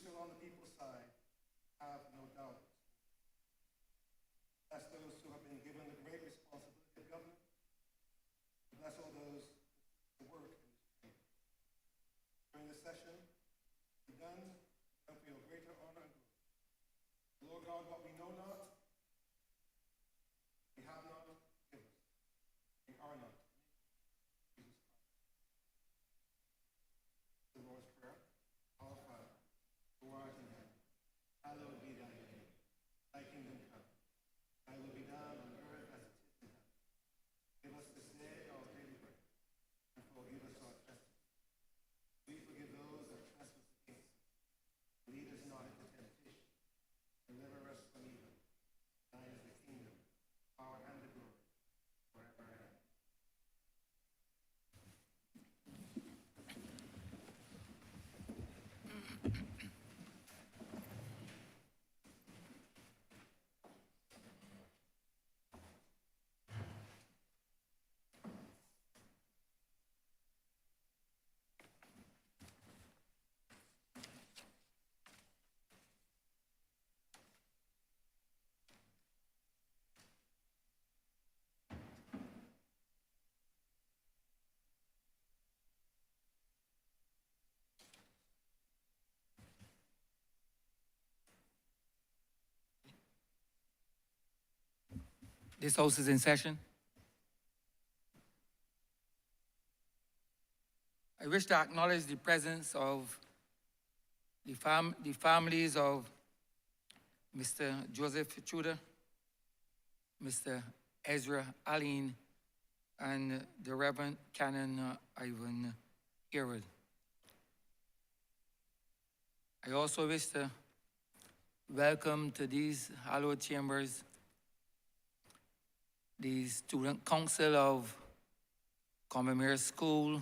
still on the people's side, have no doubt. Bless those who have been given the great responsibility of government. Bless all those who work in this field. During this session, be done and for your greater honor and glory. Lord God, what we know not, we have not, give us. We are not. Jesus Christ. The Lord's Prayer. Our Father, who art in heaven, hallowed be thy name. Thy kingdom come. Thy will be done on earth as it is in heaven. Give us this day our daily bread, and forgive us our trespasses. We forgive those that trespass against us. Lead us not into temptation. Deliver us from evil. Thine is the kingdom, power, and the glory, forever and ever. This House is in session. I wish to acknowledge the presence of the families of Mr. Joseph Tudor, Mr. Ezra Aline, and the Reverend Canon Ivan Herod. I also wish to welcome to these hallowed chambers the Student Council of Combermere School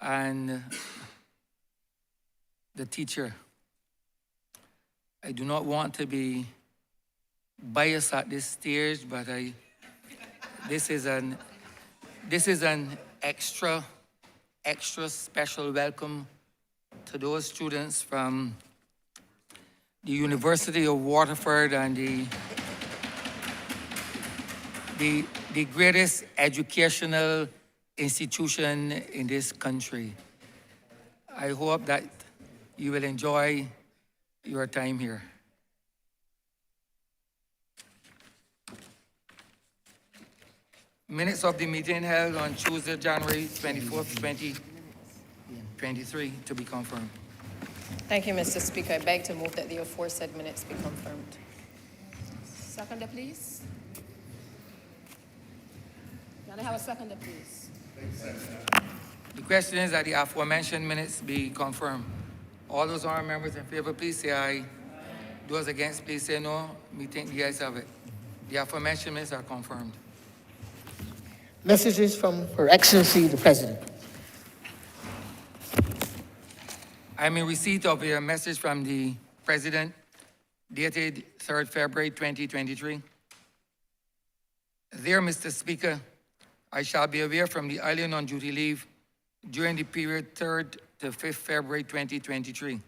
and the teacher. I do not want to be biased at this stage, but this is an extra special welcome to those students from the University of Waterford and the greatest educational institution in this country. I hope that you will enjoy your time here. Minutes of the meeting held on Tuesday, January 24th, 2023 to be confirmed. Thank you, Mr. Speaker. I beg to move that the aforesaid minutes be confirmed. Seconder, please. Can I have a seconder, please? The question is that the aforementioned minutes be confirmed. All those honorable members in favor, please say aye. Those against, please say no. Me think the ayes have it. The aforementioned minutes are confirmed. Messages from Her Excellency the President. I am in receipt of a message from the President dated 3rd February 2023. Dear Mr. Speaker, I shall be away from the island on duty leave during the period 3rd to 5th February 2023.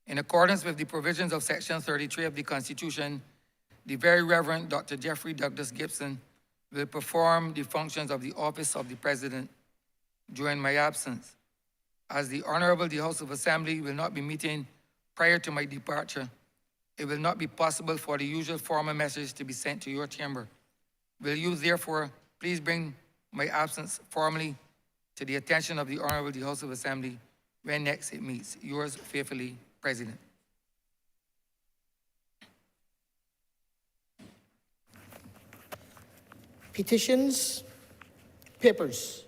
In accordance with the provisions of Section 33 of the Constitution, the Very Reverend Dr. Jeffrey Douglas Gibson will perform the functions of the office of the President during my absence. As the Honourable the House of Assembly will not be meeting prior to my departure, it will not be possible for the usual formal message to be sent to your chamber. Will you therefore please bring my absence formally to the attention of the Honourable the House of Assembly when next it meets. Yours faithfully, President. Petitions, papers.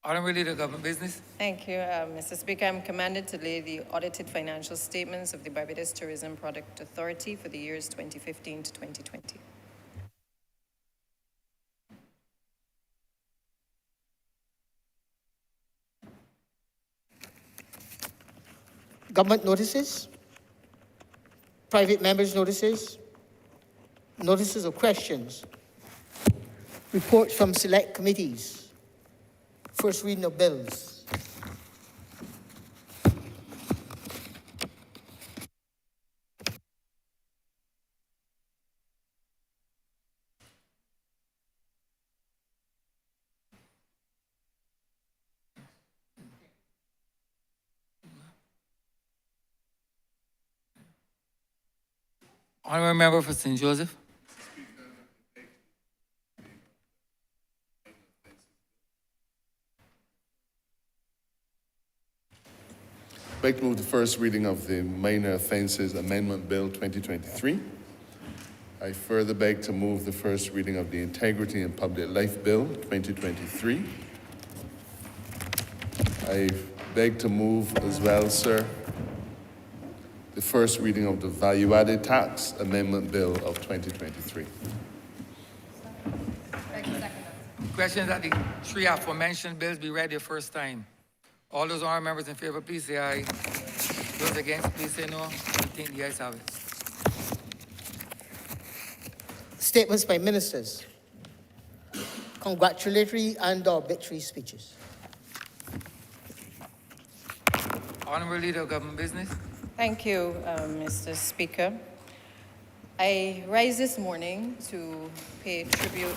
Honourable Leader of Government Business. Thank you, Mr. Speaker. I'm commanded to lay the audited financial statements of the Barbados Tourism Product Authority for the years 2015 to 2020. Government notices. Private members' notices, notices of questions, reports from select committees, first reading of bills. Honourable Member for St. Joseph. I'd like to move the first reading of the Minor Offences Amendment Bill 2023. I further beg to move the first reading of the Integrity and Public Life Bill 2023. I beg to move as well, sir, the first reading of the Value Added Tax Amendment Bill of 2023. Questions that the three aforementioned bills be read the first time. All those honourable members in favor, please say aye. Those against, please say no. I think the ayes have it. Statements by ministers. Congratulatory and obituary speeches. Honourable Leader of Government Business. Thank you, Mr. Speaker. I rise this morning to pay tribute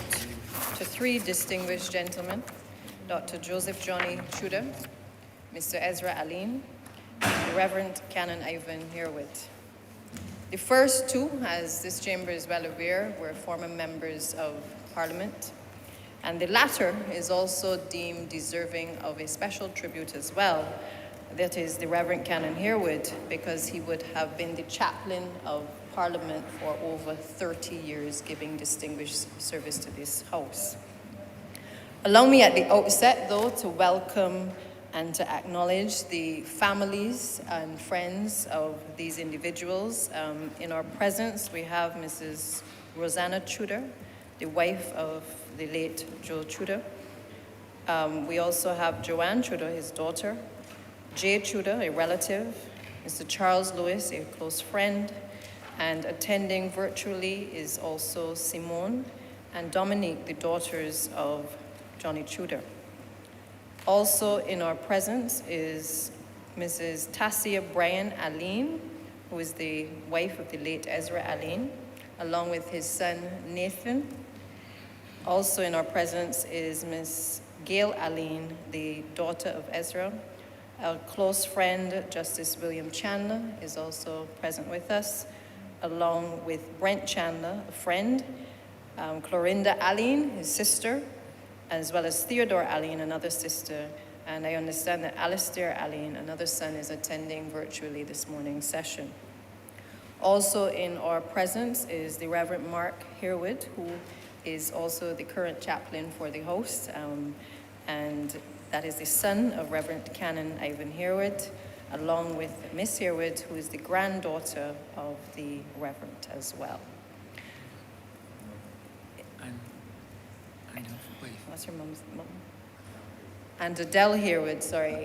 to three distinguished gentlemen, Dr. Joseph Johnny Tudor, Mr. Ezra Aline, and the Reverend Canon Ivan Herwood. The first two, as this chamber is well aware, were former members of Parliament, and the latter is also deemed deserving of a special tribute as well. That is the Reverend Canon Herwood, because he would have been the chaplain of Parliament for over 30 years, giving distinguished service to this House. Allow me at the outset, though, to welcome and to acknowledge the families and friends of these individuals. In our presence, we have Mrs. Rosanna Tudor, the wife of the late Joe Tudor. We also have Joanne Tudor, his daughter, Jay Tudor, a relative, Mr. Charles Lewis, a close friend, and attending virtually is also Simone and Dominique, the daughters of Johnny Tudor. Also in our presence is Mrs. Tassia Brian Aline, who is the wife of the late Ezra Aline, along with his son Nathan. Also in our presence is Miss Gail Aline, the daughter of Ezra. Our close friend, Justice William Chandler, is also present with us, along with Brent Chandler, a friend, Clorinda Aline, his sister, as well as Theodore Aline, another sister, and I understand that Alistair Aline, another son, is attending virtually this morning's session. Also in our presence is the Reverend Mark Herwood, who is also the current chaplain for the host, and that is the son of Reverend Canon Ivan Herwood, along with Miss Herwood, who is the granddaughter of the Reverend as well. What's her mom's mom? And Adele Herwood,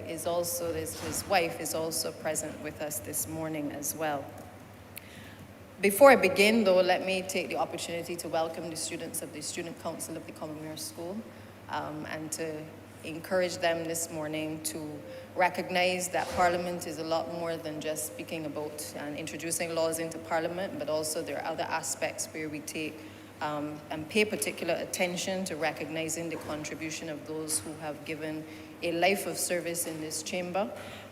is also, his wife is also present with us this morning as well. Before I begin, though, let me take the opportunity to welcome the students of the Student Council of the Commonwealth School and to encourage them this morning to recognize that Parliament is a lot more than just speaking about and introducing laws into Parliament, but also there are other aspects where we take and pay particular attention to recognizing the contribution of those who have given a life of service in this chamber.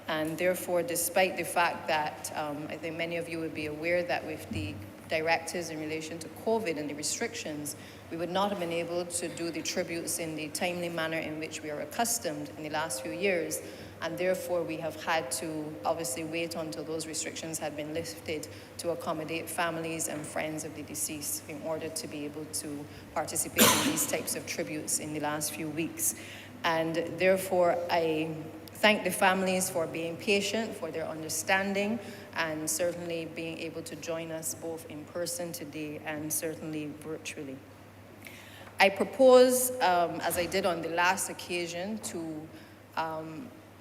And therefore, despite the fact that I think many of you would be aware that with the directives in relation to COVID and the restrictions, we would not have been able to do the tributes in the timely manner in which we are accustomed in the last few years. And therefore, we have had to obviously wait until those restrictions had been lifted to accommodate families and friends of the deceased in order to be able to participate in these types of tributes in the last few weeks. And therefore, I thank the families for being patient, for their understanding, and certainly being able to join us both in person today and certainly virtually. I propose, as I did on the last occasion, to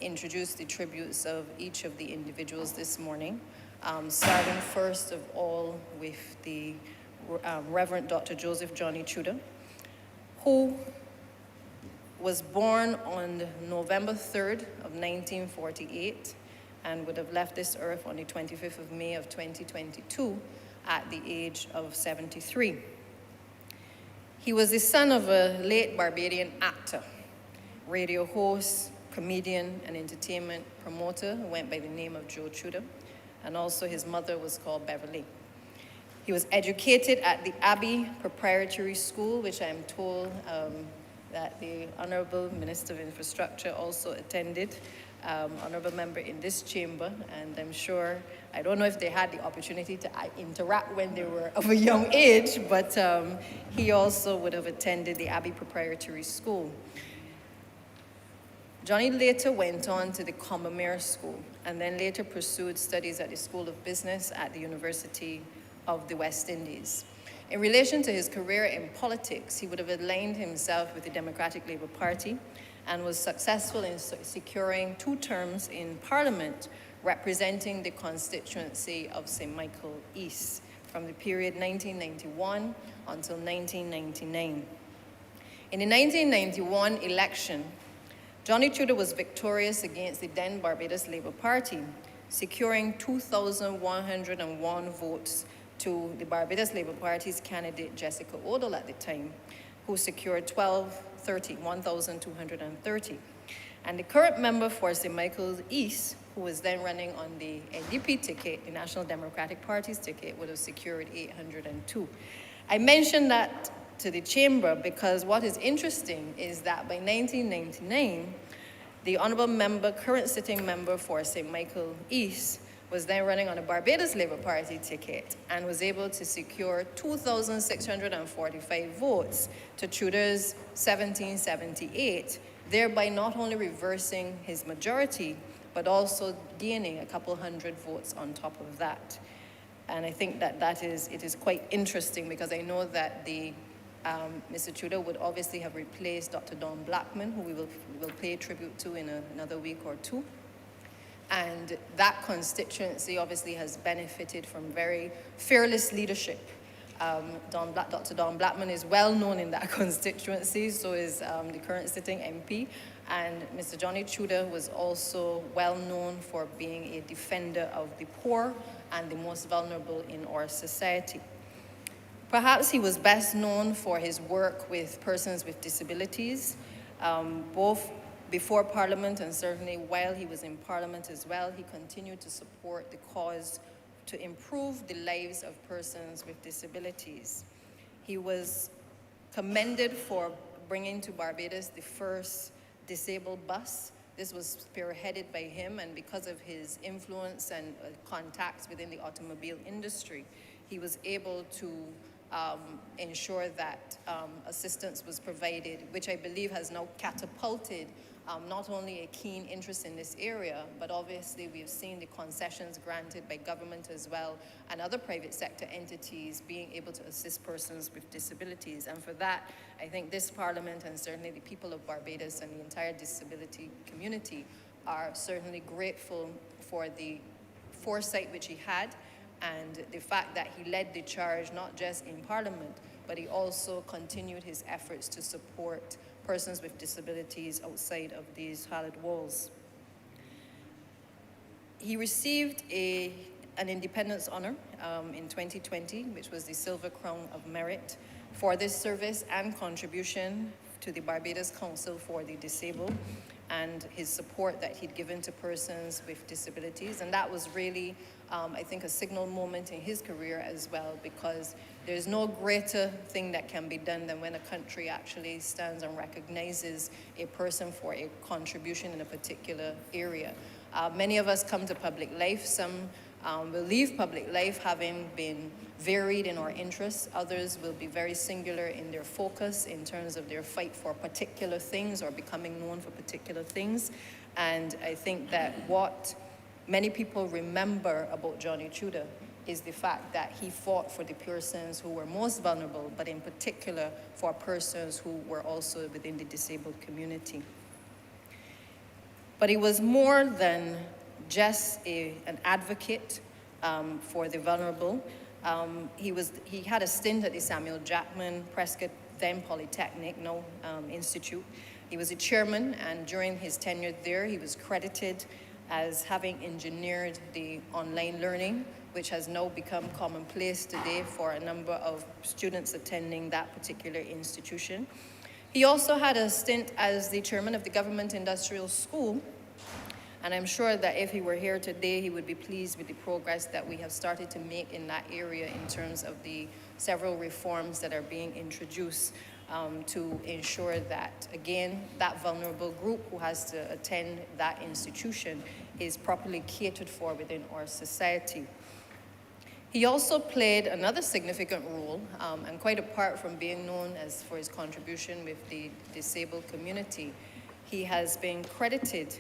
introduce the tributes of each of the individuals this morning. starting first of all with the Reverend Dr. Joseph Johnny Tudor, who was born on November 3rd of 1948 and would have left this earth on the 25th of May of 2022 at the age of 73. He was the son of a late Barbadian actor, radio host, comedian, and entertainment promoter who went by the name of Joe Tudor, and also his mother was called Beverly. He was educated at the Abbey Preparatory School, which I'm told that the Honourable Minister of Infrastructure also attended, Honourable member in this chamber, and I'm sure, I don't know if they had the opportunity to interact when they were of a young age, but he also would have attended the Abbey Preparatory School. Johnny later went on to the Combermere School and then later pursued studies at the School of Business at the University of the West Indies. In relation to his career in politics, he would have aligned himself with the Democratic Labour Party and was successful in securing 2 terms in Parliament representing the constituency of St. Michael East from the period 1991 until 1999. In the 1991 election, Johnny Tudor was victorious against the then Barbados Labour Party, securing 2,101 votes to the Barbados Labour Party's candidate Jessica Odell at the time, who secured 1,230. And the current member for St. Michael's East, who was then running on the NDP ticket, the National Democratic Party's ticket, would have secured 802. I mentioned that to the chamber because what is interesting is that by 1999, the honourable member, current sitting member for St. Michael East, was then running on a Barbados Labour Party ticket and was able to secure 2,645 votes to Tudor's 1778, thereby not only reversing his majority, but also gaining a couple hundred votes on top of that. And I think that it is quite interesting because I know that Mr. Tudor would obviously have replaced Dr. Don Blackman, who we will pay tribute to in another week or two. And that constituency obviously has benefited from very fearless leadership. Dr. Don Blackman is well known in that constituency, so is the current sitting MP. And Mr. Johnny Tudor was also well known for being a defender of the poor and the most vulnerable in our society. Perhaps he was best known for his work with persons with disabilities, both before Parliament and certainly while he was in Parliament as well. He continued to support the cause to improve the lives of persons with disabilities. He was commended for bringing to Barbados the first disabled bus. This was spearheaded by him, and because of his influence and contacts within the automobile industry, he was able to ensure that assistance was provided, which I believe has now catapulted not only a keen interest in this area, but obviously we've seen the concessions granted by government as well and other private sector entities being able to assist persons with disabilities. And for that, I think this Parliament and certainly the people of Barbados and the entire disability community are certainly grateful for the foresight which he had and the fact that he led the charge not just in Parliament, but he also continued his efforts to support persons with disabilities outside of these hallowed walls. He received an Independence Honour in 2020, which was the Silver Crown of Merit, for this service and contribution to the Barbados Council for the Disabled and his support that he'd given to persons with disabilities. And that was really, I think, a signal moment in his career as well, because there's no greater thing that can be done than when a country actually stands and recognizes a person for a contribution in a particular area. Many of us come to public life. Some will leave public life having been varied in our interests. Others will be very singular in their focus in terms of their fight for particular things or becoming known for particular things. And I think that what many people remember about Johnny Tudor is the fact that he fought for the persons who were most vulnerable, but in particular for persons who were also within the disabled community. But he was more than just an advocate for the vulnerable. He had a stint at the Samuel Jackman Prescott then Polytechnic, now Institute. He was a chairman, and during his tenure there, he was credited as having engineered the online learning, which has now become commonplace today for a number of students attending that particular institution. He also had a stint as the chairman of the Government Industrial School, and I'm sure that if he were here today, he would be pleased with the progress that we have started to make in that area in terms of the several reforms that are being introduced to ensure that, again, that vulnerable group who has to attend that institution is properly catered for within our society. He also played another significant role, and quite apart from being known as for his contribution with the disabled community, he has been credited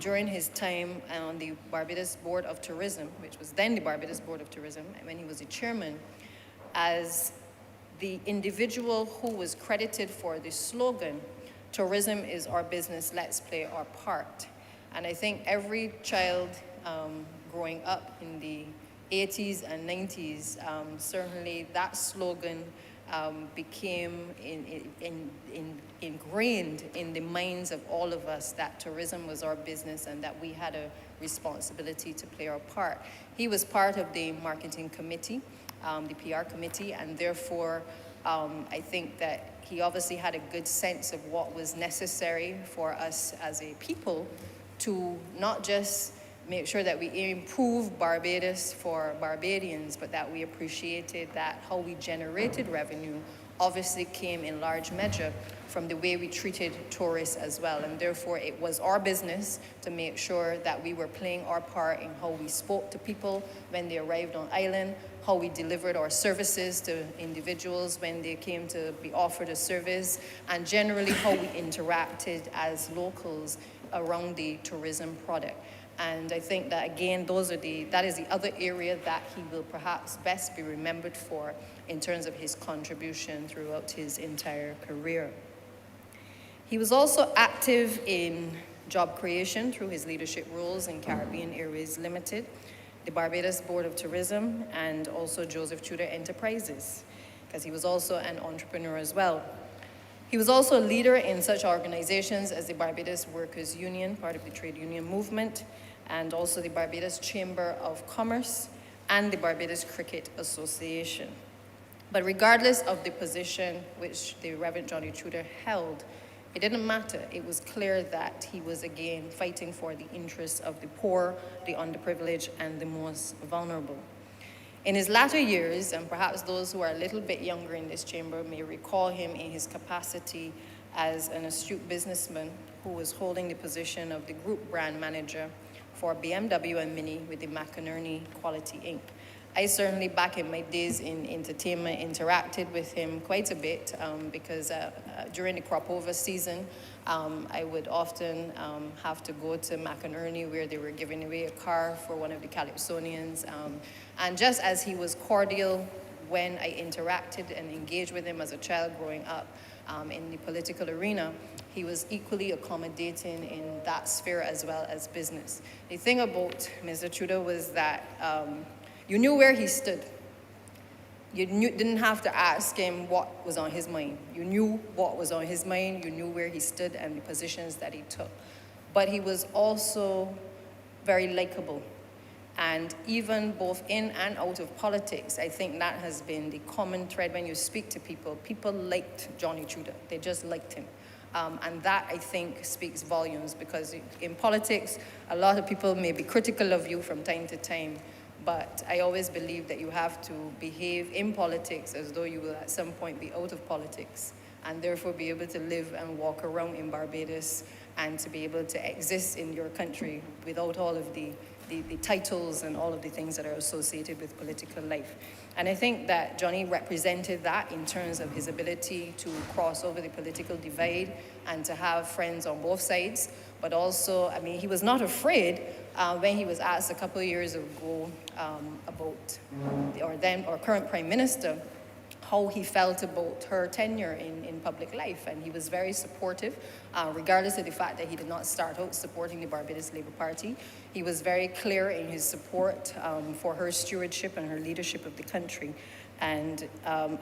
during his time on the Barbados Board of Tourism, which was then the Barbados Board of Tourism, and when he was a chairman, as the individual who was credited for the slogan, "Tourism is our business, let's play our part." And I think every child growing up in the 80s and 90s, certainly that slogan became ingrained in the minds of all of us, that tourism was our business and that we had a responsibility to play our part. He was part of the marketing committee, the PR committee, and therefore I think that he obviously had a good sense of what was necessary for us as a people to not just make sure that we improve Barbados for Barbadians, but that we appreciated that how we generated revenue obviously came in large measure from the way we treated tourists as well. And therefore, it was our business to make sure that we were playing our part in how we spoke to people when they arrived on island, how we delivered our services to individuals when they came to be offered a service, and generally how we interacted as locals around the tourism product. And I think that, again, that is the other area that he will perhaps best be remembered for in terms of his contribution throughout his entire career. He was also active in job creation through his leadership roles in Caribbean Airways Limited, the Barbados Board of Tourism, and also Joseph Tudor Enterprises, because he was also an entrepreneur as well. He was also a leader in such organizations as the Barbados Workers' Union, part of the trade union movement, and also the Barbados Chamber of Commerce and the Barbados Cricket Association. But regardless of the position which the Reverend Johnny Tudor held, it didn't matter. It was clear that he was, again, fighting for the interests of the poor, the underprivileged, and the most vulnerable. In his latter years, and perhaps those who are a little bit younger in this chamber may recall him in his capacity as an astute businessman who was holding the position of the group brand manager for BMW and Mini with the McInerney Quality Inc. I certainly, back in my days in entertainment, interacted with him quite a bit because during the crop over season, I would often have to go to McInerney where they were giving away a car for one of the Calypsonians. And just as he was cordial when I interacted and engaged with him as a child growing up in the political arena, he was equally accommodating in that sphere as well as business. The thing about Mr. Tudor was that you knew where he stood. You didn't have to ask him what was on his mind. You knew what was on his mind, you knew where he stood and the positions that he took. But he was also very likable. And even both in and out of politics, I think that has been the common thread when you speak to people. People liked Johnny Tudor. They just liked him. And that, I think, speaks volumes, because in politics, a lot of people may be critical of you from time to time, but I always believe that you have to behave in politics as though you will at some point be out of politics, and therefore be able to live and walk around in Barbados and to be able to exist in your country without all of the titles and all of the things that are associated with political life. And I think that Johnny represented that in terms of his ability to cross over the political divide and to have friends on both sides. But also, I mean, he was not afraid when he was asked a couple of years ago about our current Prime Minister, how he felt about her tenure in public life. And he was very supportive, regardless of the fact that he did not start out supporting the Barbados Labour Party. He was very clear in his support for her stewardship and her leadership of the country. And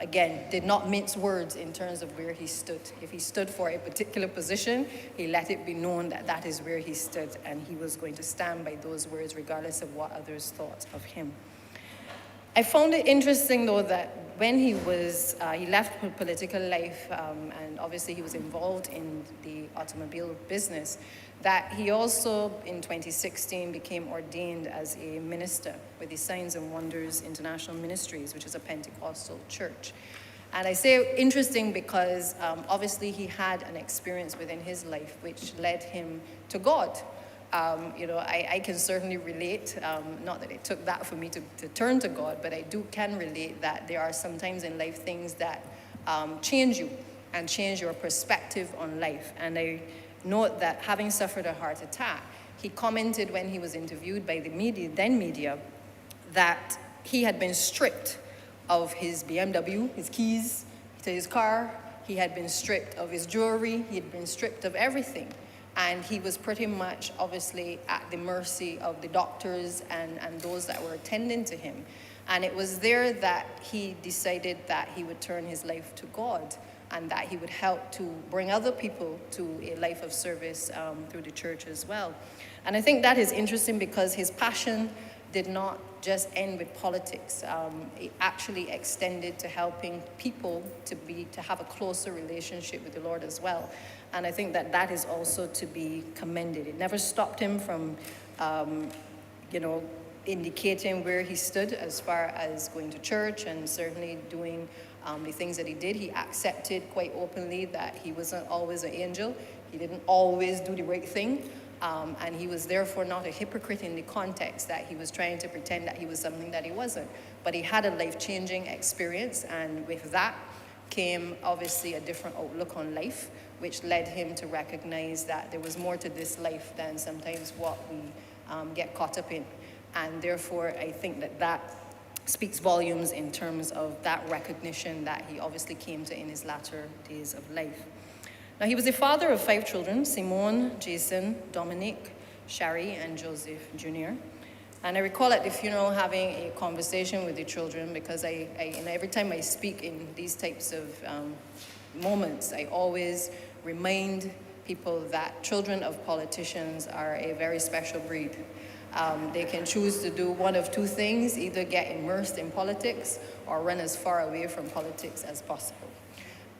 again, did not mince words in terms of where he stood. If he stood for a particular position, he let it be known that that is where he stood, and he was going to stand by those words regardless of what others thought of him. I found it interesting, though, that when he left political life, and obviously he was involved in the automobile business, that he also, in 2016, became ordained as a minister with the Signs and Wonders International Ministries, which is a Pentecostal church. And I say interesting because obviously he had an experience within his life which led him to God. I can certainly relate, not that it took that for me to turn to God, but I can relate that there are sometimes in life things that change you and change your perspective on life. And I note that having suffered a heart attack, he commented when he was interviewed by the media, that he had been stripped of his BMW, his keys to his car. He had been stripped of his jewelry. He had been stripped of everything. And he was pretty much, obviously, at the mercy of the doctors and those that were attending to him. And it was there that he decided that he would turn his life to God and that he would help to bring other people to a life of service through the church as well. And I think that is interesting because his passion did not just end with politics. It actually extended to helping people to have a closer relationship with the Lord as well. And I think that that is also to be commended. It never stopped him from, indicating where he stood as far as going to church and certainly doing the things that he did. He accepted quite openly that he wasn't always an angel. He didn't always do the right thing. And he was therefore not a hypocrite in the context that he was trying to pretend that he was something that he wasn't. But he had a life-changing experience, and with that came obviously a different outlook on life, which led him to recognize that there was more to this life than sometimes what we get caught up in. And therefore, I think that speaks volumes in terms of that recognition that he obviously came to in his latter days of life. Now, he was the father of 5 children: Simone, Jason, Dominic, Shari, and Joseph Jr. And I recall at the funeral having a conversation with the children because every time I speak in these types of moments, I always remind people that children of politicians are a very special breed. They can choose to do one of 2 things: either get immersed in politics or run as far away from politics as possible.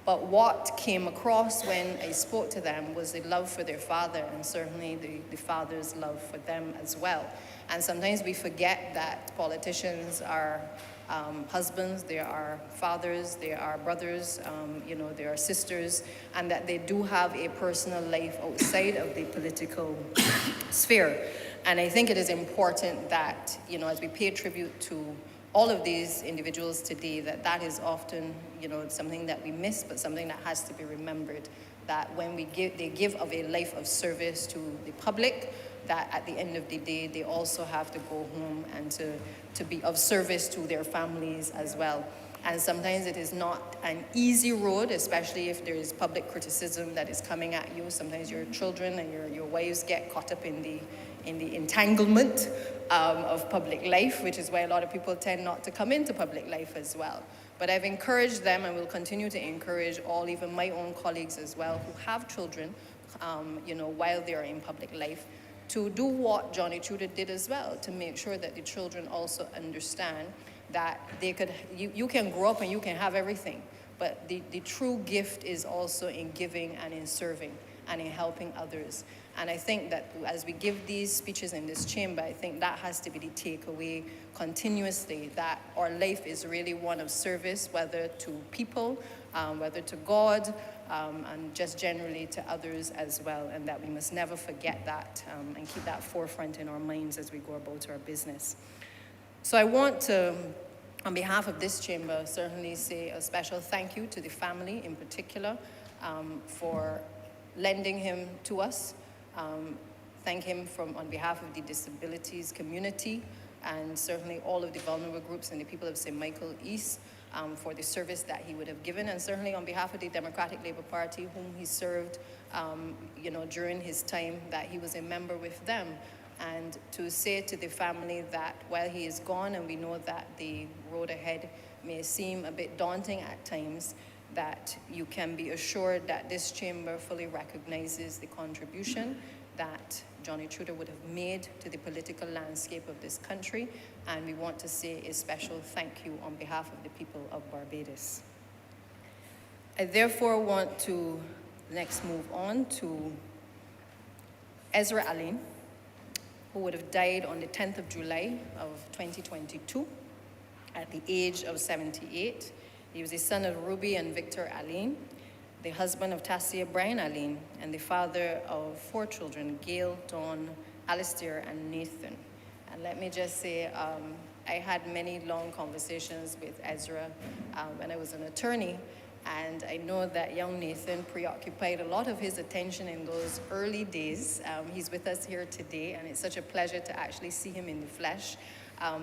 But what came across when I spoke to them was the love for their father, and certainly the father's love for them as well. And sometimes we forget that politicians are husbands, they are fathers, they are brothers, they are sisters, and that they do have a personal life outside of the political sphere. And I think it is important that, as we pay tribute to all of these individuals today, that is often, something that we miss, but something that has to be remembered, that when they give of a life of service to the public, that at the end of the day, they also have to go home and to be of service to their families as well. And sometimes it is not an easy road, especially if there is public criticism that is coming at you. Sometimes your children and your wives get caught up in the entanglement of public life, which is why a lot of people tend not to come into public life as well. But I've encouraged them and will continue to encourage even my own colleagues as well who have children, while they are in public life, to do what Johnny Tudor did as well, to make sure that the children also understand that you can grow up and you can have everything, but the true gift is also in giving and in serving and in helping others. And I think that as we give these speeches in this chamber, I think that has to be the takeaway continuously, that our life is really one of service, whether to people, whether to God, and just generally to others as well, and that we must never forget that and keep that forefront in our minds as we go about our business. So I want to, on behalf of this chamber, certainly say a special thank you to the family in particular for lending him to us. Thank him on behalf of the disabilities community and certainly all of the vulnerable groups and the people of St. Michael East. for the service that he would have given, and certainly on behalf of the Democratic Labour Party, whom he served, during his time that he was a member with them. And to say to the family that while he is gone, and we know that the road ahead may seem a bit daunting at times, that you can be assured that this chamber fully recognizes the contribution that Johnny Trudeau would have made to the political landscape of this country, and we want to say a special thank you on behalf of the people of Barbados. I therefore want to next move on to Ezra Allen, who would have died on the 10th of July of 2022 at the age of 78. He was the son of Ruby and Victor Allen, the husband of Tassia Brian Allen, and the father of 4 children, Gail, Dawn, Alistair, and Nathan. And let me just say, I had many long conversations with Ezra when I was an attorney, and I know that young Nathan preoccupied a lot of his attention in those early days. He's with us here today, and it's such a pleasure to actually see him in the flesh,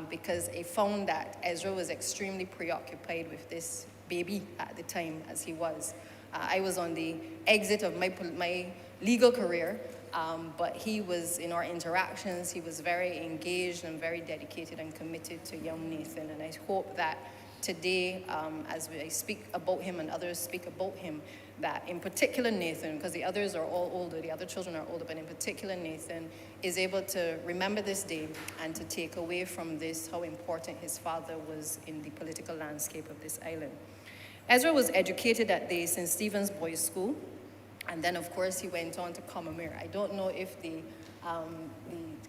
because I found that Ezra was extremely preoccupied with this baby at the time, as he was. I was on the exit of my legal career, but he was, in our interactions, he was very engaged and very dedicated and committed to young Nathan, and I hope that today, as I speak about him and others speak about him, that in particular Nathan, because the others are all older, the other children are older, but in particular Nathan is able to remember this day and to take away from this how important his father was in the political landscape of this island. Ezra was educated at the St. Stephen's Boys' School, and then of course he went on to Commermere. I don't know if the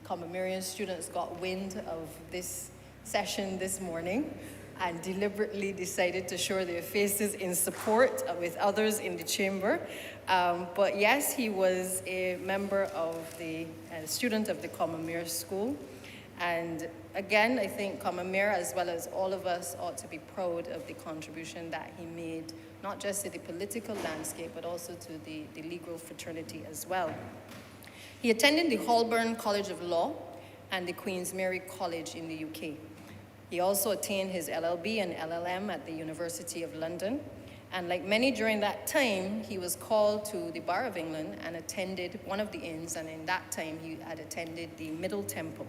Commermerian students got wind of this session this morning and deliberately decided to show their faces in support with others in the chamber. But yes, he was a member of the student of the Commermere School. And again, I think Commermere, as well as all of us, ought to be proud of the contribution that he made, not just to the political landscape, but also to the legal fraternity as well. He attended the Holborn College of Law and the Queen's Mary College in the UK. He also attained his LLB and LLM at the University of London. And like many during that time, he was called to the Bar of England and attended one of the inns, and in that time he had attended the Middle Temple.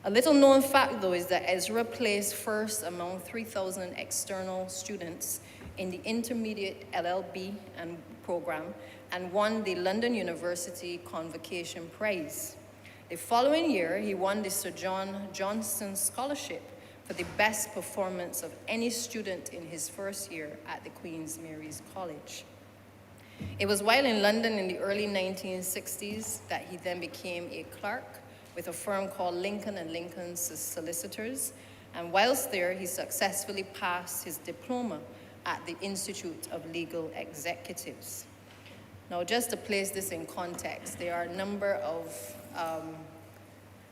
A little known fact, though, is that Ezra placed first among 3,000 external students in the intermediate LLB and program and won the London University Convocation Prize. The following year, he won the Sir John Johnston Scholarship for the best performance of any student in his first year at the Queen's Mary's College. It was while in London in the early 1960s that he then became a clerk with a firm called Lincoln & Lincoln Solicitors, and whilst there, he successfully passed his diploma at the Institute of Legal Executives. Now, just to place this in context, there are a number of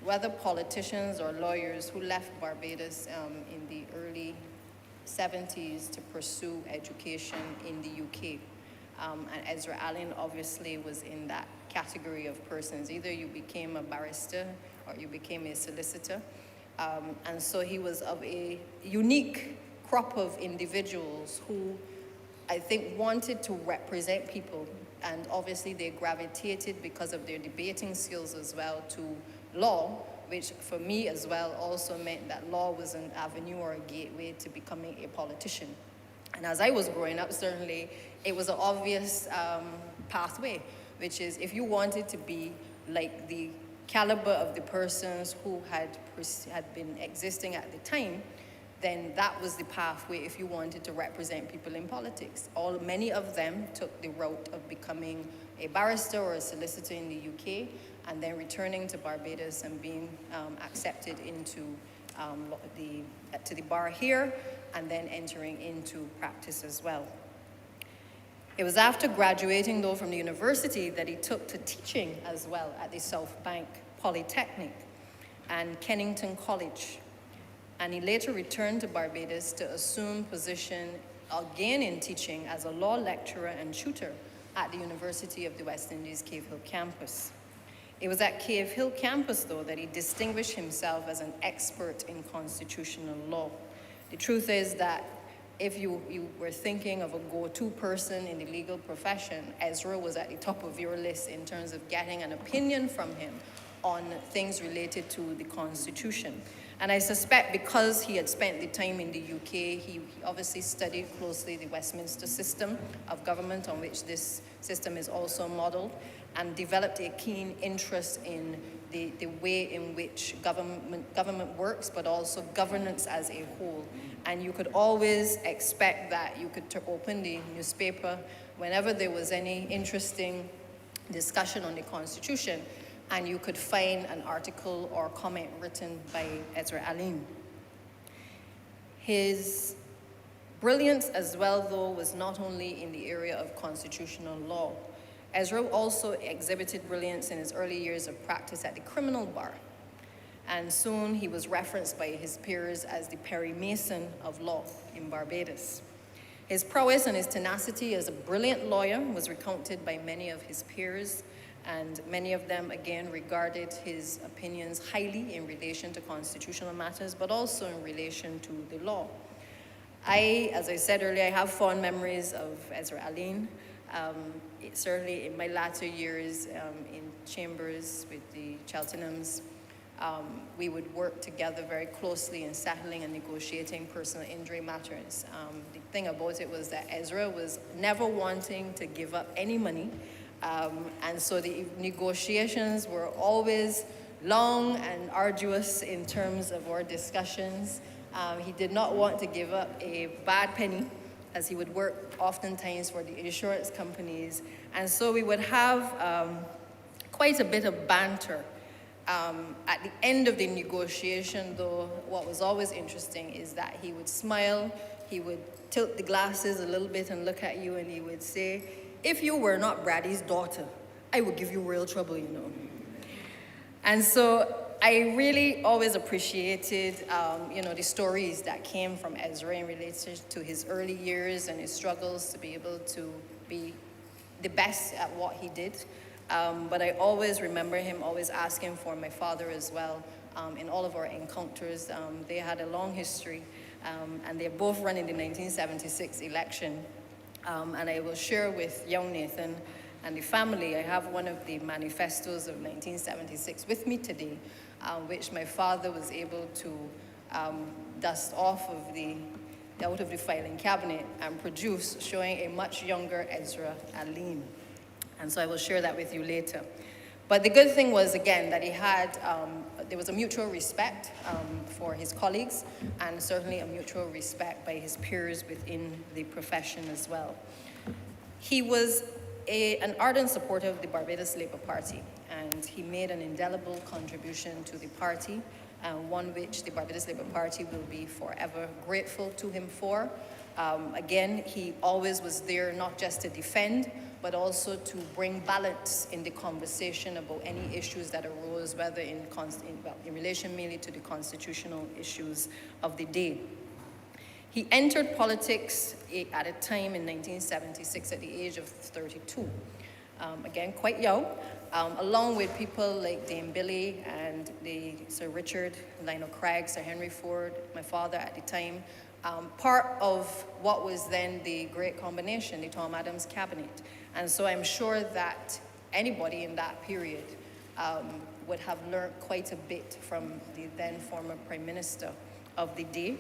whether politicians or lawyers who left Barbados in the early 70s to pursue education in the UK. And Ezra Allen obviously was in that category of persons. Either you became a barrister or you became a solicitor. And so he was of a unique crop of individuals who I think wanted to represent people, and obviously they gravitated because of their debating skills as well to law, which for me as well also meant that law was an avenue or a gateway to becoming a politician. And as I was growing up, certainly it was an obvious pathway, which is if you wanted to be like the caliber of the persons who had been existing at the time, then that was the pathway if you wanted to represent people in politics. Many of them took the route of becoming a barrister or a solicitor in the UK, and then returning to Barbados and being accepted into to the bar here, and then entering into practice as well. It was after graduating, though, from the university that he took to teaching as well at the South Bank Polytechnic and Kennington College. And he later returned to Barbados to assume position again in teaching as a law lecturer and tutor at the University of the West Indies Cave Hill campus. It was at Cave Hill campus, though, that he distinguished himself as an expert in constitutional law. The truth is that if you were thinking of a go-to person in the legal profession, Ezra was at the top of your list in terms of getting an opinion from him on things related to the Constitution. And I suspect because he had spent the time in the UK, he obviously studied closely the Westminster system of government on which this system is also modeled, and developed a keen interest in the way in which government works, but also governance as a whole. And you could always expect that you could open the newspaper whenever there was any interesting discussion on the Constitution, and you could find an article or comment written by Ezra Alin. His brilliance as well, though, was not only in the area of constitutional law. Ezra also exhibited brilliance in his early years of practice at the criminal bar, and soon he was referenced by his peers as the Perry Mason of law in Barbados. His prowess and his tenacity as a brilliant lawyer was recounted by many of his peers, and many of them, again, regarded his opinions highly in relation to constitutional matters, but also in relation to the law. As I said earlier, I have fond memories of Ezra Alin. Certainly in my latter years in chambers with the Cheltenhams, we would work together very closely in settling and negotiating personal injury matters. The thing about it was that Ezra was never wanting to give up any money, and so the negotiations were always long and arduous in terms of our discussions. He did not want to give up a bad penny, as he would work oftentimes for the insurance companies. And so we would have quite a bit of banter. At the end of the negotiation, though, what was always interesting is that he would smile, he would tilt the glasses a little bit and look at you, and he would say, "If you were not Brady's daughter, I would give you real trouble, you know." And so I really always appreciated, the stories that came from Ezra in relation to his early years and his struggles to be able to be the best at what he did. But I always remember him always asking for my father as well in all of our encounters. They had a long history, and they're both running the 1976 election. And I will share with young Nathan and the family, I have one of the manifestos of 1976 with me today, which my father was able to dust off of out of the filing cabinet and produce, showing a much younger Ezra Alin. And so I will share that with you later. But the good thing was, again, that he had, there was a mutual respect for his colleagues, and certainly a mutual respect by his peers within the profession as well. He was an ardent supporter of the Barbados Labour Party, and he made an indelible contribution to the party, one which the Barbados Labour Party will be forever grateful to him for. Again, he always was there not just to defend, but also to bring balance in the conversation about any issues that arose, whether in relation mainly to the constitutional issues of the day. He entered politics at a time in 1976 at the age of 32. Again, quite young, along with people like Dame Billy and Sir Richard, Lionel Craig, Sir Henry Ford, my father at the time, part of what was then the great combination, the Tom Adams cabinet. And so I'm sure that anybody in that period would have learned quite a bit from the then former Prime Minister of the day,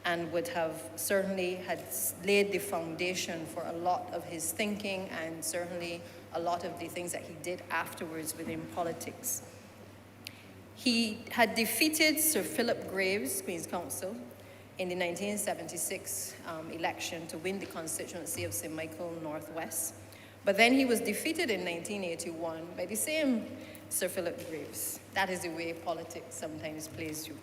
and would have certainly had laid the foundation for a lot of his thinking, and certainly a lot of the things that he did afterwards within politics. He had defeated Sir Philip Graves, Queen's Counsel, in the 1976 election to win the constituency of St. Michael Northwest. But then he was defeated in 1981 by the same Sir Philip Graves. That is the way politics sometimes plays you.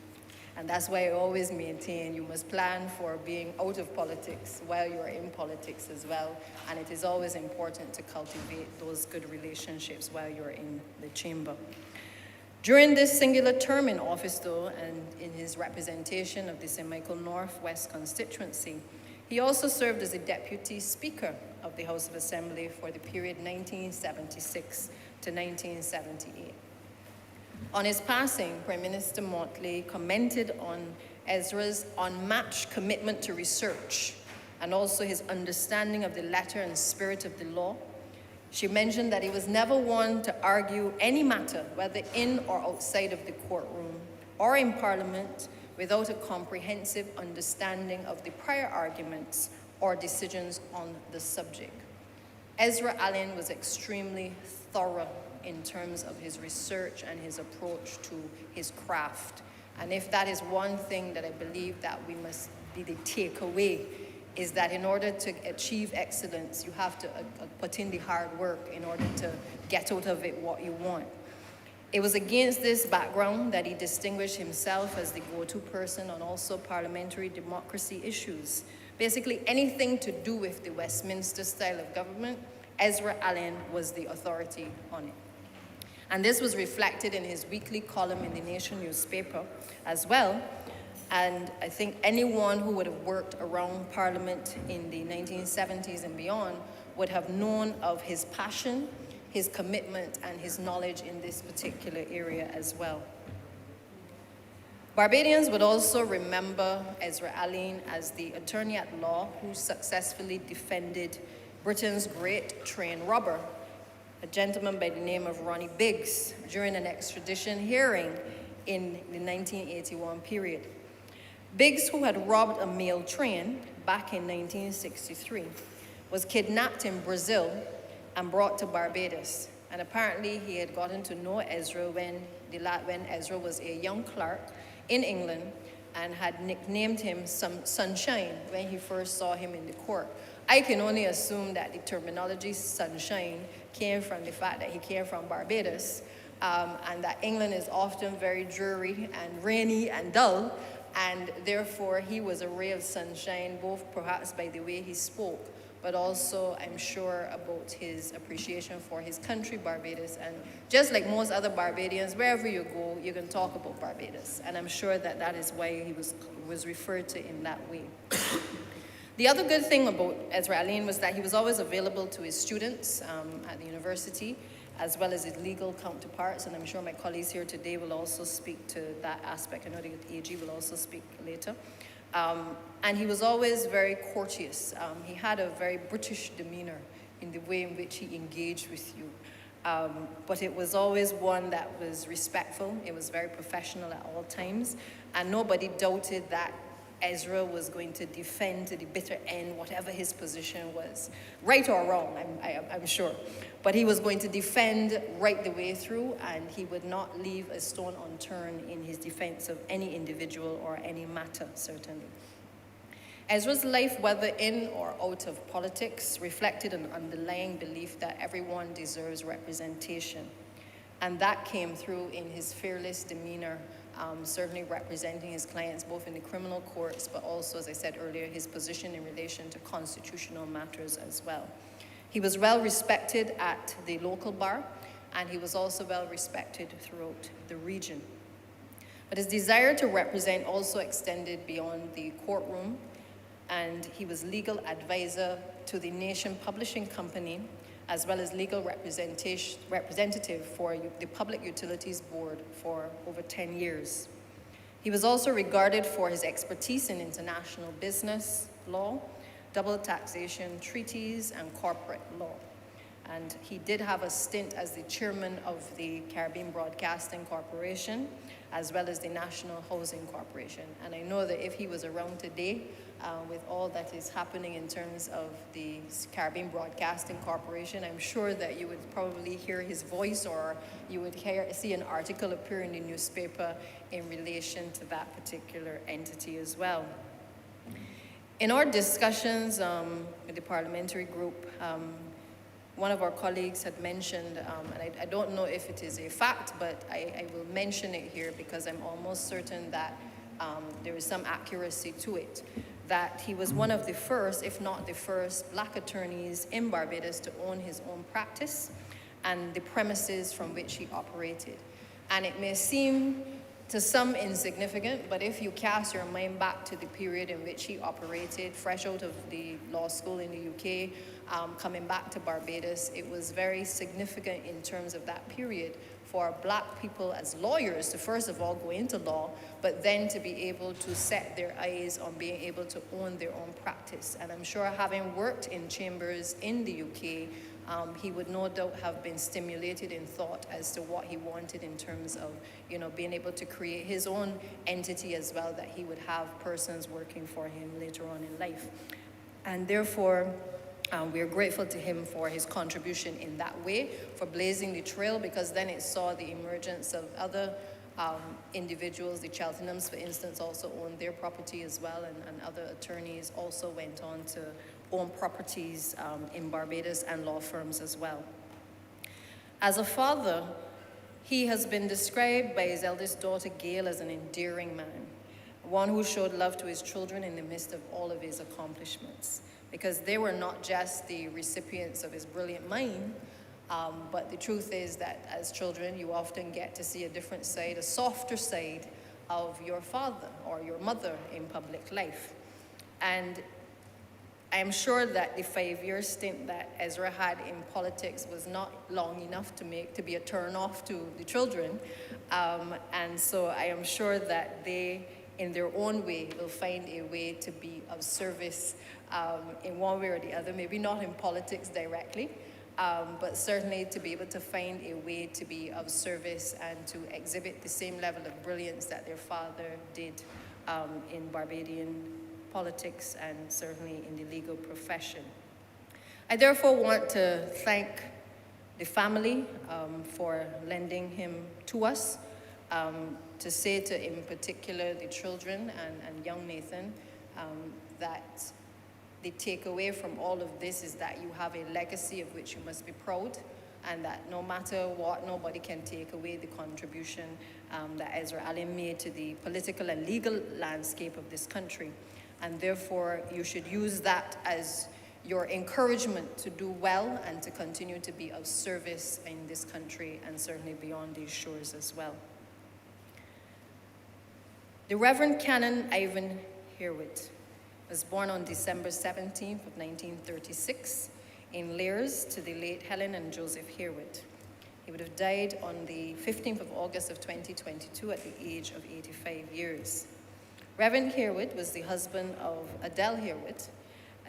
And that's why I always maintain you must plan for being out of politics while you are in politics as well. And it is always important to cultivate those good relationships while you're in the chamber. During this singular term in office, though, and in his representation of the St. Michael Northwest constituency, he also served as the Deputy Speaker of the House of Assembly for the period 1976 to 1978. On his passing, Prime Minister Motley commented on Ezra's unmatched commitment to research and also his understanding of the letter and spirit of the law. She mentioned that he was never one to argue any matter, whether in or outside of the courtroom or in Parliament, without a comprehensive understanding of the prior arguments or decisions on the subject. Ezra Allen was extremely thorough in terms of his research and his approach to his craft. And if that is one thing that I believe that we must be the takeaway, is that in order to achieve excellence, you have to put in the hard work in order to get out of it what you want. It was against this background that he distinguished himself as the go-to person on also parliamentary democracy issues. Basically, anything to do with the Westminster style of government, Ezra Allen was the authority on it. And this was reflected in his weekly column in the Nation newspaper as well. And I think anyone who would have worked around Parliament in the 1970s and beyond would have known of his passion, his commitment, and his knowledge in this particular area as well. Barbadians would also remember Ezra Allen as the attorney at law who successfully defended Britain's great train robber, a gentleman by the name of Ronnie Biggs, during an extradition hearing in the 1981 period. Biggs, who had robbed a mail train back in 1963, was kidnapped in Brazil and brought to Barbados. And apparently he had gotten to know Ezra when Ezra was a young clerk in England and had nicknamed him Sunshine when he first saw him in the court. I can only assume that the terminology sunshine came from the fact that he came from Barbados, and that England is often very dreary and rainy and dull, and therefore he was a ray of sunshine, both perhaps by the way he spoke, but also I'm sure about his appreciation for his country, Barbados. And just like most other Barbadians, wherever you go, you can talk about Barbados. And I'm sure that that is why he was referred to in that way. The other good thing about Ezra Allen was that he was always available to his students at the university, as well as his legal counterparts, and I'm sure my colleagues here today will also speak to that aspect. I know the AG will also speak later. And he was always very courteous. He had a very British demeanor in the way in which he engaged with you. But it was always one that was respectful. It was very professional at all times. And nobody doubted that Ezra was going to defend to the bitter end whatever his position was. Right or wrong, I'm sure. But he was going to defend right the way through, and he would not leave a stone unturned in his defense of any individual or any matter, certainly. Ezra's life, whether in or out of politics, reflected an underlying belief that everyone deserves representation. And that came through in his fearless demeanor, certainly representing his clients both in the criminal courts, but also, as I said earlier, his position in relation to constitutional matters as well. He was well respected at the local bar, and he was also well respected throughout the region. But his desire to represent also extended beyond the courtroom, and he was legal advisor to the Nation Publishing Company, as well as legal representative for the Public Utilities Board for over 10 years. He was also regarded for his expertise in international business law, double taxation treaties, and corporate law. And he did have a stint as the chairman of the Caribbean Broadcasting Corporation, as well as the National Housing Corporation. And I know that if he was around today, with all that is happening in terms of the Caribbean Broadcasting Corporation, I'm sure that you would probably hear his voice, or you would see an article appear in the newspaper in relation to that particular entity as well. In our discussions with the parliamentary group, one of our colleagues had mentioned, and I don't know if it is a fact, but I will mention it here because I'm almost certain that there is some accuracy to it, that he was one of the first, if not the first, black attorneys in Barbados to own his own practice and the premises from which he operated. And it may seem to some insignificant, but if you cast your mind back to the period in which he operated, fresh out of the law school in the UK, coming back to Barbados, it was very significant in terms of that period for black people as lawyers to first of all go into law, but then to be able to set their eyes on being able to own their own practice. And I'm sure having worked in chambers in the UK, he would no doubt have been stimulated in thought as to what he wanted in terms of, being able to create his own entity as well, that he would have persons working for him later on in life. And therefore, we are grateful to him for his contribution in that way, for blazing the trail, because then it saw the emergence of other individuals. The Cheltenhams, for instance, also owned their property as well, and other attorneys also went on to own properties in Barbados and law firms as well. As a father, he has been described by his eldest daughter, Gail, as an endearing man, one who showed love to his children in the midst of all of his accomplishments, because they were not just the recipients of his brilliant mind, but the truth is that as children, you often get to see a different side, a softer side of your father or your mother in public life. And I'm sure that the 5-year stint that Ezra had in politics was not long enough to be a turn-off to the children. And so I am sure that they, in their own way, will find a way to be of service in one way or the other, maybe not in politics directly, but certainly to be able to find a way to be of service and to exhibit the same level of brilliance that their father did in Barbadian politics and certainly in the legal profession. I therefore want to thank the family for lending him to us, to say to, in particular, the children and young Nathan, that the takeaway from all of this is that you have a legacy of which you must be proud, and that no matter what, nobody can take away the contribution that Ezra Allen made to the political and legal landscape of this country. And therefore, you should use that as your encouragement to do well and to continue to be of service in this country and certainly beyond these shores as well. The Reverend Canon Ivan Herwood was born on December 17th of 1936 in Lears to the late Helen and Joseph Herwood. He would have died on the 15th of August of 2022 at the age of 85 years. Reverend Herwood was the husband of Adele Herwood,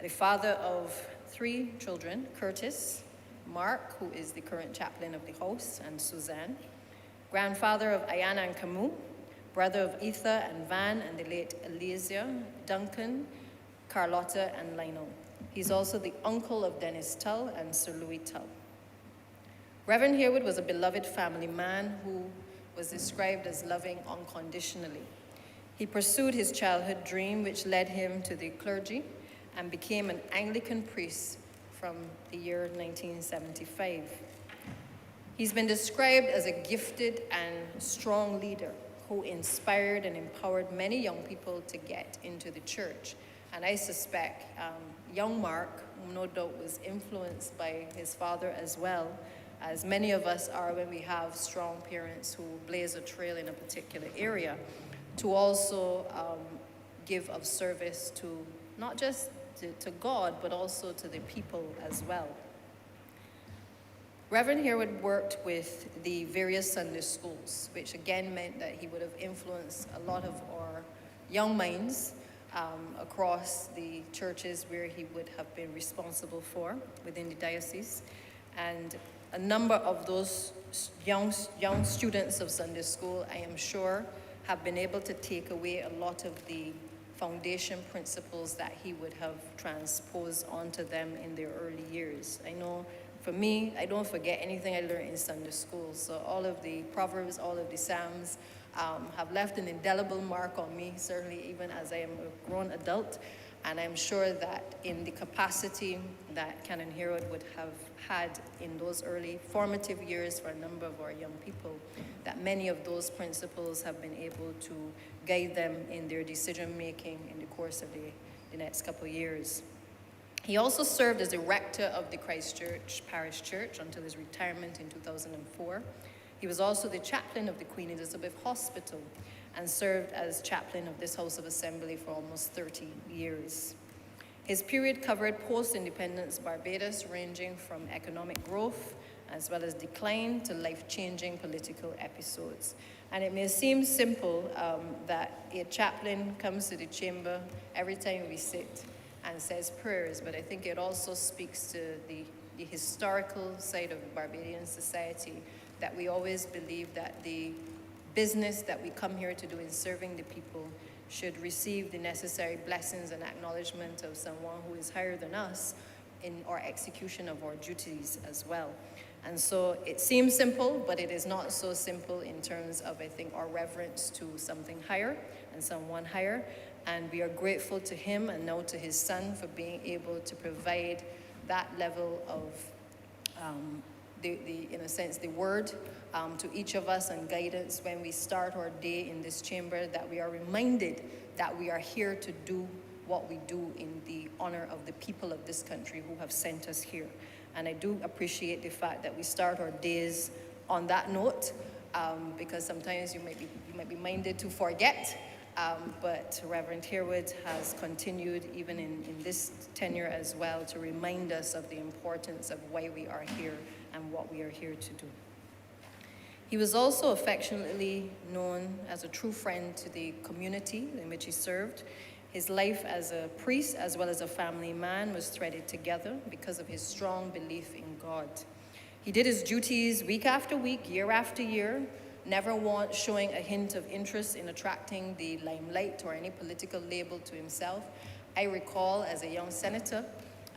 the father of 3 children, Curtis, Mark, who is the current chaplain of the house, and Suzanne, grandfather of Ayana and Camus, brother of Etha and Van and the late Elysia, Duncan, Carlotta, and Lionel. He's also the uncle of Dennis Tull and Sir Louis Tull. Reverend Herwood was a beloved family man who was described as loving unconditionally. He pursued his childhood dream, which led him to the clergy, and became an Anglican priest from the year 1975. He's been described as a gifted and strong leader who inspired and empowered many young people to get into the church. And I suspect young Mark, who no doubt was influenced by his father as well, as many of us are when we have strong parents who blaze a trail in a particular area, to also give of service to not just to God, but also to the people as well. Reverend Herwood worked with the various Sunday schools, which again meant that he would have influenced a lot of our young minds across the churches where he would have been responsible for within the diocese. And a number of those young students of Sunday school, I am sure, have been able to take away a lot of the foundation principles that he would have transposed onto them in their early years. I know for me, I don't forget anything I learned in Sunday school. So all of the Proverbs, all of the Psalms have left an indelible mark on me, certainly even as I am a grown adult. And I'm sure that in the capacity that Canon Herwood would have had in those early formative years for a number of our young people, that many of those principles have been able to guide them in their decision-making in the course of the next couple of years. He also served as the rector of the Christchurch Parish Church until his retirement in 2004. He was also the chaplain of the Queen Elizabeth Hospital and served as chaplain of this House of Assembly for almost 30 years. His period covered post-independence Barbados, ranging from economic growth as well as decline to life-changing political episodes. And it may seem simple that a chaplain comes to the chamber every time we sit and says prayers, but I think it also speaks to the historical side of the Barbadian society, that we always believe that the business that we come here to do in serving the people should receive the necessary blessings and acknowledgement of someone who is higher than us in our execution of our duties as well. And so it seems simple, but it is not so simple in terms of, I think, our reverence to something higher and someone higher. And we are grateful to him and now to his son for being able to provide that level of, in a sense, the word to each of us and guidance when we start our day in this chamber, that we are reminded that we are here to do what we do in the honor of the people of this country who have sent us here. And I do appreciate the fact that we start our days on that note, because sometimes you might be minded to forget, but Reverend Harewood has continued even in this tenure as well to remind us of the importance of why we are here and what we are here to do. He was also affectionately known as a true friend to the community in which he served. His life as a priest as well as a family man was threaded together because of his strong belief in God. He did his duties week after week, year after year, never once showing a hint of interest in attracting the limelight or any political label to himself. I recall as a young senator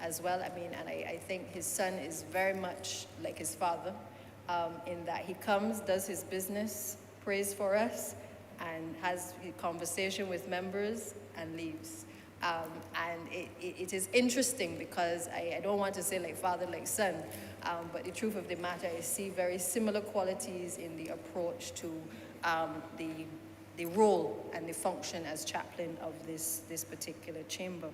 as well, and I think his son is very much like his father, in that he comes, does his business, prays for us, and has a conversation with members and leaves. And it is interesting because I don't want to say like father, like son, but the truth of the matter, I see very similar qualities in the approach to the role and the function as chaplain of this particular chamber.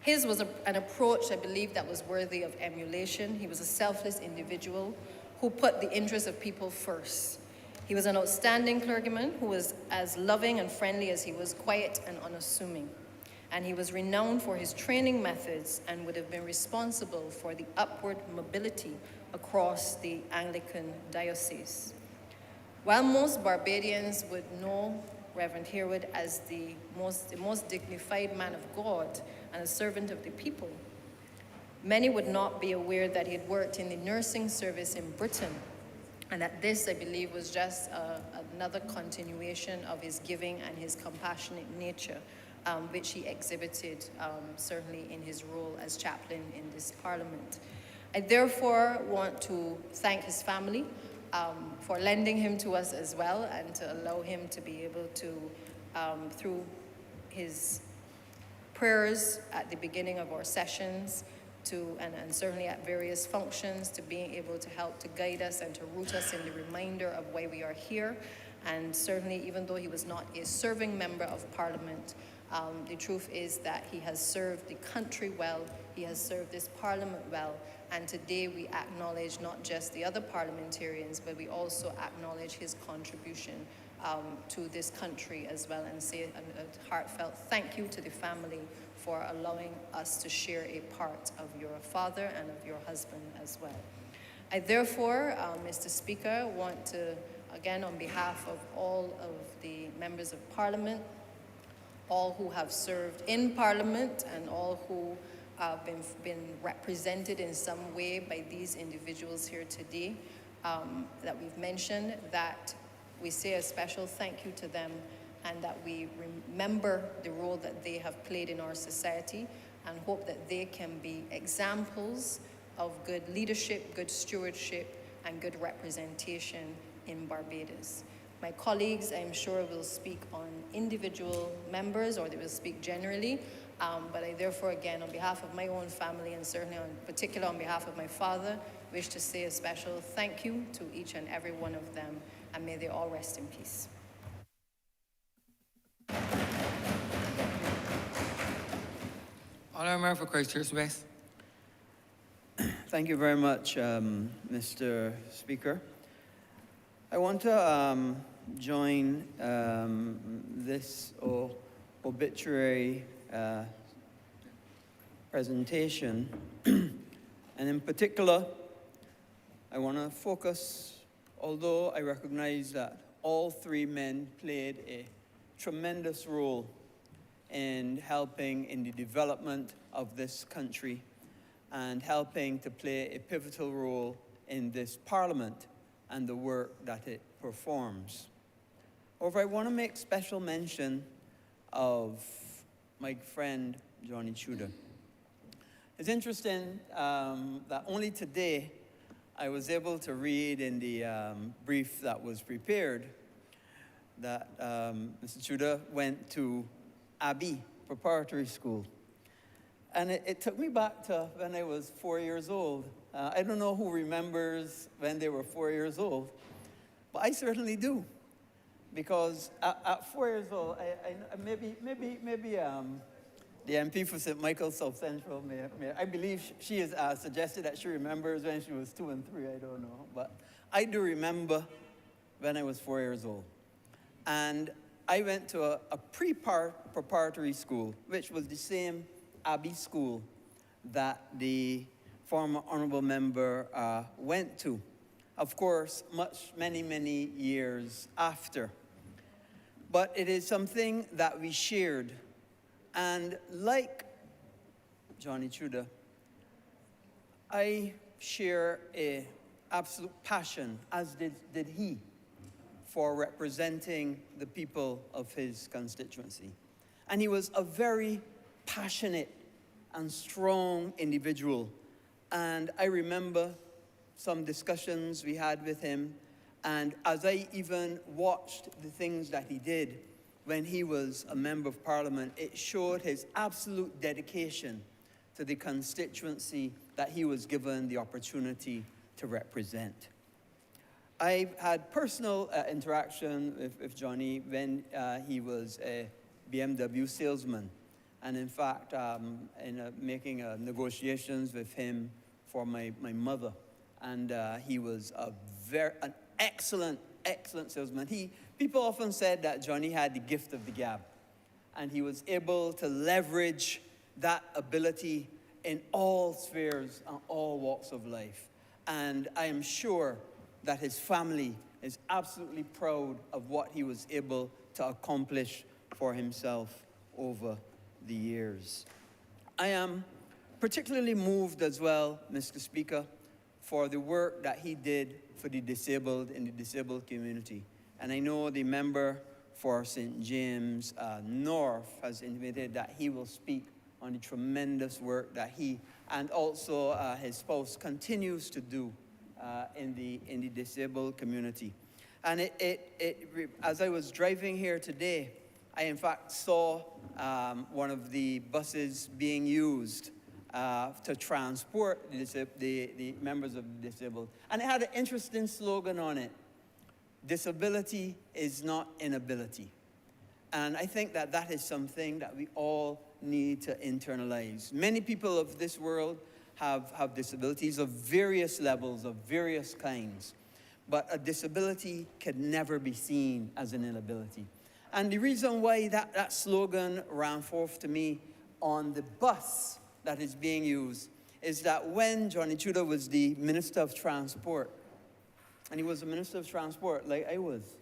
His was an approach, I believe, that was worthy of emulation. He was a selfless individual who put the interests of people first. He was an outstanding clergyman who was as loving and friendly as he was quiet and unassuming. And he was renowned for his training methods and would have been responsible for the upward mobility across the Anglican diocese. While most Barbadians would know Reverend Harewood as the most dignified man of God and a servant of the people, many would not be aware that he had worked in the nursing service in Britain, and that this, I believe, was just another continuation of his giving and his compassionate nature, which he exhibited certainly in his role as chaplain in this parliament. I therefore want to thank his family for lending him to us as well, and to allow him to be able to, through his prayers at the beginning of our sessions, and certainly at various functions, to being able to help to guide us and to root us in the reminder of why we are here. And certainly, even though he was not a serving member of Parliament, the truth is that he has served the country well, he has served this Parliament well, and today we acknowledge not just the other parliamentarians, but we also acknowledge his contribution to this country as well, and say a heartfelt thank you to the family for allowing us to share a part of your father and of your husband as well. I therefore, Mr. Speaker, want to, again, on behalf of all of the members of Parliament, all who have served in Parliament and all who have been represented in some way by these individuals here today that we've mentioned, that we say a special thank you to them, and that we remember the role that they have played in our society, and hope that they can be examples of good leadership, good stewardship, and good representation in Barbados. My colleagues, I'm sure, will speak on individual members, or they will speak generally, but I therefore, again, on behalf of my own family, and certainly in particular on behalf of my father, wish to say a special thank you to each and every one of them, and may they all rest in peace. Honourable Member for Christchurch West. Thank you very much, Mr. Speaker. I want to join this obituary presentation, and in particular, I want to focus, although I recognize that all three men played a tremendous role in helping in the development of this country and helping to play a pivotal role in this parliament and the work that it performs. However, I want to make special mention of my friend Johnny Tudor. It's interesting that only today I was able to read in the brief that was prepared that Mr. Tudor went to Abbey Preparatory School. And it took me back to when I was 4 years old. I don't know who remembers when they were 4 years old, but I certainly do. Because at 4 years old, maybe the MP for St. Michael's South Central I believe she has suggested that she remembers when she was 2 and 3, I don't know. But I do remember when I was 4 years old. And I went to a preparatory school, which was the same Abbey school that the former honourable member went to. Of course, many years after. But it is something that we shared. And like Johnny Tudor, I share an absolute passion, as did he, for representing the people of his constituency. And he was a very passionate and strong individual. And I remember some discussions we had with him, and as I even watched the things that he did when he was a member of parliament, it showed his absolute dedication to the constituency that he was given the opportunity to represent. I had personal interaction with Johnny when he was a BMW salesman. And in fact, making negotiations with him for my mother. And he was an excellent salesman. People often said that Johnny had the gift of the gab. And he was able to leverage that ability in all spheres and all walks of life. And I am sure that his family is absolutely proud of what he was able to accomplish for himself over the years. I am particularly moved as well, Mr. Speaker, for the work that he did for the disabled in the disabled community. And I know the member for St. James North has intimated that he will speak on the tremendous work that he and also his spouse continues to do in the disabled community. And as I was driving here today, I in fact saw one of the buses being used to transport the members of the disabled. And it had an interesting slogan on it: disability is not inability. And I think that that is something that we all need to internalize. Many people of this world have disabilities of various levels, of various kinds. But a disability can never be seen as an inability. And the reason why that slogan ran forth to me on the bus that is being used is that when Johnny Tudor was the Minister of Transport, and he was the Minister of Transport like I was,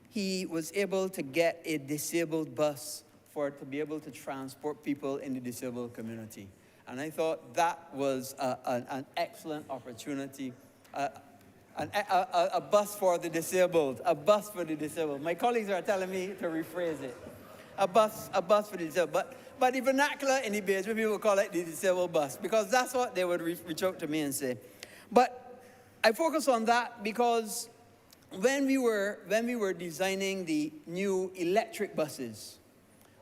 he was able to get a disabled bus for it to be able to transport people in the disabled community. And I thought that was an excellent opportunity. A bus for the disabled, a bus for the disabled. My colleagues are telling me to rephrase it. A bus for the disabled. But the vernacular in the base, people would call it the disabled bus, because that's what they would reach out to me and say. But I focus on that because when we were designing the new electric buses,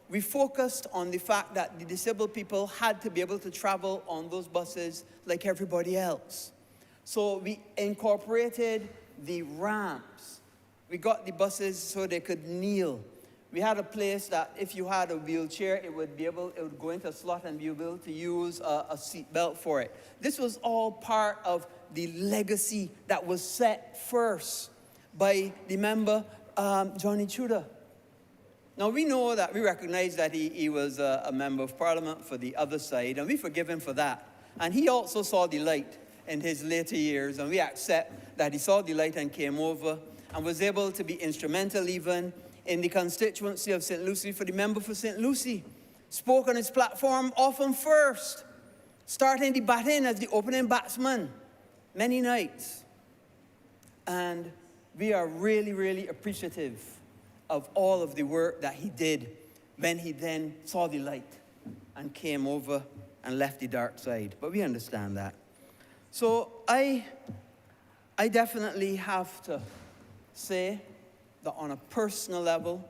we focused on the fact that the disabled people had to be able to travel on those buses like everybody else. So we incorporated the ramps. We got the buses so they could kneel. We had a place that if you had a wheelchair, it would go into a slot and be able to use a seat belt for it. This was all part of the legacy that was set first by the member, Johnny Tudor. Now, we recognize that he was a member of parliament for the other side, and we forgive him for that. And he also saw the light in his later years, and we accept that he saw the light and came over and was able to be instrumental even in the constituency of St. Lucie for the member for St. Lucie. Spoke on his platform often first, starting the batting as the opening batsman many nights. And we are really, really appreciative of all of the work that he did when he then saw the light and came over and left the dark side. But we understand that. So I definitely have to say that on a personal level,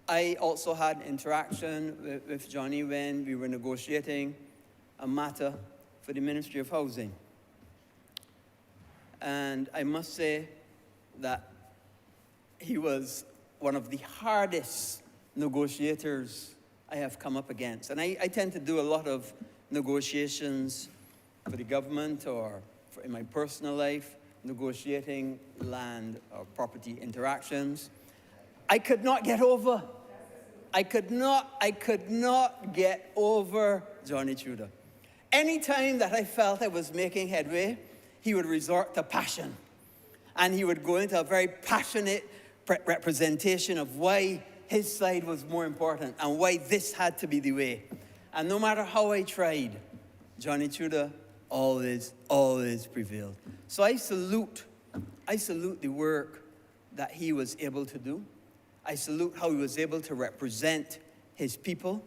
I also had interaction with Johnny when we were negotiating a matter for the Ministry of Housing. And I must say that he was one of the hardest negotiators I have come up against. And I tend to do a lot of negotiations for the government or in my personal life, negotiating land or property interactions. I could not get over get over Johnny Tudor. Anytime that I felt I was making headway, he would resort to passion. And he would go into a very passionate representation of why his side was more important and why this had to be the way. And no matter how I tried, Johnny Tudor always prevailed. So I salute the work that he was able to do. I salute how he was able to represent his people.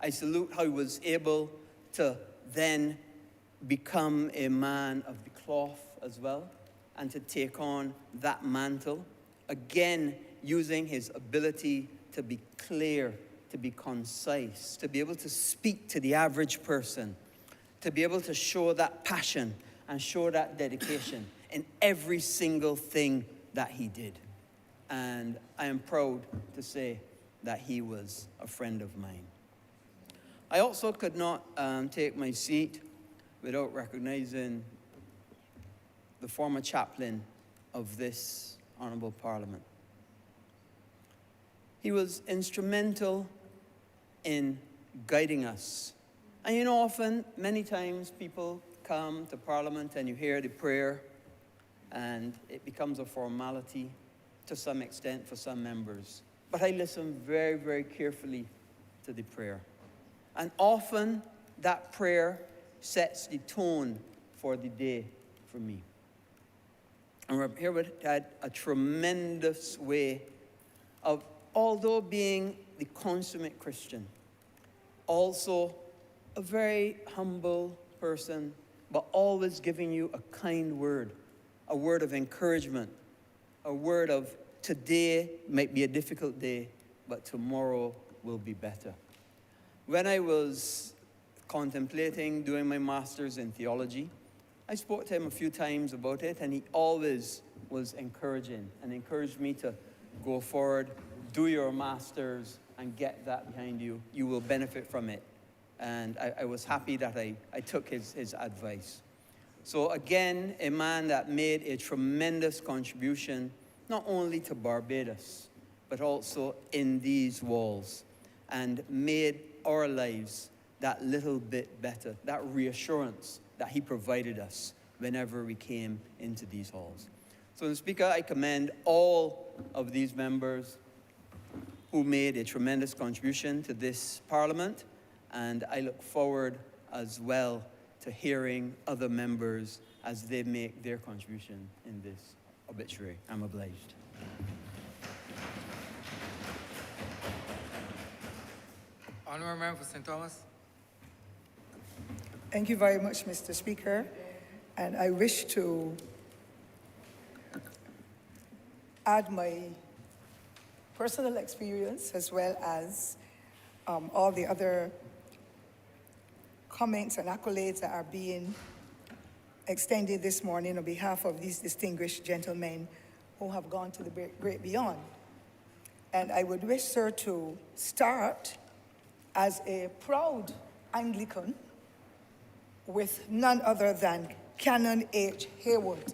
I salute how he was able to then become a man of the cloth as well and to take on that mantle. Again, using his ability to be clear, to be concise, to be able to speak to the average person, to be able to show that passion and show that dedication in every single thing that he did. And I am proud to say that he was a friend of mine. I also could not take my seat without recognizing the former chaplain of this Honourable Parliament. He was instrumental in guiding us. And you know, often, many times, people come to Parliament and you hear the prayer and it becomes a formality to some extent for some members. But I listen very, very carefully to the prayer. And often that prayer sets the tone for the day for me. And we're here with a tremendous way of, although being the consummate Christian, also a very humble person, but always giving you a kind word, a word of encouragement, a word of today might be a difficult day, but tomorrow will be better. When I was contemplating doing my master's in theology, I spoke to him a few times about it, and he always was encouraging and encouraged me to go forward, do your master's, and get that behind you. You will benefit from it. And I was happy that I took his advice. So again, a man that made a tremendous contribution, not only to Barbados, but also in these walls, and made our lives that little bit better, that reassurance that he provided us whenever we came into these halls. So, Mr. Speaker, I commend all of these members who made a tremendous contribution to this Parliament, and I look forward as well to hearing other members as they make their contribution in this obituary. I'm obliged. Honourable Member for St. Thomas. Thank you very much, Mr. Speaker. And I wish to add my personal experience as well as all the other comments and accolades that are being extended this morning on behalf of these distinguished gentlemen who have gone to the great beyond. And I would wish, sir, to start as a proud Anglican with none other than Canon H. Haywood.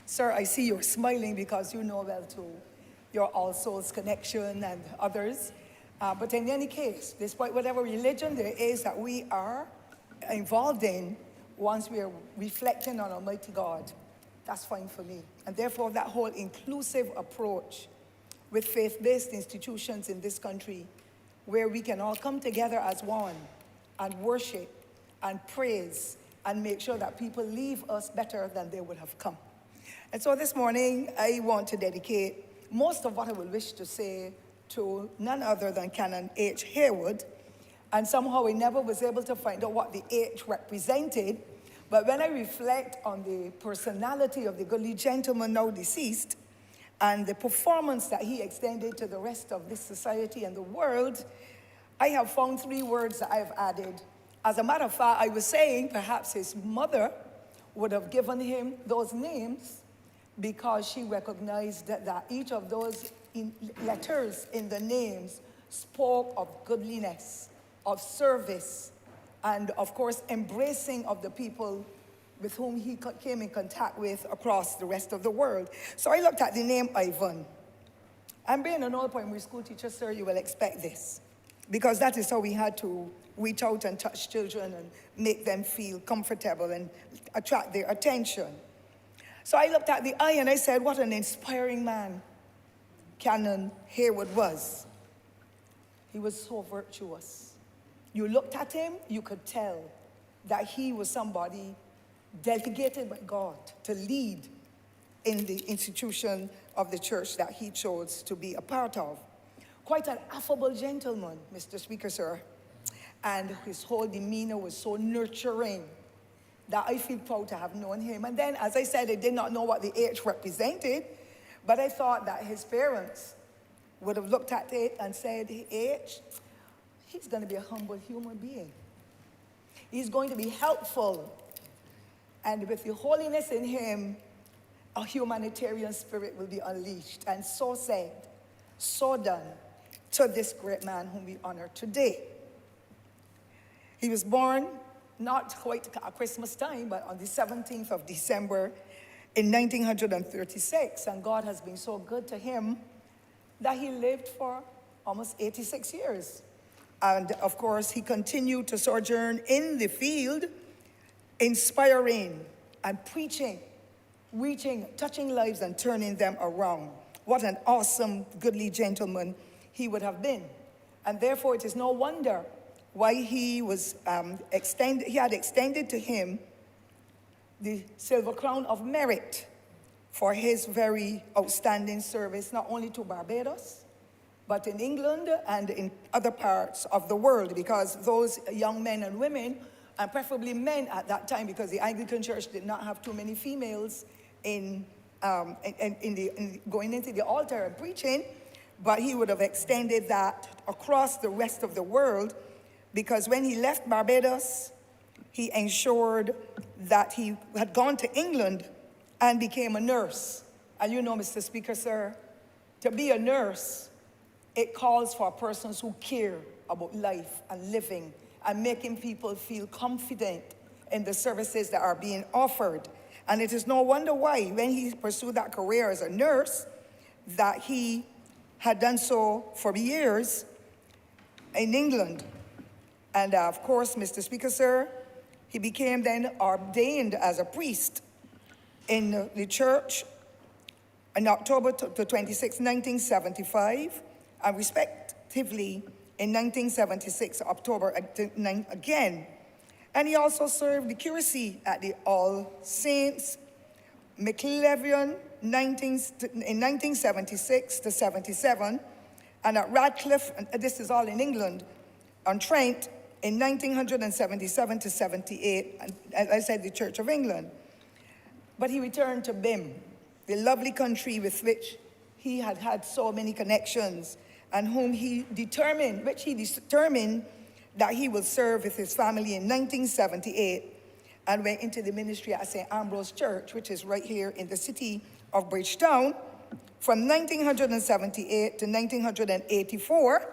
Sir, I see you're smiling because you know well too your All Souls connection and others. But in any case, despite whatever religion there is that we are involved in, once we are reflecting on Almighty God, that's fine for me. And therefore, that whole inclusive approach with faith-based institutions in this country, where we can all come together as one and worship and praise and make sure that people leave us better than they would have come. And so this morning, I want to dedicate most of what I will wish to say to none other than Canon H. Haywood. And somehow I never was able to find out what the H represented. But when I reflect on the personality of the goodly gentleman now deceased, and the performance that he extended to the rest of this society and the world, I have found 3 words that I have added. As a matter of fact, I was saying perhaps his mother would have given him those names because she recognized that each of those letters in the names spoke of goodliness, of service, and of course, embracing of the people with whom he came in contact with across the rest of the world. So I looked at the name Ivan. And being an old primary school teacher, sir, you will expect this, because that is how we had to reach out and touch children and make them feel comfortable and attract their attention. So I looked at the I and I said, what an inspiring man Canon Haywood was. He was so virtuous. You looked at him, you could tell that he was somebody delegated by God to lead in the institution of the church that he chose to be a part of. Quite an affable gentleman, Mr. Speaker, sir. And his whole demeanor was so nurturing that I feel proud to have known him. And then, as I said, I did not know what the H represented, but I thought that his parents would have looked at it and said, H, he's going to be a humble human being. He's going to be helpful. And with the holiness in him, a humanitarian spirit will be unleashed. And so said, so done to this great man whom we honor today. He was born not quite at Christmas time, but on the 17th of December in 1936. And God has been so good to him that he lived for almost 86 years. And of course, he continued to sojourn in the field, inspiring and preaching, reaching, touching lives and turning them around. What an awesome, goodly gentleman he would have been. And therefore, it is no wonder why he was had extended to him the Silver Crown of Merit for his very outstanding service, not only to Barbados, but in England and in other parts of the world, because those young men and women, and preferably men at that time, because the Anglican Church did not have too many females going into the altar and preaching, but he would have extended that across the rest of the world, because when he left Barbados, he ensured that he had gone to England and became a nurse. And you know, Mr. Speaker, sir, to be a nurse, it calls for persons who care about life and living and making people feel confident in the services that are being offered. And it is no wonder why, when he pursued that career as a nurse, that he had done so for years in England. And of course, Mr. Speaker, sir, he became then ordained as a priest in the church in October 26, 1975, and respectively in 1976, October again. And he also served the curacy at the All Saints, McLevion, in 1976 to 77, and at Radcliffe, and this is all in England, on Trent, in 1977 to 78, and as I said, the Church of England. But he returned to BIM, the lovely country with which he had had so many connections, and which he determined that he will serve with his family in 1978, and went into the ministry at St. Ambrose Church, which is right here in the city of Bridgetown, from 1978 to 1984.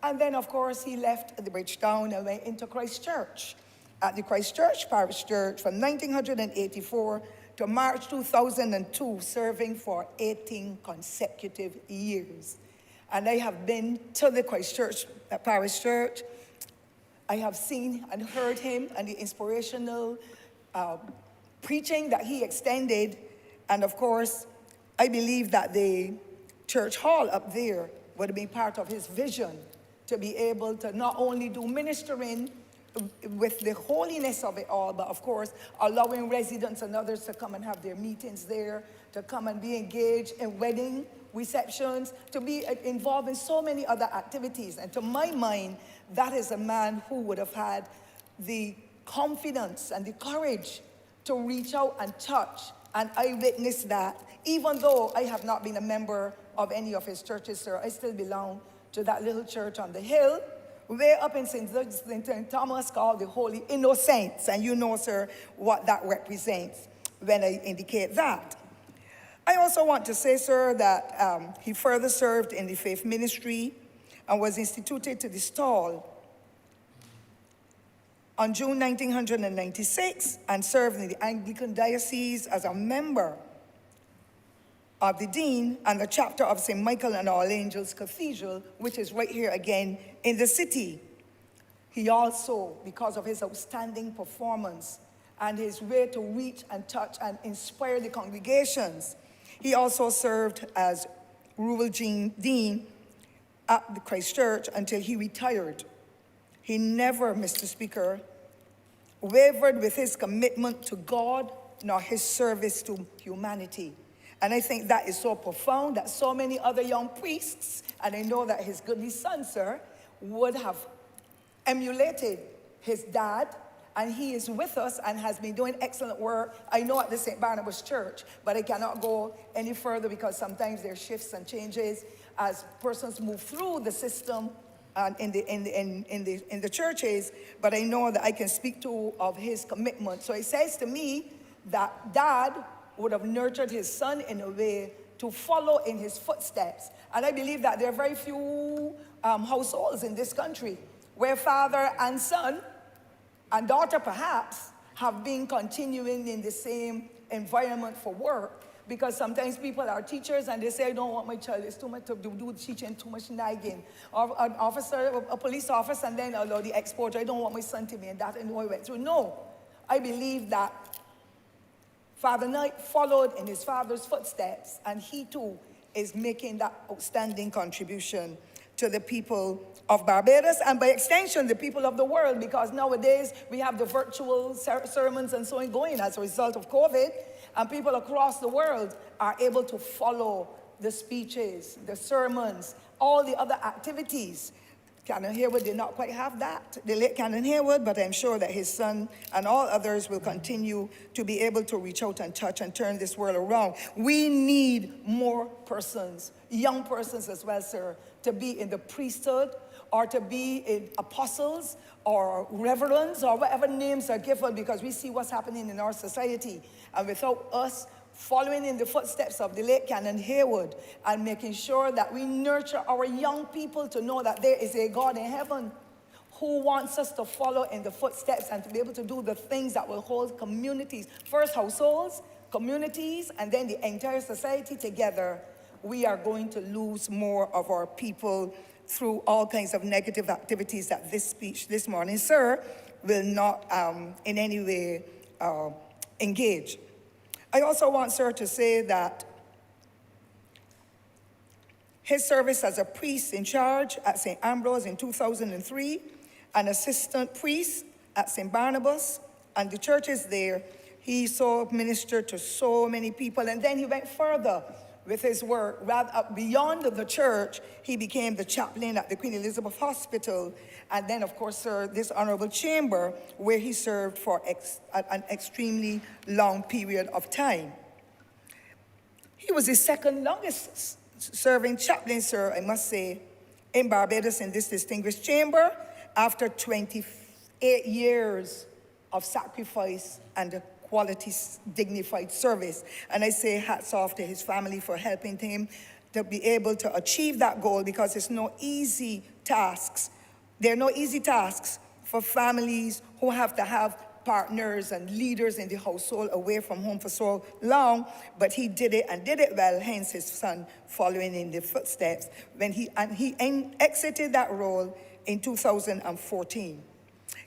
And then, of course, he left the Bridgetown and went into Christ Church, at the Christ Church Parish Church from 1984 to March 2002, serving for 18 consecutive years. And I have been to the Christ Church Parish Church. I have seen and heard him and the inspirational preaching that he extended. And of course, I believe that the church hall up there would have been part of his vision to be able to not only do ministering with the holiness of it all, but of course, allowing residents and others to come and have their meetings there, to come and be engaged in wedding receptions, to be involved in so many other activities. And to my mind, that is a man who would have had the confidence and the courage to reach out and touch. And I witnessed that. Even though I have not been a member of any of his churches, sir, I still belong to that little church on the hill, way up in St. Thomas, called the Holy Innocents. And you know, sir, what that represents when I indicate that. I also want to say, sir, that he further served in the faith ministry and was instituted to the stall on June 1996 and served in the Anglican Diocese as a member of the Dean and the chapter of St. Michael and All Angels Cathedral, which is right here again in the city. He also, because of his outstanding performance and his way to reach and touch and inspire the congregations, he also served as Rural Dean at the Christ Church until he retired. He never, Mr. Speaker, wavered with his commitment to God nor his service to humanity. And I think that is so profound that so many other young priests, and I know that his goodly son, sir, would have emulated his dad, and he is with us and has been doing excellent work. I know at the St. Barnabas Church, but I cannot go any further because sometimes there are shifts and changes as persons move through the system in the churches, but I know that I can speak to of his commitment. So it says to me that dad would have nurtured his son in a way to follow in his footsteps. And I believe that there are very few households in this country where father and son and daughter perhaps have been continuing in the same environment for work. Because sometimes people are teachers and they say, I don't want my child, it's too much to do teaching, too much nagging. Or an officer, a police officer, and then allow the exposure, I don't want my son to be in that, and I went through. No, I believe that Father Knight followed in his father's footsteps, and he too is making that outstanding contribution to the people of Barbados, and by extension, the people of the world, because nowadays we have the virtual sermons and so on going as a result of COVID. And people across the world are able to follow the speeches, the sermons, all the other activities. Canon Harewood did not quite have that, the late Canon Harewood, but I'm sure that his son and all others will continue to be able to reach out and touch and turn this world around. We need more persons, young persons as well, sir, to be in the priesthood or to be in apostles or reverends or whatever names are given, because we see what's happening in our society. And without us following in the footsteps of the late Canon Harewood and making sure that we nurture our young people to know that there is a God in heaven who wants us to follow in the footsteps and to be able to do the things that will hold communities, first households, communities, and then the entire society together, we are going to lose more of our people through all kinds of negative activities that this speech this morning, sir, will not in any way engage. I also want, sir, to say that his service as a priest in charge at St. Ambrose in 2003, an assistant priest at St. Barnabas, and the churches there, he so ministered to so many people. And then he went further with his work. Rather, beyond the church, he became the chaplain at the Queen Elizabeth Hospital. And then, of course, sir, this honorable chamber, where he served for an extremely long period of time. He was the second longest serving chaplain, sir, I must say, in Barbados in this distinguished chamber, after 28 years of sacrifice and quality, dignified service. And I say hats off to his family for helping him to be able to achieve that goal, because it's no easy tasks. There are no easy tasks for families who have to have partners and leaders in the household away from home for so long, but he did it and did it well, hence his son following in the footsteps when he exited that role in 2014.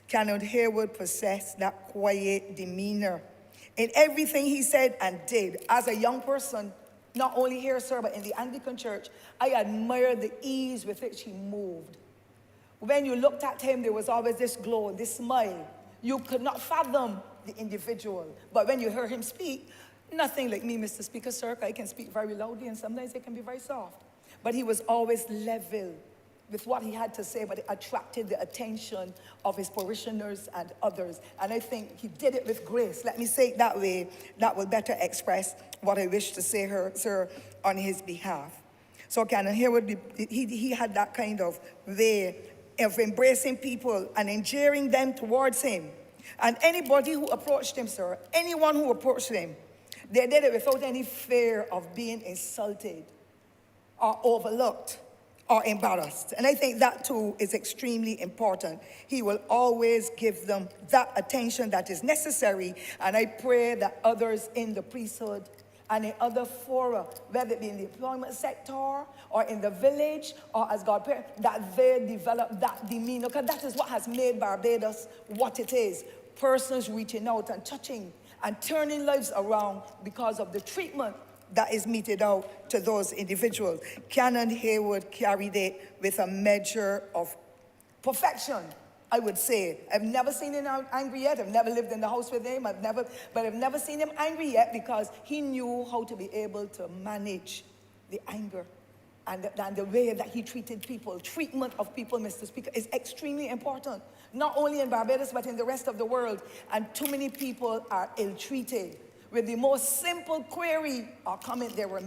Canon Haywood possessed that quiet demeanor in everything he said and did. As a young person, not only here, sir, but in the Anglican Church, I admired the ease with which he moved. When you looked at him, there was always this glow, this smile. You could not fathom the individual. But when you heard him speak, nothing like me, Mr. Speaker, sir. I can speak very loudly and sometimes it can be very soft. But he was always level with what he had to say, but it attracted the attention of his parishioners and others. And I think he did it with grace. Let me say it that way. That will better express what I wish to say, sir, on his behalf. So Canon Haywood, he had that kind of way of embracing people and endearing them towards him. And anybody who approached him, sir, anyone who approached him, they did it without any fear of being insulted or overlooked or embarrassed. And I think that too is extremely important. He will always give them that attention that is necessary. And I pray that others in the priesthood and in other fora, whether it be in the employment sector or in the village or as God prayed, that they develop that demeanor. Because that is what has made Barbados what it is. Persons reaching out and touching and turning lives around because of the treatment that is meted out to those individuals. Canon Haywood carried it with a measure of perfection, I would say. I've never seen him angry yet. I've never lived in the house with him. But I've never seen him angry yet because he knew how to be able to manage the anger and the way that he treated people. Treatment of people, Mr. Speaker, is extremely important. Not only in Barbados, but in the rest of the world. And too many people are ill-treated with the most simple query or comment they will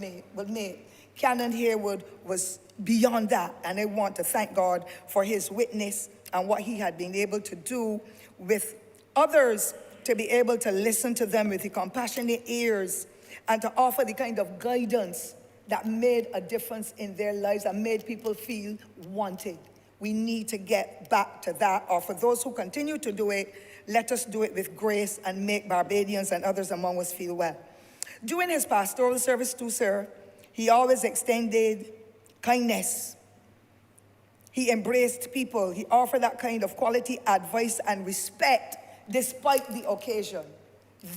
make. Canon Haywood was beyond that, and I want to thank God for his witness and what he had been able to do with others, to be able to listen to them with the compassionate ears and to offer the kind of guidance that made a difference in their lives and made people feel wanted. We need to get back to that, or for those who continue to do it, let us do it with grace and make Barbadians and others among us feel well. During his pastoral service too, sir, he always extended kindness. He embraced people. He offered that kind of quality advice and respect despite the occasion.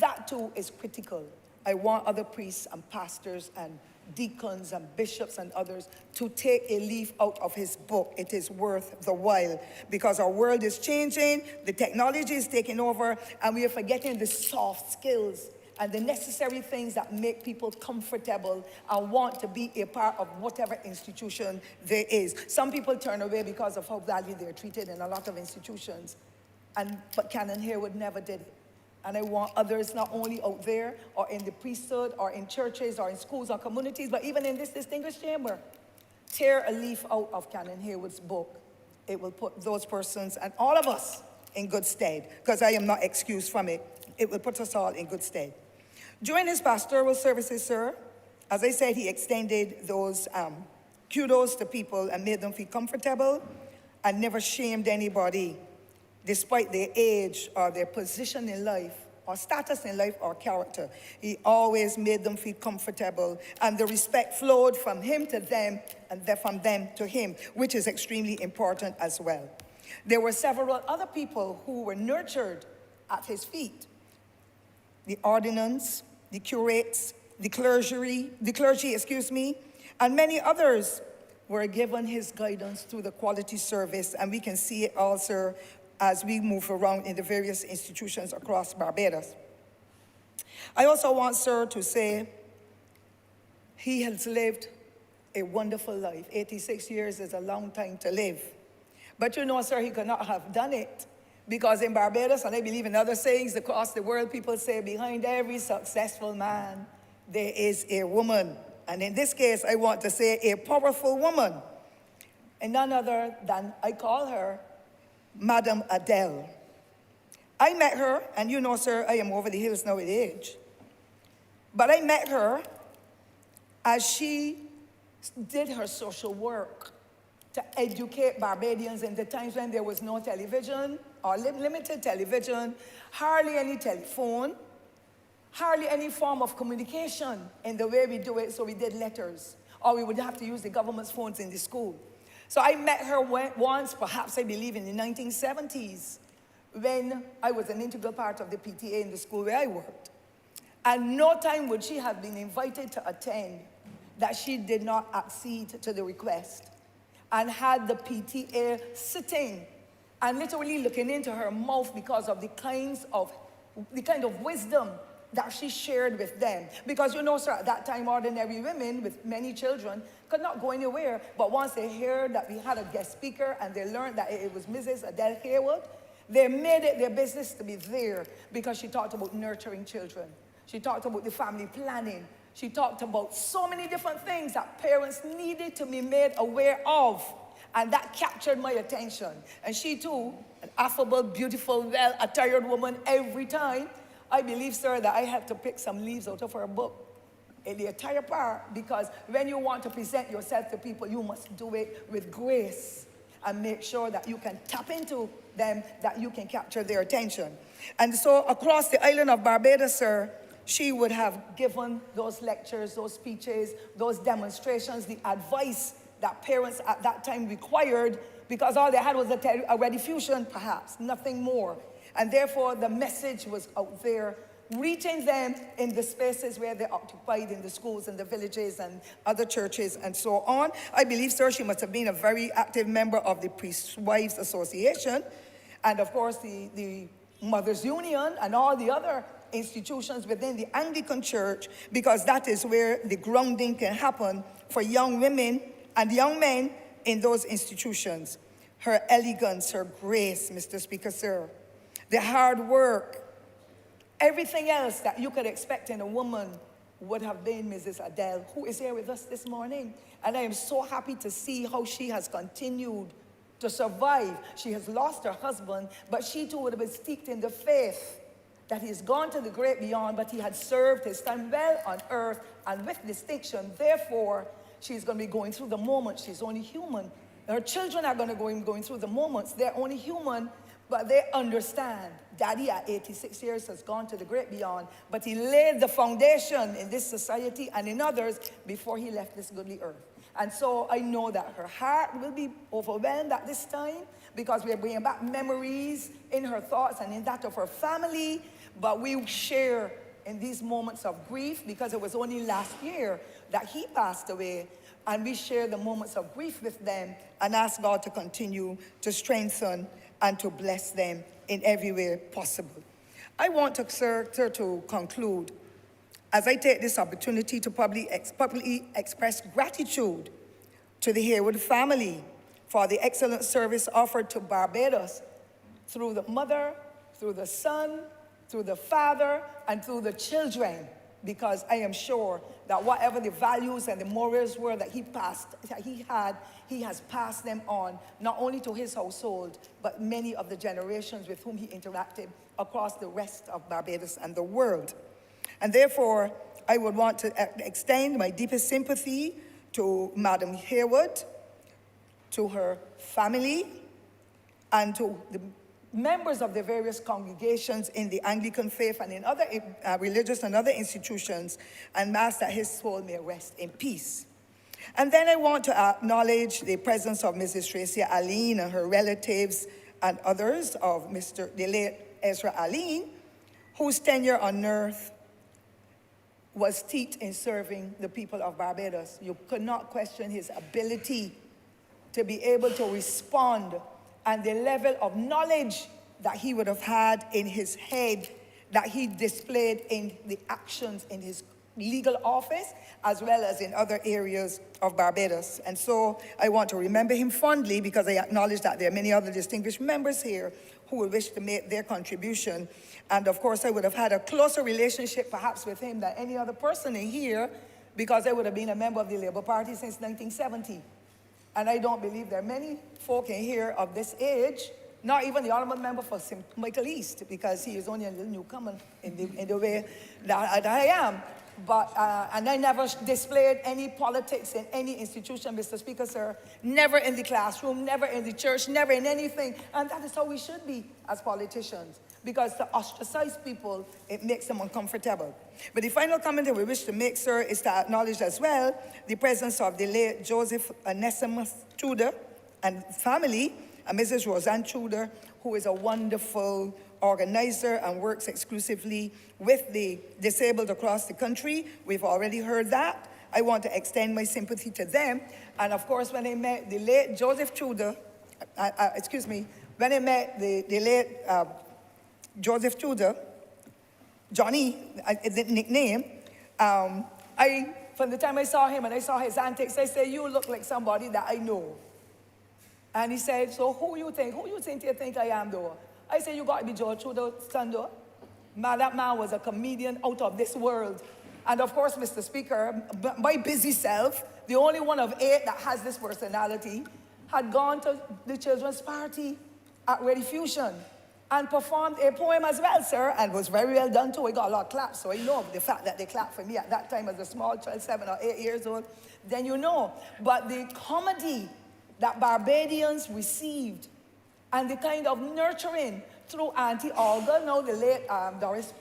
That too is critical. I want other priests and pastors and deacons and bishops and others to take a leaf out of his book. It is worth the while because our world is changing, the technology is taking over, and we are forgetting the soft skills and the necessary things that make people comfortable and want to be a part of whatever institution there is. Some people turn away because of how badly they're treated in a lot of institutions, but Canon Haywood never did it. And I want others not only out there or in the priesthood or in churches or in schools or communities, but even in this distinguished chamber, tear a leaf out of Canon Haywood's book. It will put those persons and all of us in good stead, because I am not excused from it. It will put us all in good stead. During his pastoral services, sir, as I said, he extended those kudos to people and made them feel comfortable and never shamed anybody, despite their age or their position in life or status in life or character. He always made them feel comfortable, and the respect flowed from him to them and from them to him, which is extremely important as well. There were several other people who were nurtured at his feet. The ordinance, the curates, the clergy, and many others were given his guidance through the quality service, and we can see it all, sir, as we move around in the various institutions across Barbados. I also want, sir, to say he has lived a wonderful life. 86 years is a long time to live. But you know, sir, he could not have done it because in Barbados, and I believe in other sayings across the world, people say behind every successful man, there is a woman. And in this case, I want to say a powerful woman. And none other than, I call her Madam Adele. I met her, and you know, sir, I am over the hills now with age. But I met her as she did her social work to educate Barbadians in the times when there was no television or limited television, hardly any telephone, hardly any form of communication in the way we do it, so we did letters, or we would have to use the government's phones in the school. So I met her once, perhaps I believe in the 1970s, when I was an integral part of the PTA in the school where I worked. And no time would she have been invited to attend that she did not accede to the request, and had the PTA sitting and literally looking into her mouth because of the kind of wisdom that she shared with them. Because you know, sir, at that time, ordinary women with many children could not go anywhere. But once they heard that we had a guest speaker and they learned that it was Mrs. Adele Haywood, they made it their business to be there, because she talked about nurturing children. She talked about the family planning. She talked about so many different things that parents needed to be made aware of. And that captured my attention. And she too, an affable, beautiful, well-attired woman every time. I believe, sir, that I had to pick some leaves out of her book in the entire part, because when you want to present yourself to people, you must do it with grace and make sure that you can tap into them, that you can capture their attention. And so across the island of Barbados, sir, she would have given those lectures, those speeches, those demonstrations, the advice that parents at that time required, because all they had was a rediffusion, perhaps, nothing more. And therefore, the message was out there, reaching them in the spaces where they occupied, in the schools and the villages and other churches and so on. I believe, sir, she must have been a very active member of the Priest Wives Association, and of course, the Mothers Union and all the other institutions within the Anglican Church, because that is where the grounding can happen for young women and young men in those institutions. Her elegance, her grace, Mr. Speaker, sir, the hard work, everything else that you could expect in a woman would have been Mrs. Adele, who is here with us this morning. And I am so happy to see how she has continued to survive. She has lost her husband, but she too would have been steeped in the faith that he has gone to the great beyond, but he had served his time well on earth and with distinction. Therefore, she's going to be going through the moments. She's only human. Her children are going to going through the moments. They're only human, but they understand. Daddy at 86 years has gone to the great beyond, but he laid the foundation in this society and in others before he left this goodly earth. And so I know that her heart will be overwhelmed at this time, because we're bringing back memories in her thoughts and in that of her family. But we share in these moments of grief, because it was only last year that he passed away. And we share the moments of grief with them and ask God to continue to strengthen and to bless them in every way possible. I want to, sir, to conclude, as I take this opportunity to publicly express gratitude to the Haywood family for the excellent service offered to Barbados through the mother, through the son, through the father, and through the children, because I am sure that whatever the values and the morals were that he has passed them on, not only to his household, but many of the generations with whom he interacted across the rest of Barbados and the world. And therefore, I would want to extend my deepest sympathy to Madam Haywood, to her family, and to the members of the various congregations in the Anglican faith and in other religious and other institutions, and ask that his soul may rest in peace. And then I want to acknowledge the presence of Mrs. Tracy Aline and her relatives and others of the late Ezra Aline, whose tenure on earth was steeped in serving the people of Barbados. You could not question his ability to be able to respond, and the level of knowledge that he would have had in his head that he displayed in the actions in his legal office, as well as in other areas of Barbados. And so I want to remember him fondly, because I acknowledge that there are many other distinguished members here who will wish to make their contribution. And of course, I would have had a closer relationship perhaps with him than any other person in here, because I would have been a member of the Labour Party since 1970. And I don't believe there are many folk in here of this age, not even the honourable member for St. Michael East, because he is only a little newcomer in the way that I am. But, and I never displayed any politics in any institution, Mr. Speaker, sir. Never in the classroom, never in the church, never in anything. And that is how we should be as politicians, because to ostracize people, it makes them uncomfortable. But the final comment that we wish to make, sir, is to acknowledge as well the presence of the late Joseph Onesimus Tudor and family, and Mrs. Roseanne Tudor, who is a wonderful organizer and works exclusively with the disabled across the country. We've already heard that. I want to extend my sympathy to them. And of course, when I met the late Joseph Tudor, when I met the late Joseph Tudor, Johnny, the nickname, from the time I saw him and I saw his antics, I said, you look like somebody that I know. And he said, so who you think you think I am, though? I said, you got to be George Tudor's son, though. Man, that man was a comedian out of this world. And of course, Mr. Speaker, my busy self, the only one of 8 that has this personality, had gone to the children's party at Ready Fusion and performed a poem as well, sir, and was very well done too. I got a lot of claps, so I know the fact that they clapped for me at that time as a small child, 7 or 8 years old, then you know. But the comedy that Barbadians received and the kind of nurturing through Auntie Olga, now the late Doris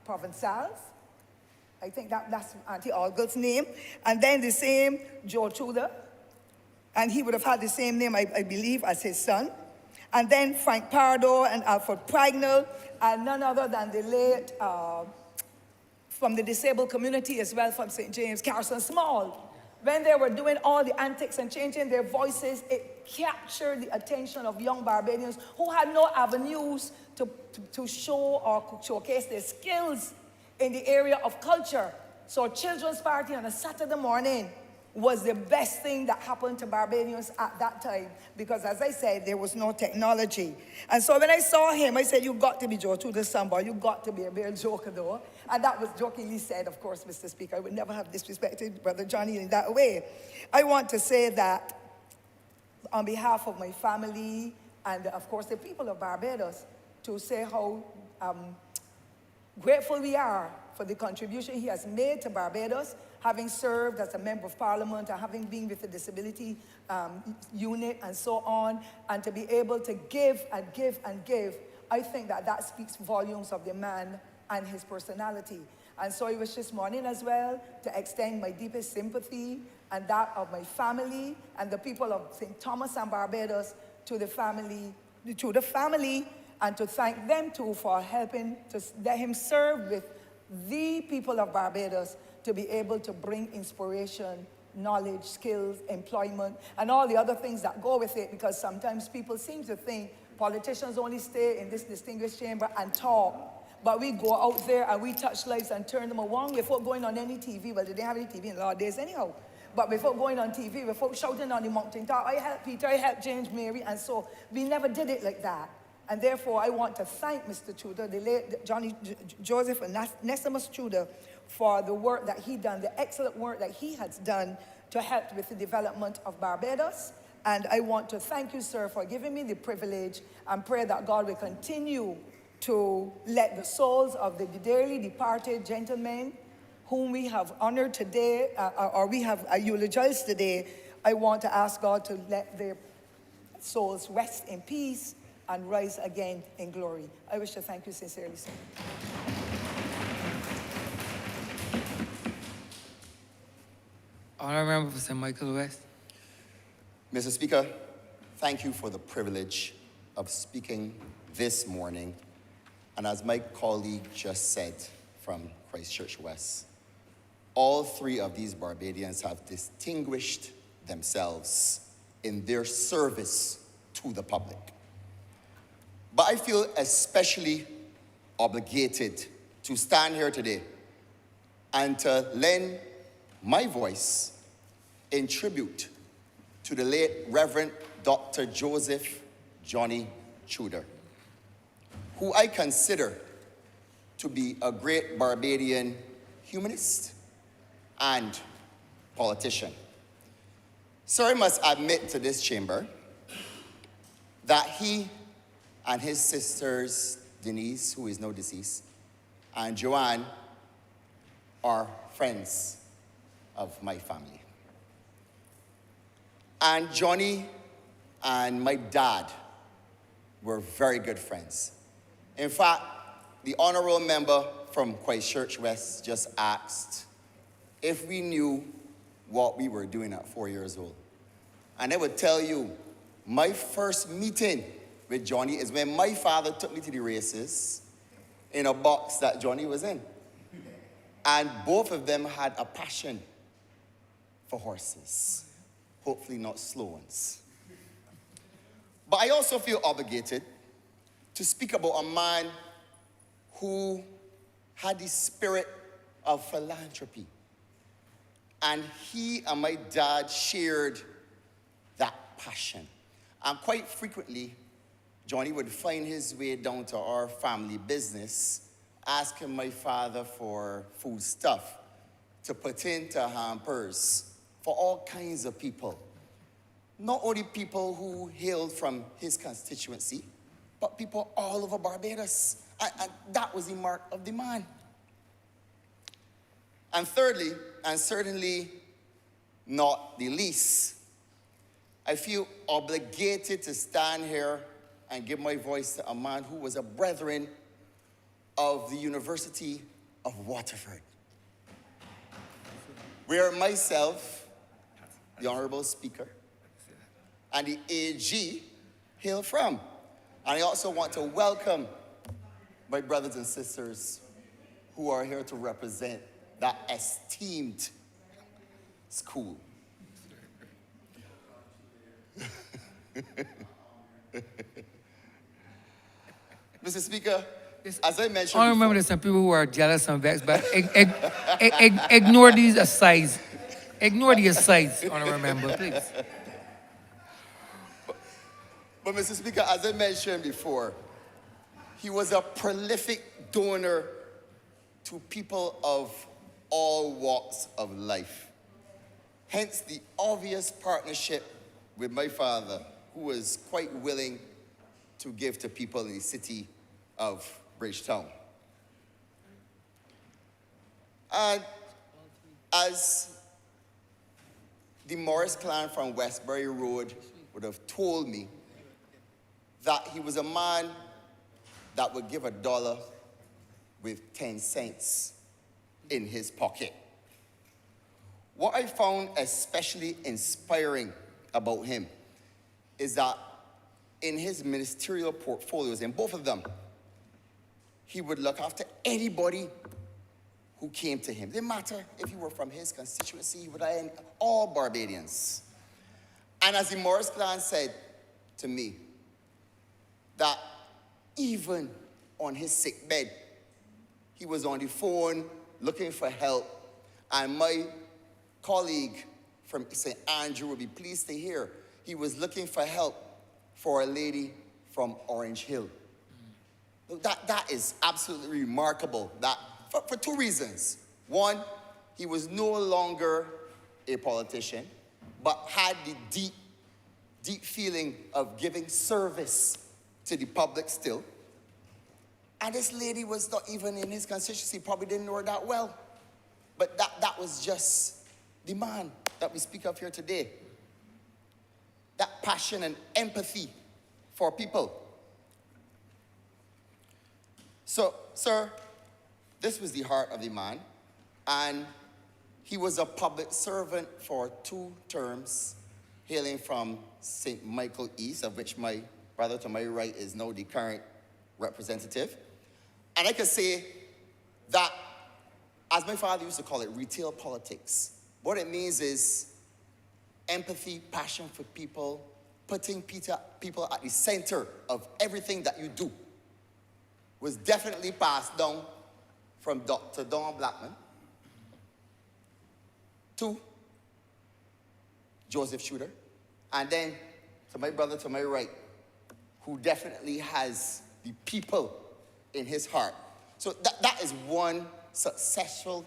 Provençals, I think that's Auntie Olga's name, and then the same Joe Tudor, and he would have had the same name, I believe, as his son. And then Frank Pardo and Alfred Pragnell, and none other than the late, from the disabled community as well, from St. James, Carson Small. When they were doing all the antics and changing their voices, it captured the attention of young Barbadians who had no avenues to show or showcase their skills in the area of culture. So children's party on a Saturday morning was the best thing that happened to Barbadians at that time, because as I said, there was no technology. And so when I saw him, I said, you got to be Joe Tudor's son, boy. You got to be a real joker, though. And that was jokingly said, of course, Mr. Speaker. I would never have disrespected Brother Johnny in that way. I want to say that on behalf of my family and, of course, the people of Barbados, to say how grateful we are for the contribution he has made to Barbados, having served as a member of parliament and having been with the disability unit and so on, and to be able to give and give and give, I think that speaks volumes of the man and his personality. And so it was this morning as well to extend my deepest sympathy and that of my family and the people of St. Thomas and Barbados to the family, and to thank them too for helping to let him serve with the people of Barbados to be able to bring inspiration, knowledge, skills, employment, and all the other things that go with it, because sometimes people seem to think politicians only stay in this distinguished chamber and talk, but we go out there and we touch lives and turn them around without going on any TV. Well, they didn't have any TV in a lot of days anyhow. But without going on TV, without shouting on the mountain top, I helped Peter, I helped James, Mary, and so we never did it like that. And therefore, I want to thank Mr. Tudor, the late Joseph Onesimus Tudor, for the work that he done, the excellent work that he has done to help with the development of Barbados. And I want to thank you, sir, for giving me the privilege, and pray that God will continue to let the souls of the dearly departed gentlemen whom we have honored today, or we have eulogized today. I want to ask God to let their souls rest in peace and rise again in glory. I wish to thank you sincerely, sir. Honourable Member for St. Michael West. Mr. Speaker, thank you for the privilege of speaking this morning. And as my colleague just said from Christchurch West, all 3 of these Barbadians have distinguished themselves in their service to the public. But I feel especially obligated to stand here today and to lend my voice in tribute to the late Reverend Dr. Joseph Johnny Tudor, who I consider to be a great Barbadian humanist and politician. So I must admit to this chamber that he and his sisters, Denise, who is now deceased, and Joanne, are friends of my family. And Johnny and my dad were very good friends. In fact, the honourable member from Christchurch West just asked if we knew what we were doing at 4 years old. And I would tell you my first meeting with Johnny is when my father took me to the races in a box that Johnny was in. And both of them had a passion for horses. Hopefully not slow ones. But I also feel obligated to speak about a man who had the spirit of philanthropy. And he and my dad shared that passion. And quite frequently, Johnny would find his way down to our family business, asking my father for food stuff to put into hampers for all kinds of people. Not only people who hailed from his constituency, but people all over Barbados. And that was the mark of the man. And thirdly, and certainly not the least, I feel obligated to stand here and give my voice to a man who was a brethren of the University of Waterford, where myself, the Honourable Speaker, and the AG hail from. And I also want to welcome my brothers and sisters who are here to represent that esteemed school. Mr. Speaker, as I mentioned I remember before, there's some people who are jealous and vexed, but ignore these asides. Ignore the asides, Honourable Member, please. But Mr. Speaker, as I mentioned before, he was a prolific donor to people of all walks of life. Hence the obvious partnership with my father, who was quite willing to give to people in the city of Bridgetown. And as the Morris clan from Westbury Road would have told me, that he was a man that would give $1 with 10 cents in his pocket. What I found especially inspiring about him is that in his ministerial portfolios, in both of them, he would look after anybody who came to him. It didn't matter if you were from his constituency, he would end all Barbadians. And as the Morris clan said to me, that even on his sick bed, he was on the phone looking for help. And my colleague from St. Andrew will be pleased to hear he was looking for help for a lady from Orange Hill. That is absolutely remarkable. That for two reasons. One, he was no longer a politician, but had the deep feeling of giving service to the public still. And this lady was not even in his constituency, probably didn't know her that well. But that was just the man that we speak of here today. That passion and empathy for people. So, sir, this was the heart of the man. And he was a public servant for 2 terms, hailing from St. Michael East, of which my brother to my right is now the current representative. And I can say that, as my father used to call it, retail politics. What it means is empathy, passion for people, putting people at the center of everything that you do, was definitely passed down from Dr. Don Blackman to Joseph Shooter, and then to my brother to my right, who definitely has the people in his heart. So that is one successful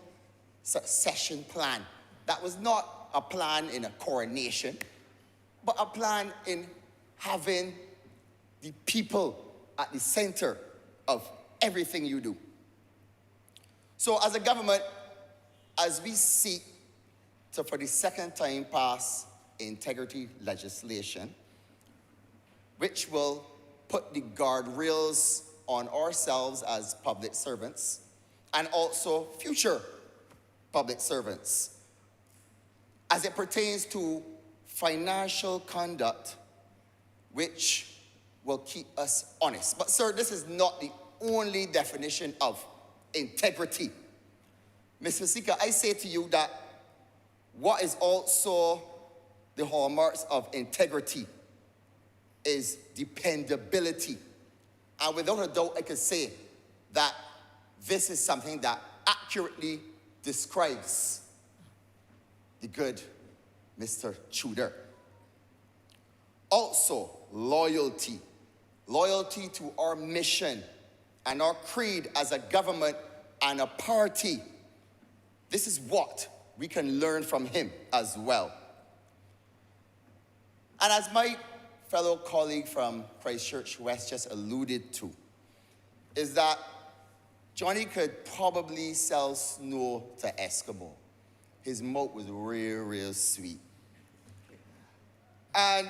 succession plan. That was not a plan in a coronation, but a plan in having the people at the center of everything you do. So as a government, as we seek to, for the second time, pass integrity legislation, which will put the guardrails on ourselves as public servants and also future public servants as it pertains to financial conduct which will keep us honest. But sir, this is not the only definition of integrity. Mr. Speaker, I say to you that what is also the hallmarks of integrity is dependability. And without a doubt, I can say that this is something that accurately describes the good Mr. Tudor. Also, loyalty. Loyalty to our mission and our creed as a government and a party. This is what we can learn from him as well. And as my fellow colleague from Christchurch West just alluded to, is that Johnny could probably sell snow to Eskimo. His mouth was real, real sweet. And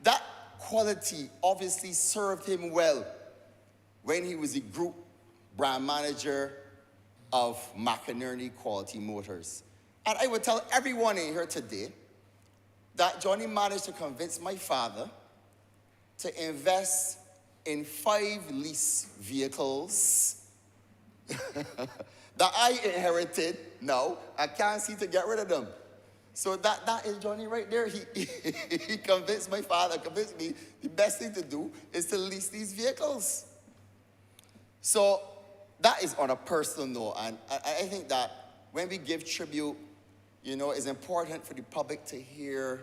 that quality obviously served him well when he was the group brand manager of McInerney Quality Motors. And I would tell everyone in here today that Johnny managed to convince my father to invest in 5 lease vehicles that I inherited. No, I can't see to get rid of them. So that is Johnny right there. He convinced my father, convinced me the best thing to do is to lease these vehicles. So that is on a personal note. And I think that when we give tribute, you know, it's important for the public to hear,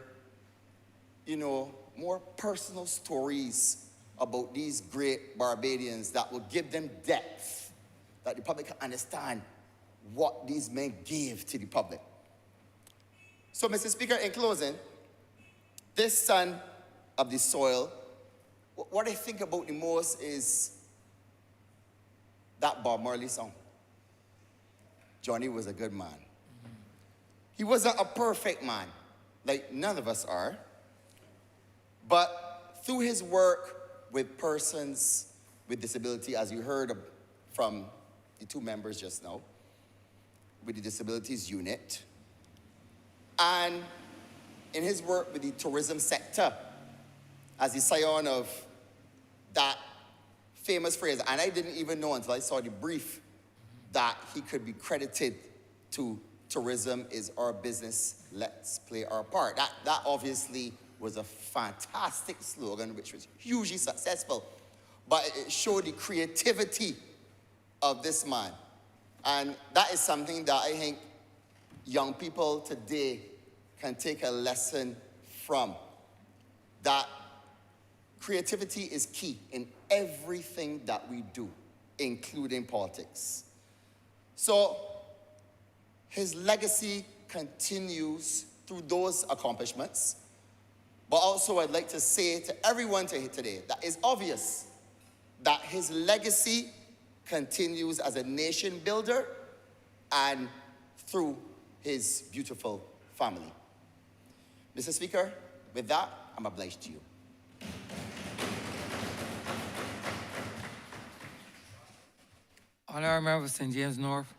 you know, more personal stories about these great Barbadians that will give them depth, that the public can understand what these men gave to the public. So, Mr. Speaker, in closing, this son of the soil, what I think about the most is that Bob Marley song. Johnny was a good man. He wasn't a perfect man, like none of us are. But through his work with persons with disability, as you heard from the 2 members just now, with the Disabilities Unit, and in his work with the tourism sector, as the scion of that famous phrase, and I didn't even know until I saw the brief that he could be credited to tourism is our business, let's play our part. That obviously was a fantastic slogan, which was hugely successful, but it showed the creativity of this man. And that is something that I think young people today can take a lesson from. That creativity is key in everything that we do, including politics. So his legacy continues through those accomplishments. But also I'd like to say to everyone today that it's obvious that his legacy continues as a nation builder and through his beautiful family. Mr. Speaker, with that, I'm obliged to you. Honourable Member for St. James North.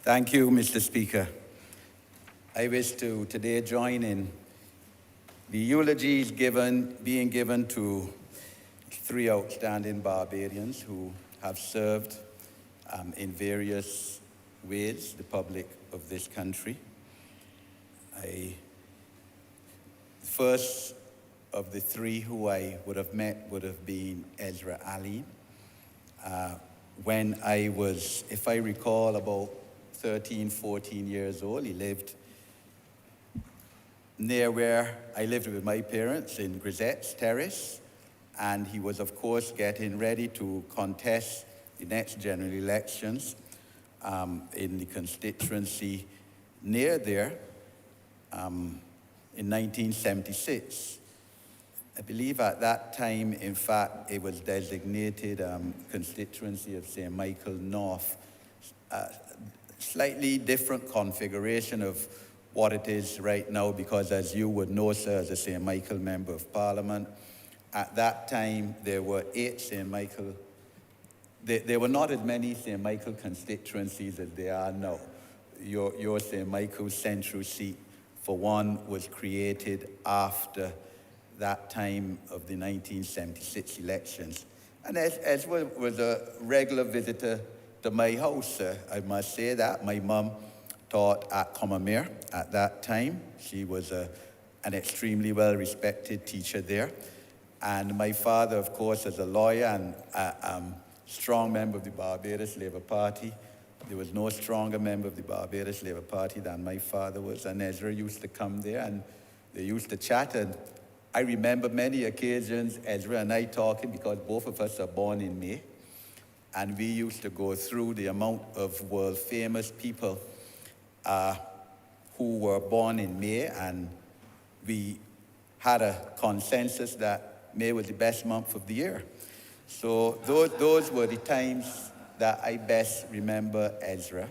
Thank you, Mr. Speaker. I wish to today join in the eulogies being given to 3 outstanding Barbadians who have served in various ways the public of this country. The first of the 3 who I would have met would have been Ezra Ali. When I was, if I recall, about 13, 14 years old, he lived near where I lived with my parents in Grisette's Terrace, and he was, of course, getting ready to contest the next general elections in the constituency near there in 1976. I believe at that time, in fact, it was designated constituency of St. Michael North. Slightly different configuration of what it is right now, because as you would know, sir, as a St. Michael Member of Parliament, at that time there were 8 St. Michael. There were not as many St. Michael constituencies as there are now. Your St. Michael central seat, for one, was created after that time of the 1976 elections. And Ezra was a regular visitor to my house. I must say that. My mum taught at Commermere at that time. She was an extremely well-respected teacher there. And my father, of course, as a lawyer and a strong member of the Barbados Labour Party. There was no stronger member of the Barbados Labour Party than my father was. And Ezra used to come there and they used to chat. And I remember many occasions, Ezra and I talking, because both of us are born in May. And we used to go through the amount of world-famous people who were born in May. And we had a consensus that May was the best month of the year. So those were the times that I best remember Ezra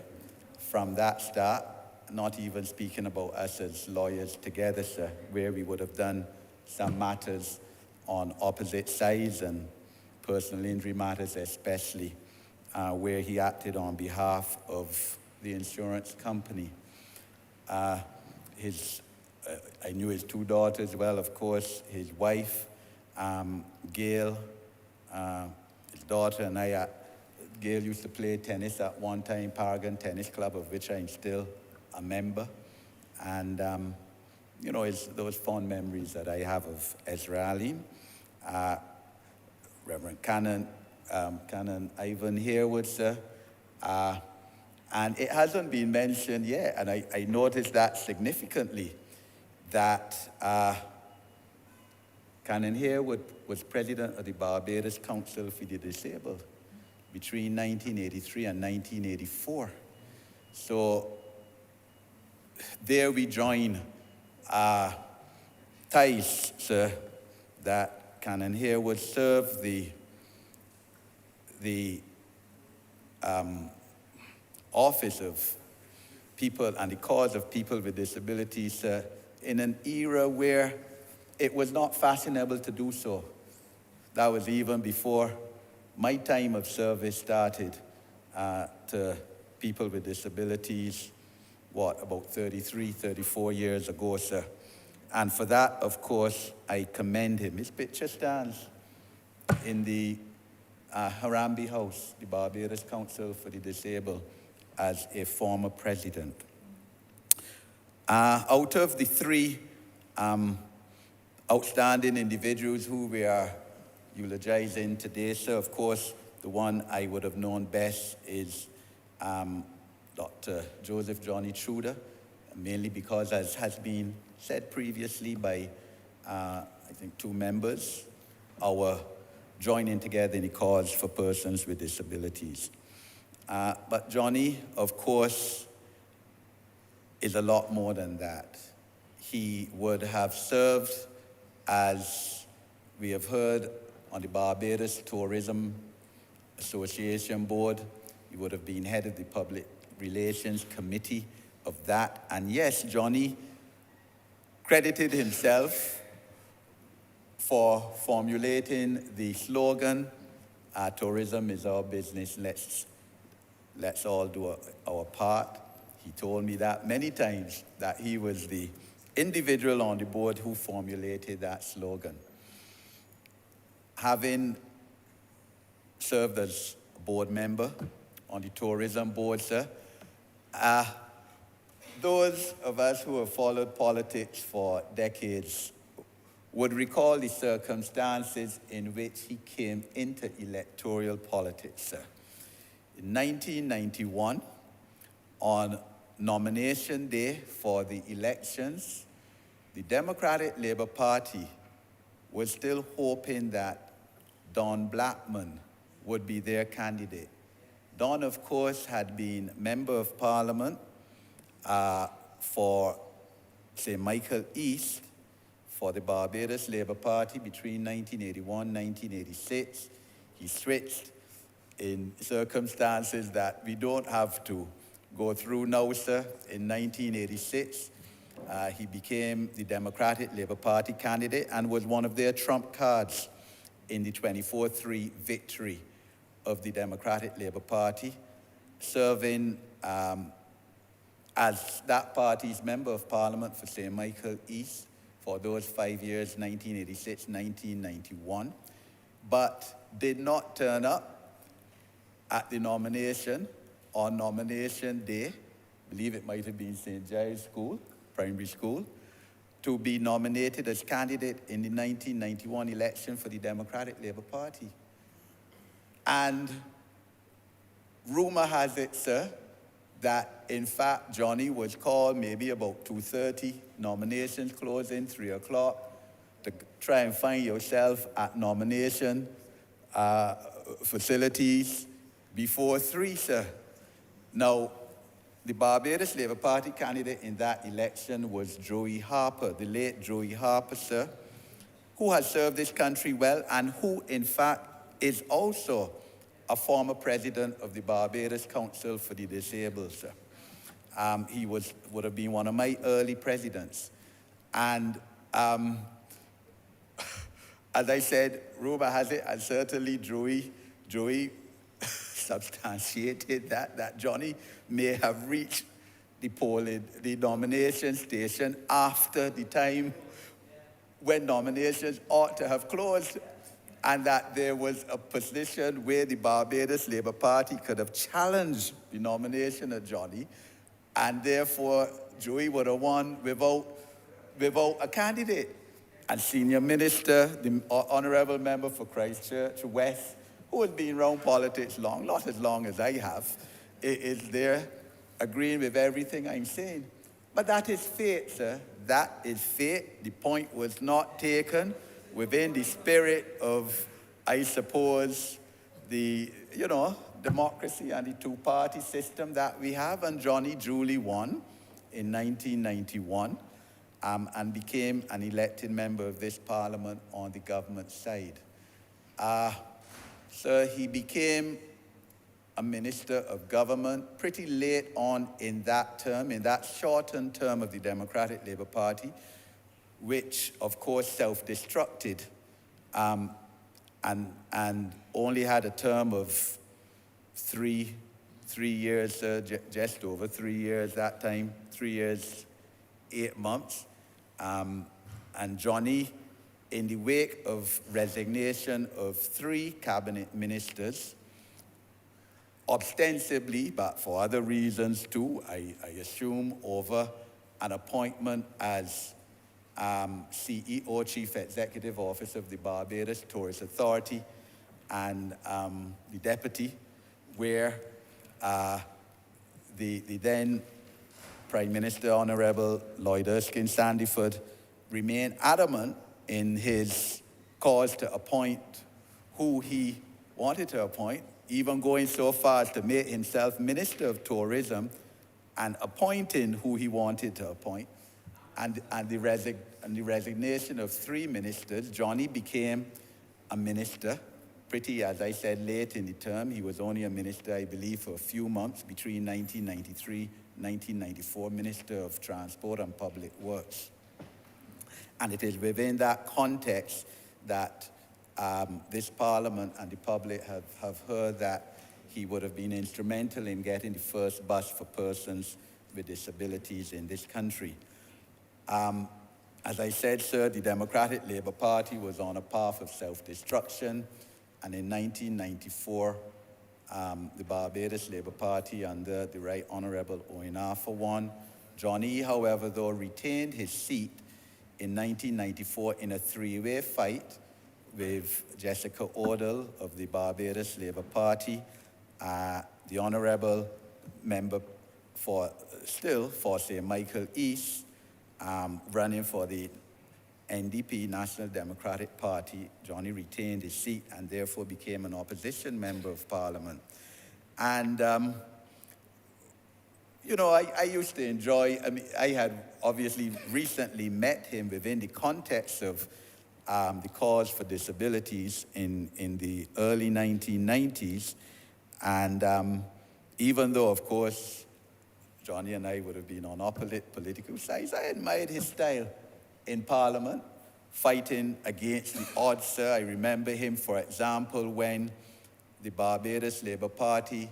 from that start, not even speaking about us as lawyers together, sir, where we would have done some matters on opposite sides and personal injury matters especially, where he acted on behalf of the insurance company. I knew his two daughters well, of course, his wife, Gail, his daughter, and I. Gail used to play tennis at one time, Paragon Tennis Club, of which I'm still a member. And, you know, it's those fond memories that I have of Ezra Ali. Reverend Canon Ivan Harewood, sir. And it hasn't been mentioned yet, and I noticed that significantly, that Canon Harewood was president of the Barbados Council for the Disabled between 1983 and 1984. So there we join ties, sir, that Canon Harewood served the office of people and the cause of people with disabilities in an era where it was not fashionable to do so. That was even before my time of service started to people with disabilities, about 33, 34 years ago, sir. And for that, of course, I commend him. His picture stands in the Harambee House, the Barbados Council for the Disabled, as a former president. Out of the three outstanding individuals who we are eulogizing today, sir, of course, the one I would have known best is Dr. Joseph Johnny Truder, mainly because, as has been said previously by, I think, two members, our joining together in the cause for persons with disabilities. But Johnny, of course, is a lot more than that. He would have served, as we have heard, on the Barbados Tourism Association Board. He would have been head of the Public Relations Committee of that. And yes, Johnny credited himself for formulating the slogan, tourism is our business, let's all do our part. He told me that many times, that he was the individual on the board who formulated that slogan. Having served as a board member on the tourism board, sir, those of us who have followed politics for decades would recall the circumstances in which he came into electoral politics, sir. In 1991, on nomination day for the elections, the Democratic Labour Party was still hoping that Don Blackman would be their candidate. Don, of course, had been Member of Parliament for St. Michael East for the Barbados Labour Party between 1981 and 1986. He switched in circumstances that we don't have to go through now, sir. In 1986, he became the Democratic Labour Party candidate and was one of their trump cards in the 24-3 victory of the Democratic Labour Party, serving as that party's Member of Parliament for St. Michael East for those 5 years, 1986, 1991, but did not turn up at the nomination on nomination day. I believe it might have been St. Giles School, primary school, to be nominated as candidate in the 1991 election for the Democratic Labour Party. And rumor has it, sir, that in fact Johnny was called maybe about 2:30, nominations closing 3 o'clock, to try and find yourself at nomination facilities before 3, sir. Now, the Barbados Labour Party candidate in that election was Joey Harper, the late Joey Harper, sir, who has served this country well and who, in fact, is also a former president of the Barbados Council for the Disabled, sir. He would have been one of my early presidents. And as I said, rumor has it, and certainly Joey substantiated that Johnny may have reached the nomination station after the time when nominations ought to have closed, and that there was a position where the Barbados Labour Party could have challenged the nomination of Johnny, and therefore Joey would have won without a candidate. And Senior Minister, the Honourable Member for Christchurch West, who has been around politics long, not as long as I have, is there agreeing with everything I'm saying. But that is fate, sir. That is fate. The point was not taken within the spirit of, I suppose, the, democracy and the two-party system that we have. And Johnny duly won in 1991 and became an elected member of this parliament on the government side. So he became a minister of government pretty late on in that term, in that shortened term of the Democratic Labour Party, which, of course, self-destructed and only had a term of 3 years, just over 3 years that time, 3 years, 8 months. And Johnny, in the wake of resignation of 3 cabinet ministers, ostensibly, but for other reasons too, I assume, over an appointment as CEO, Chief Executive Officer of the Barbados Tourist Authority, and the deputy, where the then Prime Minister, Honourable Lloyd Erskine Sandyford, remained adamant in his cause to appoint who he wanted to appoint, even going so far as to make himself Minister of Tourism and appointing who he wanted to appoint. And the resignation of 3 ministers, Johnny became a minister, pretty, as I said, late in the term. He was only a minister, I believe, for a few months between 1993 and 1994, Minister of Transport and Public Works. And it is within that context that this Parliament and the public have heard that he would have been instrumental in getting the first bus for persons with disabilities in this country. As I said, sir, the Democratic Labour Party was on a path of self-destruction, and in 1994, the Barbados Labour Party under the Right Honourable Owen Arthur won. Johnny, however, though, retained his seat in 1994 in a 3-way fight with Jessica Odell of the Barbados Labour Party, the Honourable Member for St. Michael East, running for the NDP, National Democratic Party. Johnny retained his seat and therefore became an opposition member of Parliament. And, I used to enjoy, I had obviously recently met him within the context of the cause for disabilities in the early 1990s. And even though, of course, Johnny and I would have been on opposite political sides, I admired his style in Parliament, fighting against the odds, sir. I remember him, for example, when the Barbados Labour Party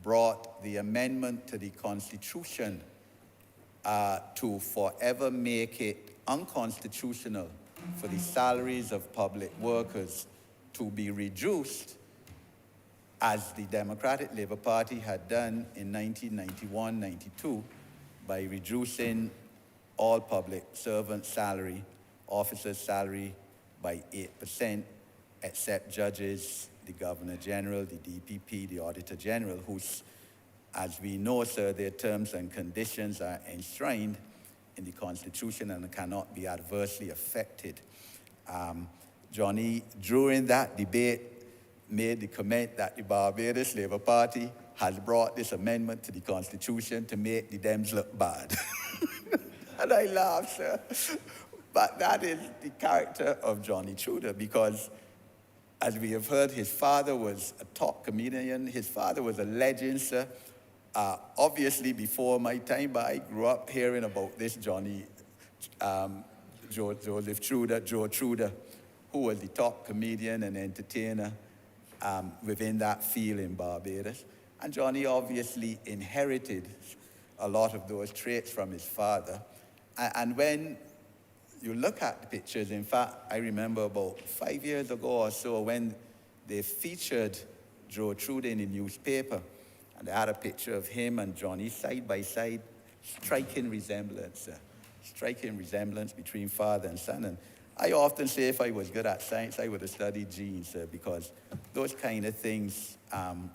brought the amendment to the Constitution to forever make it unconstitutional for the salaries of public workers to be reduced, as the Democratic Labour Party had done in 1991-92 by reducing all public servant salary, officers' salary by 8%, except judges, the Governor General, the DPP, the Auditor General, whose, as we know, sir, their terms and conditions are enshrined in the Constitution and cannot be adversely affected. Johnny, during that debate, made the comment that the Barbados Labour Party has brought this amendment to the Constitution to make the Dems look bad. And I laughed, sir. But that is the character of Johnny Trudeau, because as we have heard, his father was a top comedian. His father was a legend, sir. Obviously before my time, but I grew up hearing about this Johnny, Joseph Trudeau, Joe Trudeau, who was the top comedian and entertainer within that field in Barbados. And Johnny obviously inherited a lot of those traits from his father. And when you look at the pictures, in fact, I remember about 5 years ago or so when they featured Joe Trudeau in the newspaper, and they had a picture of him and Johnny side by side, striking resemblance between father and son. And I often say if I was good at science, I would have studied genes, because those kind of things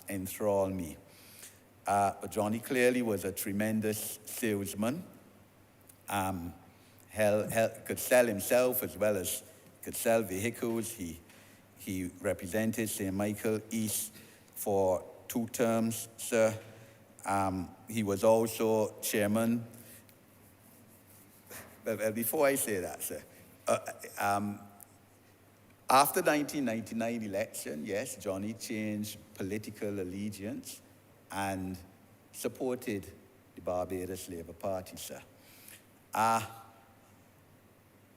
enthrall me. But Johnny clearly was a tremendous salesman. Could sell himself as well as could sell vehicles. He represented St. Michael East for 2 terms, sir. He was also chairman. Well, before I say that, sir, after 1999 election, yes, Johnny changed political allegiance and supported the Barbados Labour Party, sir.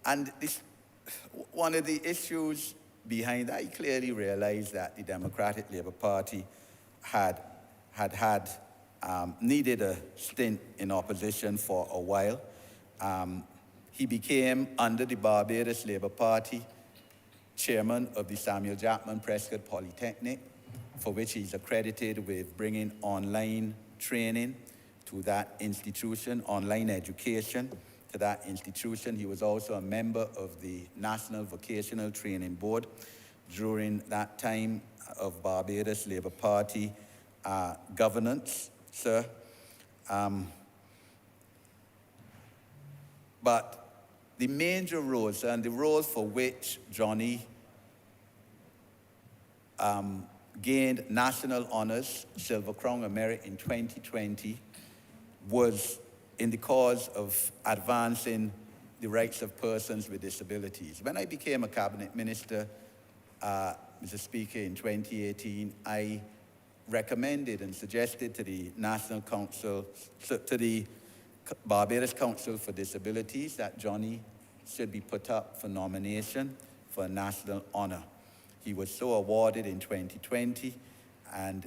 And this, one of the issues behind that, I clearly realized that the Democratic Labour Party needed a stint in opposition for a while. He became, under the Barbados Labour Party, chairman of the Samuel Jackman Prescott Polytechnic, for which he's accredited with bringing online training to that institution, online education to that institution. He was also a member of the National Vocational Training Board during that time of Barbados Labour Party governance, sir. But the major roles and the role for which Johnny gained national honors, Silver Crown Merit in 2020, was in the cause of advancing the rights of persons with disabilities. When I became a cabinet minister, Mr. Speaker, in 2018, I recommended and suggested to the National Council, to the Barbados Council for Disabilities, that Johnny should be put up for nomination for a national honor. He was so awarded in 2020, and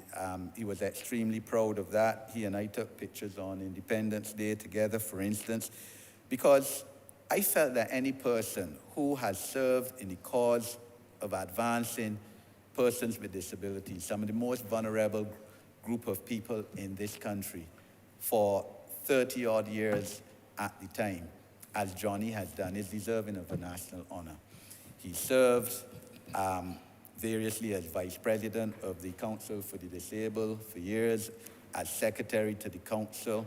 he was extremely proud of that. He and I took pictures on Independence Day together, for instance, because I felt that any person who has served in the cause of advancing persons with disabilities, some of the most vulnerable group of people in this country, for 30-odd years at the time, as Johnny has done, is deserving of a national honor. He served variously as Vice President of the Council for the Disabled for years, as Secretary to the Council,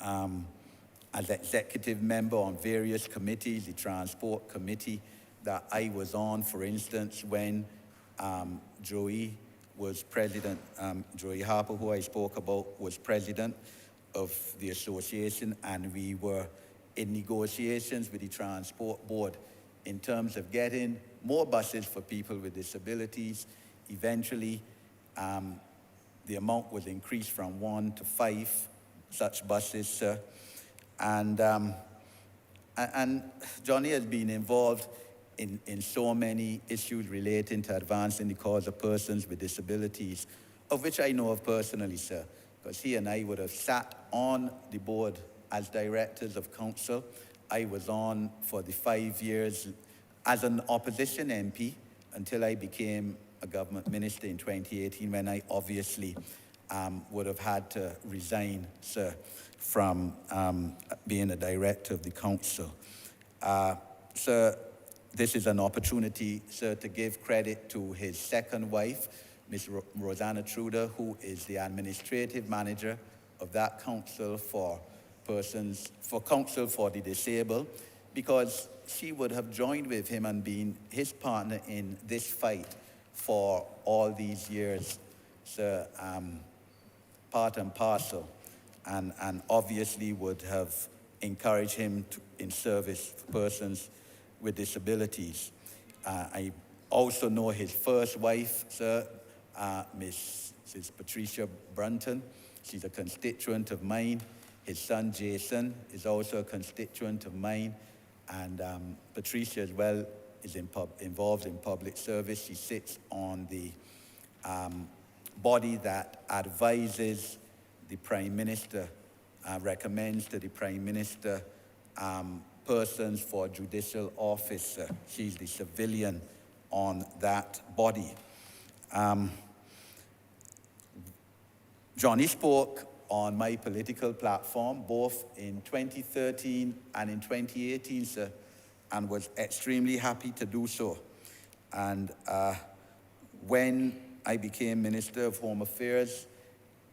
as executive member on various committees, the Transport Committee that I was on, for instance, when Joey was president, Joey Harper, who I spoke about, was president of the association, and we were in negotiations with the Transport Board in terms of getting more buses for people with disabilities. Eventually, the amount was increased from 1 to 5 such buses, sir. And Johnny has been involved in so many issues relating to advancing the cause of persons with disabilities, of which I know of personally, sir, because he and I would have sat on the board as directors of council I was on for the 5 years as an opposition MP until I became a government minister in 2018, when I obviously would have had to resign, sir, from being a director of the council. Sir, this is an opportunity, sir, to give credit to his second wife, Ms. Rosanna Truder, who is the administrative manager of that council for Council for the Disabled, because she would have joined with him and been his partner in this fight for all these years, sir, part and parcel, and obviously would have encouraged him in service for persons with disabilities. I also know his first wife, sir, Mrs. Patricia Brunton. She's a constituent of mine. His son, Jason, is also a constituent of mine. And Patricia, as well, is involved in public service. She sits on the body that advises the Prime Minister, recommends to the Prime Minister persons for judicial office. She's the civilian on that body. Johnny spoke on my political platform, both in 2013 and in 2018, sir, and was extremely happy to do so. And when I became Minister of Home Affairs,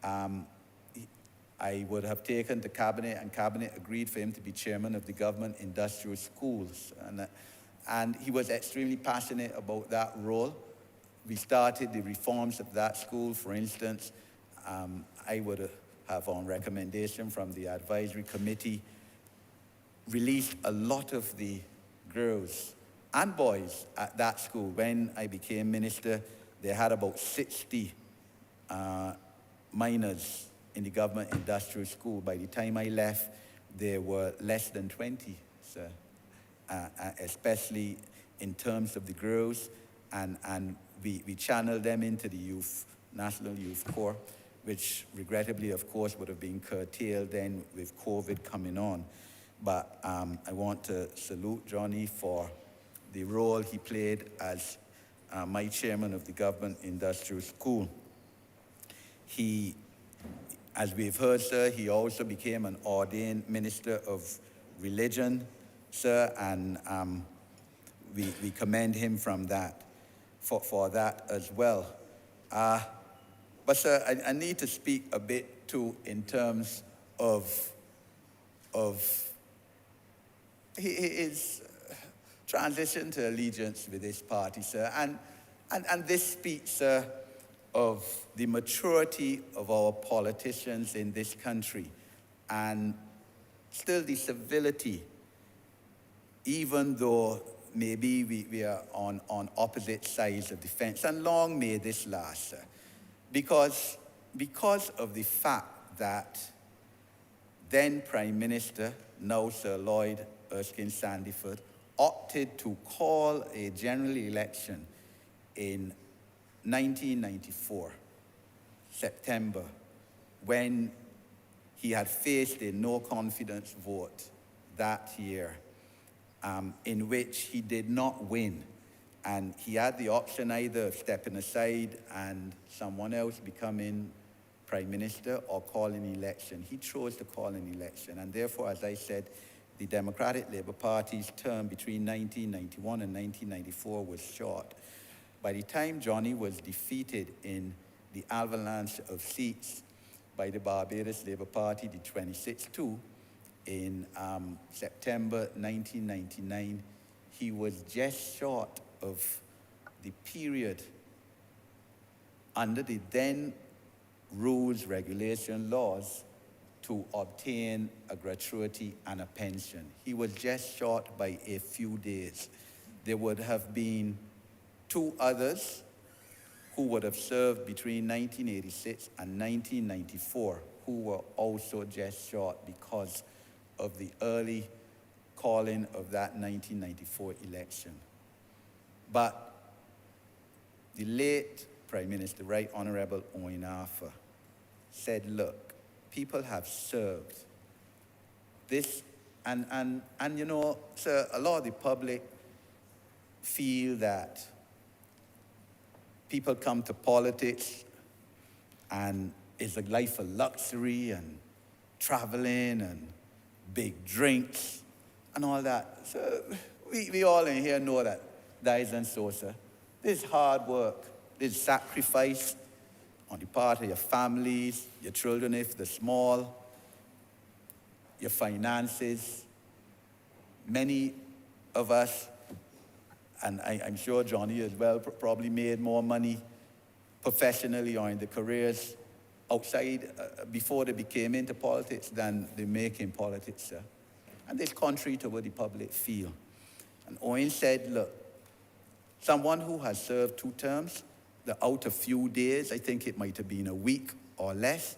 I would have taken to Cabinet, and Cabinet agreed for him to be chairman of the government industrial schools. And he was extremely passionate about that role. We started the reforms of that school. For instance, I would have, on recommendation from the advisory committee, released a lot of the girls and boys at that school. When I became minister, they had about 60 minors in the government industrial school. By the time I left, there were less than 20, sir, especially in terms of the girls, and we channeled them into the National Youth Corps, which regrettably, of course, would have been curtailed then with COVID coming on. But I want to salute Johnny for the role he played as my chairman of the government industrial school. He, as we've heard, sir, he also became an ordained minister of religion, sir, and we commend him from that, for that as well. But sir, I need to speak a bit too in terms of his transition to allegiance with this party, sir, and this speaks, sir, of the maturity of our politicians in this country, and still the civility, even though maybe we are on opposite sides of the fence, and long may this last, sir, because of the fact that then Prime Minister, now Sir Lloyd Erskine Sandiford, opted to call a general election in 1994, September, when he had faced a no-confidence vote that year, in which he did not win. And he had the option either of stepping aside and someone else becoming Prime Minister or call an election. He chose to call an election. And therefore, as I said, the Democratic Labour Party's term between 1991 and 1994 was short. By the time Johnny was defeated in the avalanche of seats by the Barbados Labour Party, the 26-2, in September 1999, he was just short of the period under the then rules, regulation, laws to obtain a gratuity and a pension. He was just short by a few days. There would have been two others who would have served between 1986 and 1994 who were also just short because of the early calling of that 1994 election. But the late Prime Minister, Right Honourable Owen Arthur, said, look, people have served this And you know, sir, a lot of the public feel that people come to politics and it's a life of luxury and traveling and big drinks and all that. So we all in here know that that isn't so, sir. There's hard work, there's sacrifice on the part of your families, your children if they're small, your finances. Many of us, and I'm sure Johnny as well, probably made more money professionally or in their careers outside before they became into politics than they make in politics, sir. And this contrary to what the public feel. And Owen said, look, someone who has served 2 terms, out a few days, I think it might have been a week or less,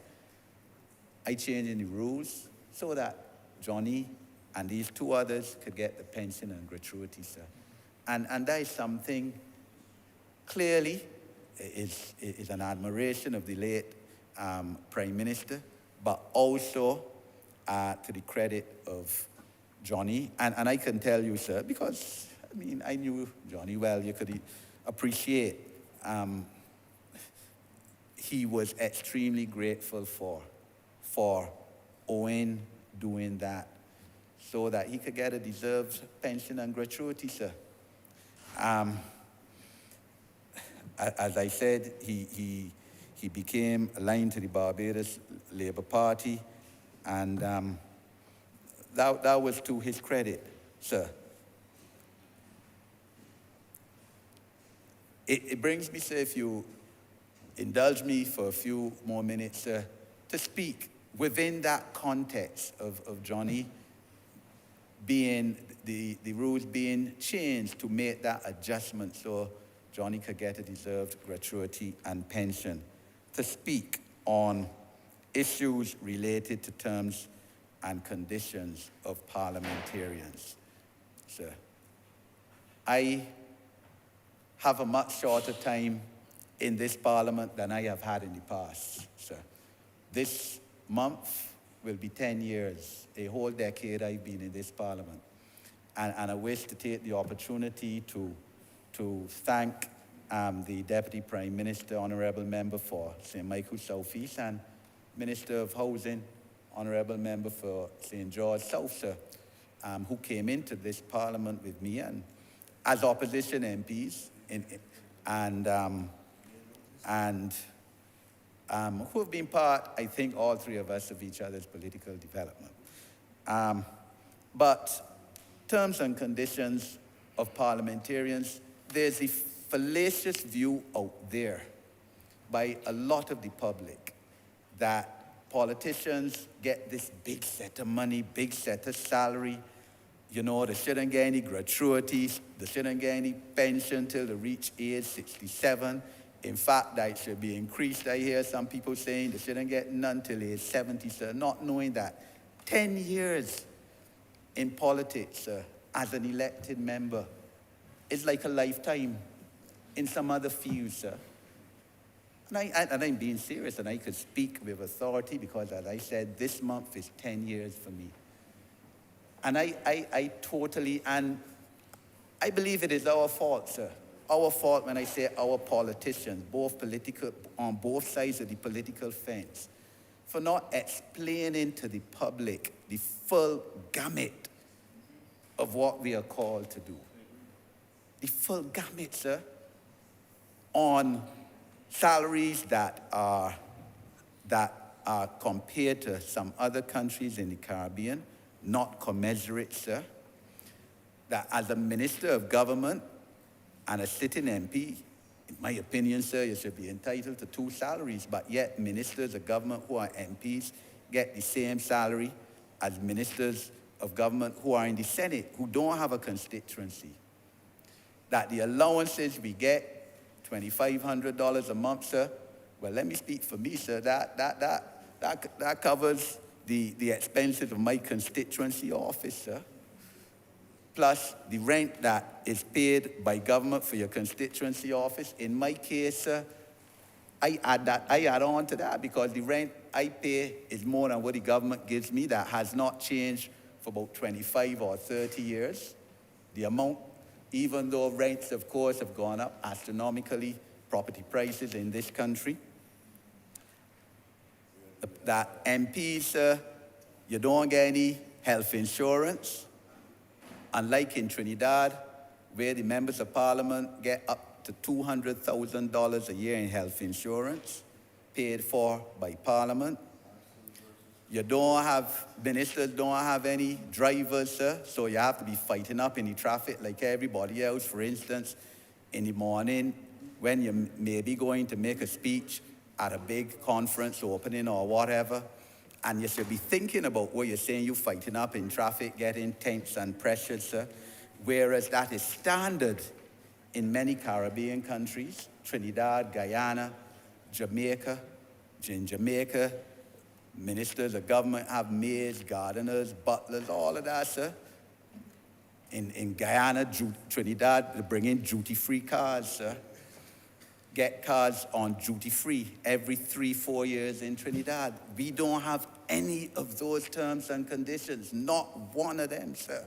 I changed the rules so that Johnny and these 2 others could get the pension and gratuity, sir. And that is something clearly is an admiration of the late Prime Minister, but also to the credit of Johnny. And I can tell you, sir, because, I mean, I knew Johnny well, you could appreciate he was extremely grateful for Owen doing that so that he could get a deserved pension and gratuity, sir. As I said, he became aligned to the Barbados Labour Party, and that was to his credit, sir. It brings me, sir, if you indulge me for a few more minutes, sir, to speak within that context of Johnny being, the rules being changed to make that adjustment so Johnny could get a deserved gratuity and pension, to speak on issues related to terms and conditions of parliamentarians, sir. I have a much shorter time in this parliament than I have had in the past, sir. This month will be 10 years, a whole decade I've been in this parliament. And I wish to take the opportunity to thank the Deputy Prime Minister, Honourable Member for St. Michael South East, and Minister of Housing, Honourable Member for St. George South, sir, who came into this parliament with me and as opposition MPs, who have been part, I think, all 3 of us, of each other's political development. But terms and conditions of parliamentarians, there's a fallacious view out there by a lot of the public that politicians get this big set of money, big set of salary. You know, they shouldn't get any gratuities, they shouldn't get any pension till they reach age 67. In fact, that should be increased. I hear some people saying they shouldn't get none till age 70, sir, not knowing that 10 years in politics, as an elected member, is like a lifetime in some other fields, sir. And I'm being serious, and I could speak with authority because, as I said, this month is 10 years for me. And I totally, and I believe it is our fault, sir. Our fault when I say our politicians, on both sides of the political fence, for not explaining to the public the full gamut of what we are called to do. The full gamut, sir, on salaries that are compared to some other countries in the Caribbean, not commensurate, sir. That as a minister of government and a sitting MP, in my opinion, sir, you should be entitled to 2 salaries, but yet ministers of government who are MPs get the same salary as ministers of government who are in the Senate, who don't have a constituency. That the allowances we get, $2,500 a month, sir, well, let me speak for me, sir, that covers the expenses of my constituency office, sir. Plus the rent that is paid by government for your constituency office. In my case, sir, I add on to that because the rent I pay is more than what the government gives me. That has not changed for about 25 or 30 years. The amount, even though rents, of course, have gone up astronomically, property prices in this country, that MPs, you don't get any health insurance. Unlike in Trinidad, where the members of parliament get up to $200,000 a year in health insurance, paid for by parliament. You don't have, ministers don't have any drivers, sir, so you have to be fighting up in the traffic like everybody else. For instance, in the morning, when you may be going to make a speech at a big conference opening or whatever, and you should be thinking about what you're saying, you're fighting up in traffic, getting tense and pressured, sir, whereas that is standard in many Caribbean countries, Trinidad, Guyana, Jamaica. In Jamaica, ministers of government have maids, gardeners, butlers, all of that, sir. In Guyana, Trinidad, they bring in duty-free cars, sir. Get cars on duty-free every 3-4 years in Trinidad. We don't have any of those terms and conditions, not one of them, sir.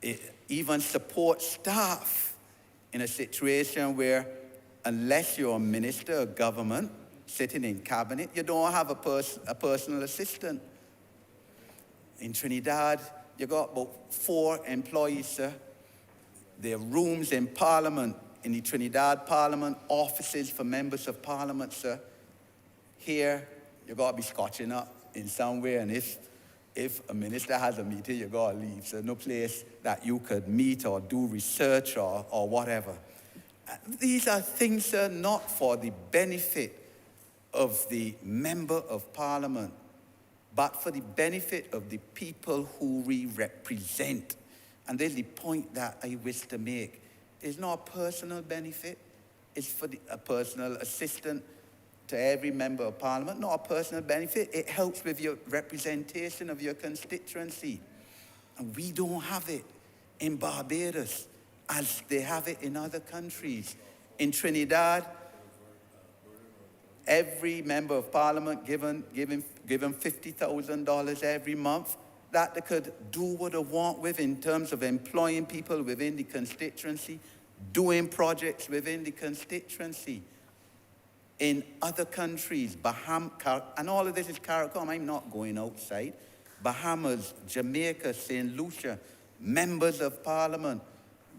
It even support staff in a situation where, unless you're a minister of government sitting in cabinet, you don't have a personal assistant. In Trinidad, you got about 4 employees, sir. There are rooms in Parliament, in the Trinidad Parliament, offices for members of Parliament, sir. Here, you got to be scotching up in somewhere, and if a minister has a meeting, you got to leave. So no place that you could meet or do research or whatever. These are things, sir, not for the benefit of the member of Parliament, but for the benefit of the people who we represent. And there's the point that I wish to make. It's not a personal benefit. It's for a personal assistant to every member of Parliament, not a personal benefit. It helps with your representation of your constituency. And we don't have it in Barbados as they have it in other countries. In Trinidad, every member of Parliament given $50,000 every month that they could do what they want with in terms of employing people within the constituency, doing projects within the constituency. In other countries, and all of this is CARICOM, I'm not going outside. Bahamas, Jamaica, St. Lucia, members of Parliament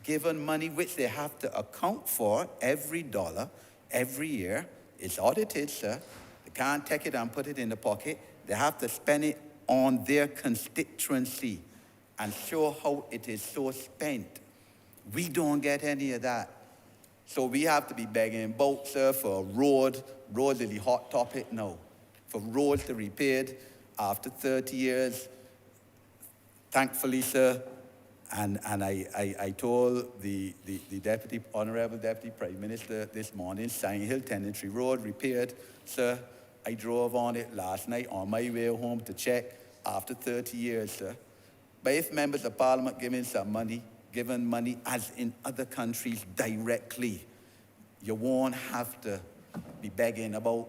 given money which they have to account for every dollar, every year. It's audited, sir. They can't take it and put it in the pocket. They have to spend it on their constituency and show how it is so spent. We don't get any of that. So we have to be begging both, sir, for a road. Roads is the hot topic now. For roads to be repaired after 30 years. Thankfully, sir, and I told the Honourable Deputy Prime Minister this morning, Sign Hill Tenantry Road repaired. Sir, I drove on it last night on my way home to check after 30 years, sir. But if members of Parliament given money as in other countries directly, you won't have to be begging about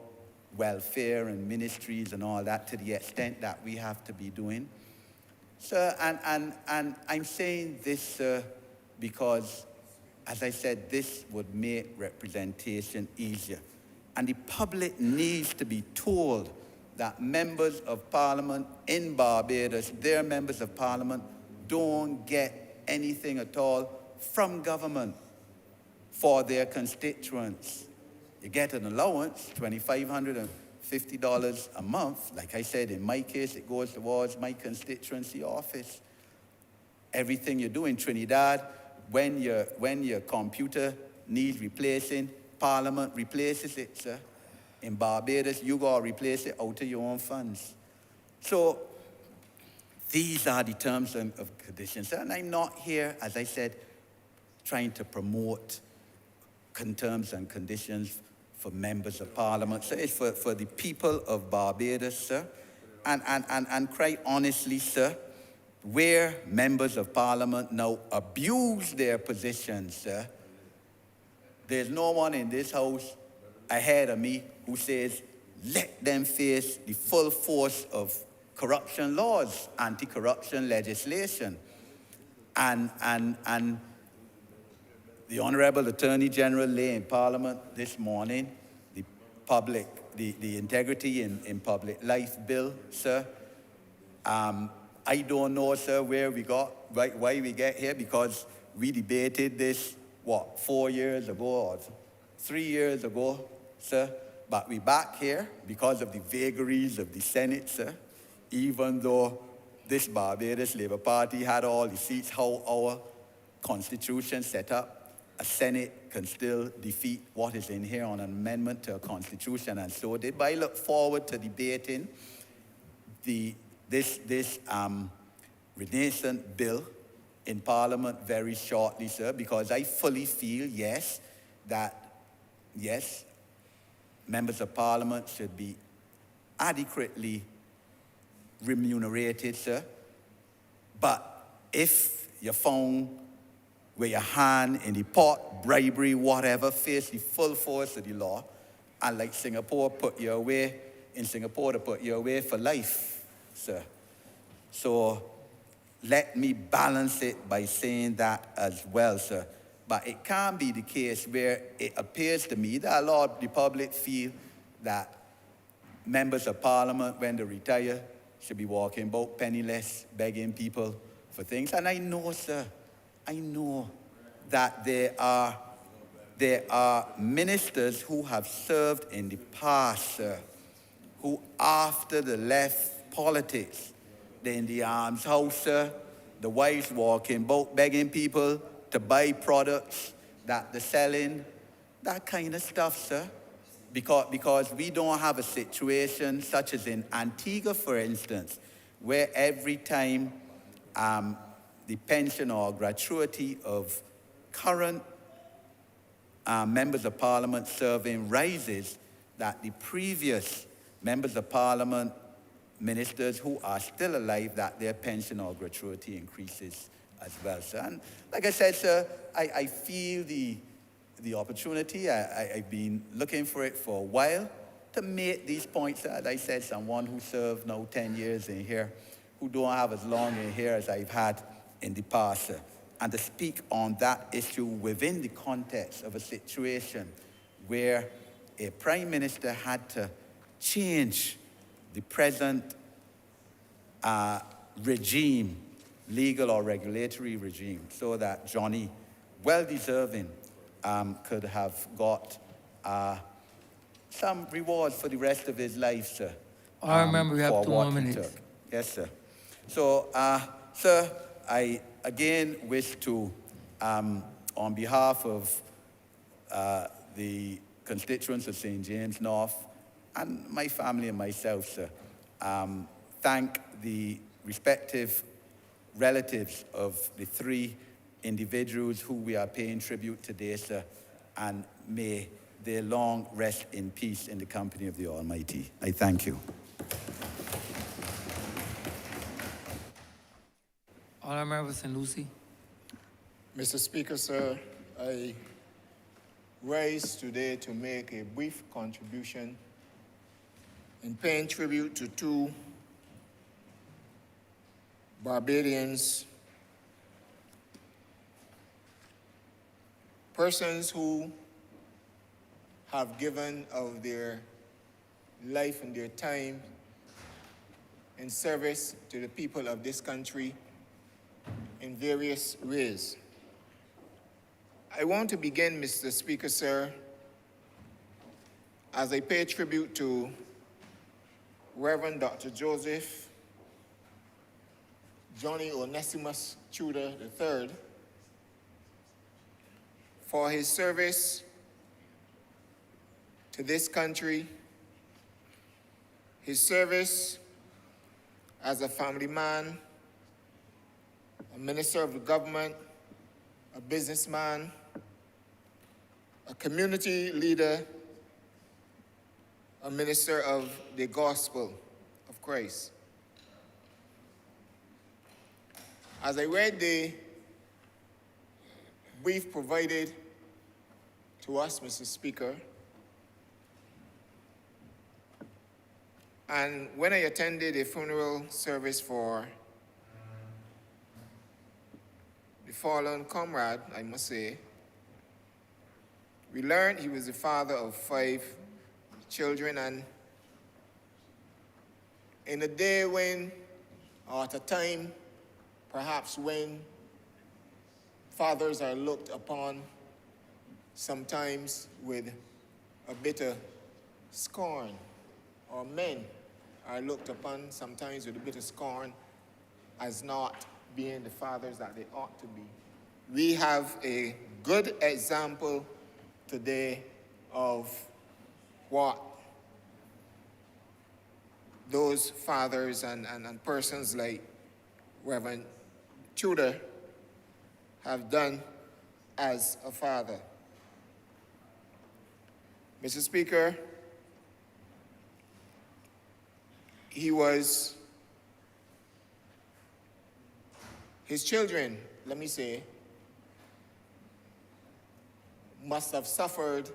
welfare and ministries and all that to the extent that we have to be doing. Sir, and I'm saying this, sir, because, as I said, this would make representation easier. And the public needs to be told that members of Parliament in Barbados, their members of Parliament, don't get anything at all from government for their constituents. You get an allowance, $2,550 a month. Like I said, in my case, it goes towards my constituency office. Everything you do in Trinidad, when your computer needs replacing, Parliament replaces it, sir. In Barbados, you got to replace it out of your own funds. So these are the terms of conditions. And I'm not here, as I said, trying to promote terms and conditions for members of Parliament. So it's for the people of Barbados, sir. And quite honestly, sir, where members of Parliament now abuse their positions, sir, there's no one in this house ahead of me who says, let them face the full force of corruption laws, anti-corruption legislation. And the Honourable Attorney General lay in Parliament this morning the Integrity in Public Life Bill, sir. I don't know, sir, why we get here, because we debated this, 4 years ago or 3 years ago, sir. But we back here because of the vagaries of the Senate, sir. Even though this Barbados Labour Party had all the seats, how our Constitution set up, a Senate can still defeat what is in here on an amendment to a Constitution, and so did. But I look forward to debating this renascent bill in Parliament very shortly, sir, because I fully feel, yes, members of Parliament should be adequately remunerated, sir. But if you're found with your hand in the pot, bribery, whatever, face the full force of the law, and like Singapore, to put you away for life, sir. So let me balance it by saying that as well, sir. But it can't be the case where it appears to me that a lot of the public feel that members of Parliament, when they retire, should be walking about penniless, begging people for things. And I know, sir, I know that there are ministers who have served in the past, sir, who after they left politics, they're in the almshouse, sir, the wives walking about begging people to buy products that they're selling, that kind of stuff, sir. Because we don't have a situation such as in Antigua, for instance, where every time the pension or gratuity of current members of Parliament serving rises, that the previous members of Parliament, ministers who are still alive, that their pension or gratuity increases as well, sir. And like I said, sir, I feel the opportunity. I've been looking for it for a while to make these points. As I said, someone who served now 10 years in here, who don't have as long in here as I've had in the past, sir. And to speak on that issue within the context of a situation where a prime minister had to change the present regime, legal or regulatory regime, so that Johnny, well-deserving, could have got some rewards for the rest of his life, sir. I remember we have for 2 what more he minutes. took. Yes, sir. So, sir, I again wish to, on behalf of the constituents of St. James North and my family and myself, sir, thank the respective relatives of the 3 individuals who we are paying tribute today, sir, and may they long rest in peace in the company of the Almighty. I thank you. Honourable St. Lucie. Mr. Speaker, sir, I rise today to make a brief contribution in paying tribute to 2 Barbadians, persons who have given of their life and their time in service to the people of this country in various ways. I want to begin, Mr. Speaker, sir, as I pay tribute to Reverend Dr. Joseph Johnny Onesimus Tudor III for his service to this country, his service as a family man, a minister of the government, a businessman, a community leader, a minister of the gospel of Christ. As I read the brief provided to us, Mr. Speaker, And when I attended a funeral service for the fallen comrade, I must say, we learned he was the father of 5 children, and in a day when, or at a time, perhaps when fathers are looked upon sometimes with a bitter scorn, or men are looked upon sometimes with a bitter scorn as not being the fathers that they ought to be. We have a good example today of what those fathers and persons like Reverend Tudor have done as a father. Mr. Speaker, his children, let me say, must have suffered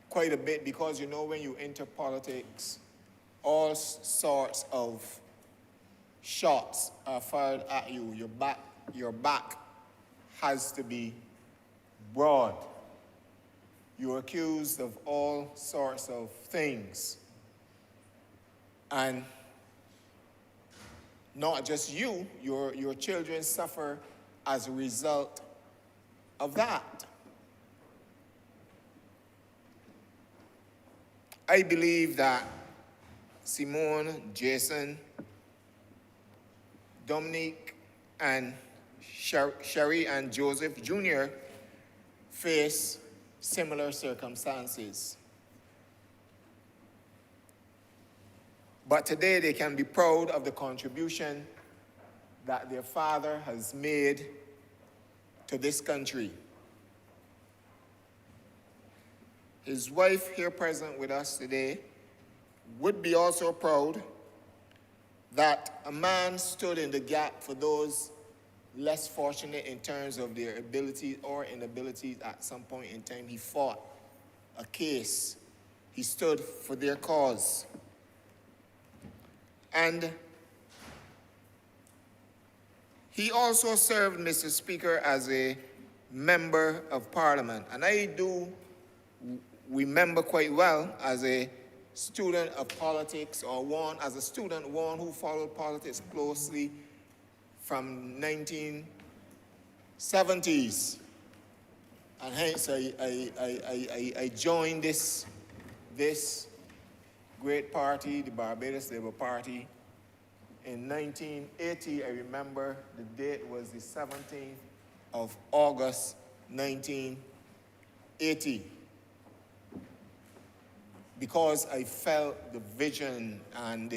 quite a bit, because you know when you enter politics, all sorts of shots are fired at you. Your back has to be broad. You're accused of all sorts of things. And not just you, your children suffer as a result of that. I believe that Simone, Jason, Dominique, and Sherry and Joseph Jr. face similar circumstances. But today they can be proud of the contribution that their father has made to this country. His wife, here present with us today, would be also proud that a man stood in the gap for those less fortunate in terms of their abilities or inabilities. At some point in time, he fought a case. He stood for their cause. And he also served, Mr. Speaker, as a member of Parliament. And I do remember quite well, as a student of politics, or one who followed politics closely from 1970s. And hence I joined this great party, the Barbados Labour Party, in 1980. I remember the date was the 17th of August, 1980. Because I felt the vision and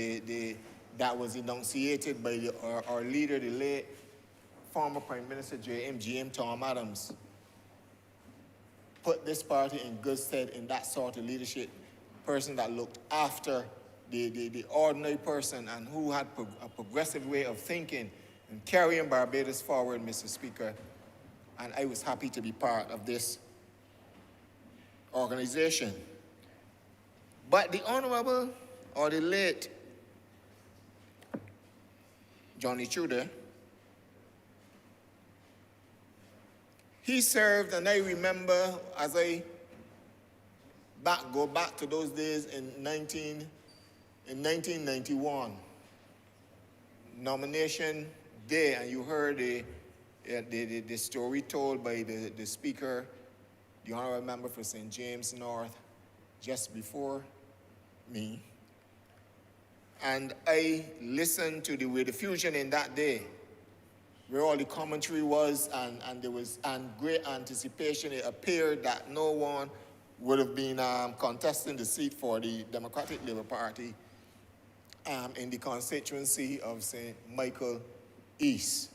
that was enunciated by our leader, the late former Prime Minister GM Tom Adams, put this party in good stead in that sort of leadership, person that looked after the ordinary person and who had a progressive way of thinking and carrying Barbados forward, Mr. Speaker. And I was happy to be part of this organization. But the Honourable, or the late Johnny Tudor, he served, and I remember as I go back to those days in 1991, nomination day, and you heard the story told by the speaker, the Honourable Member for St. James North, just before me. And I listened to the fusion in that day, where all the commentary was, and there was great anticipation. It appeared that no one would have been contesting the seat for the Democratic Labour Party in the constituency of St. Michael East.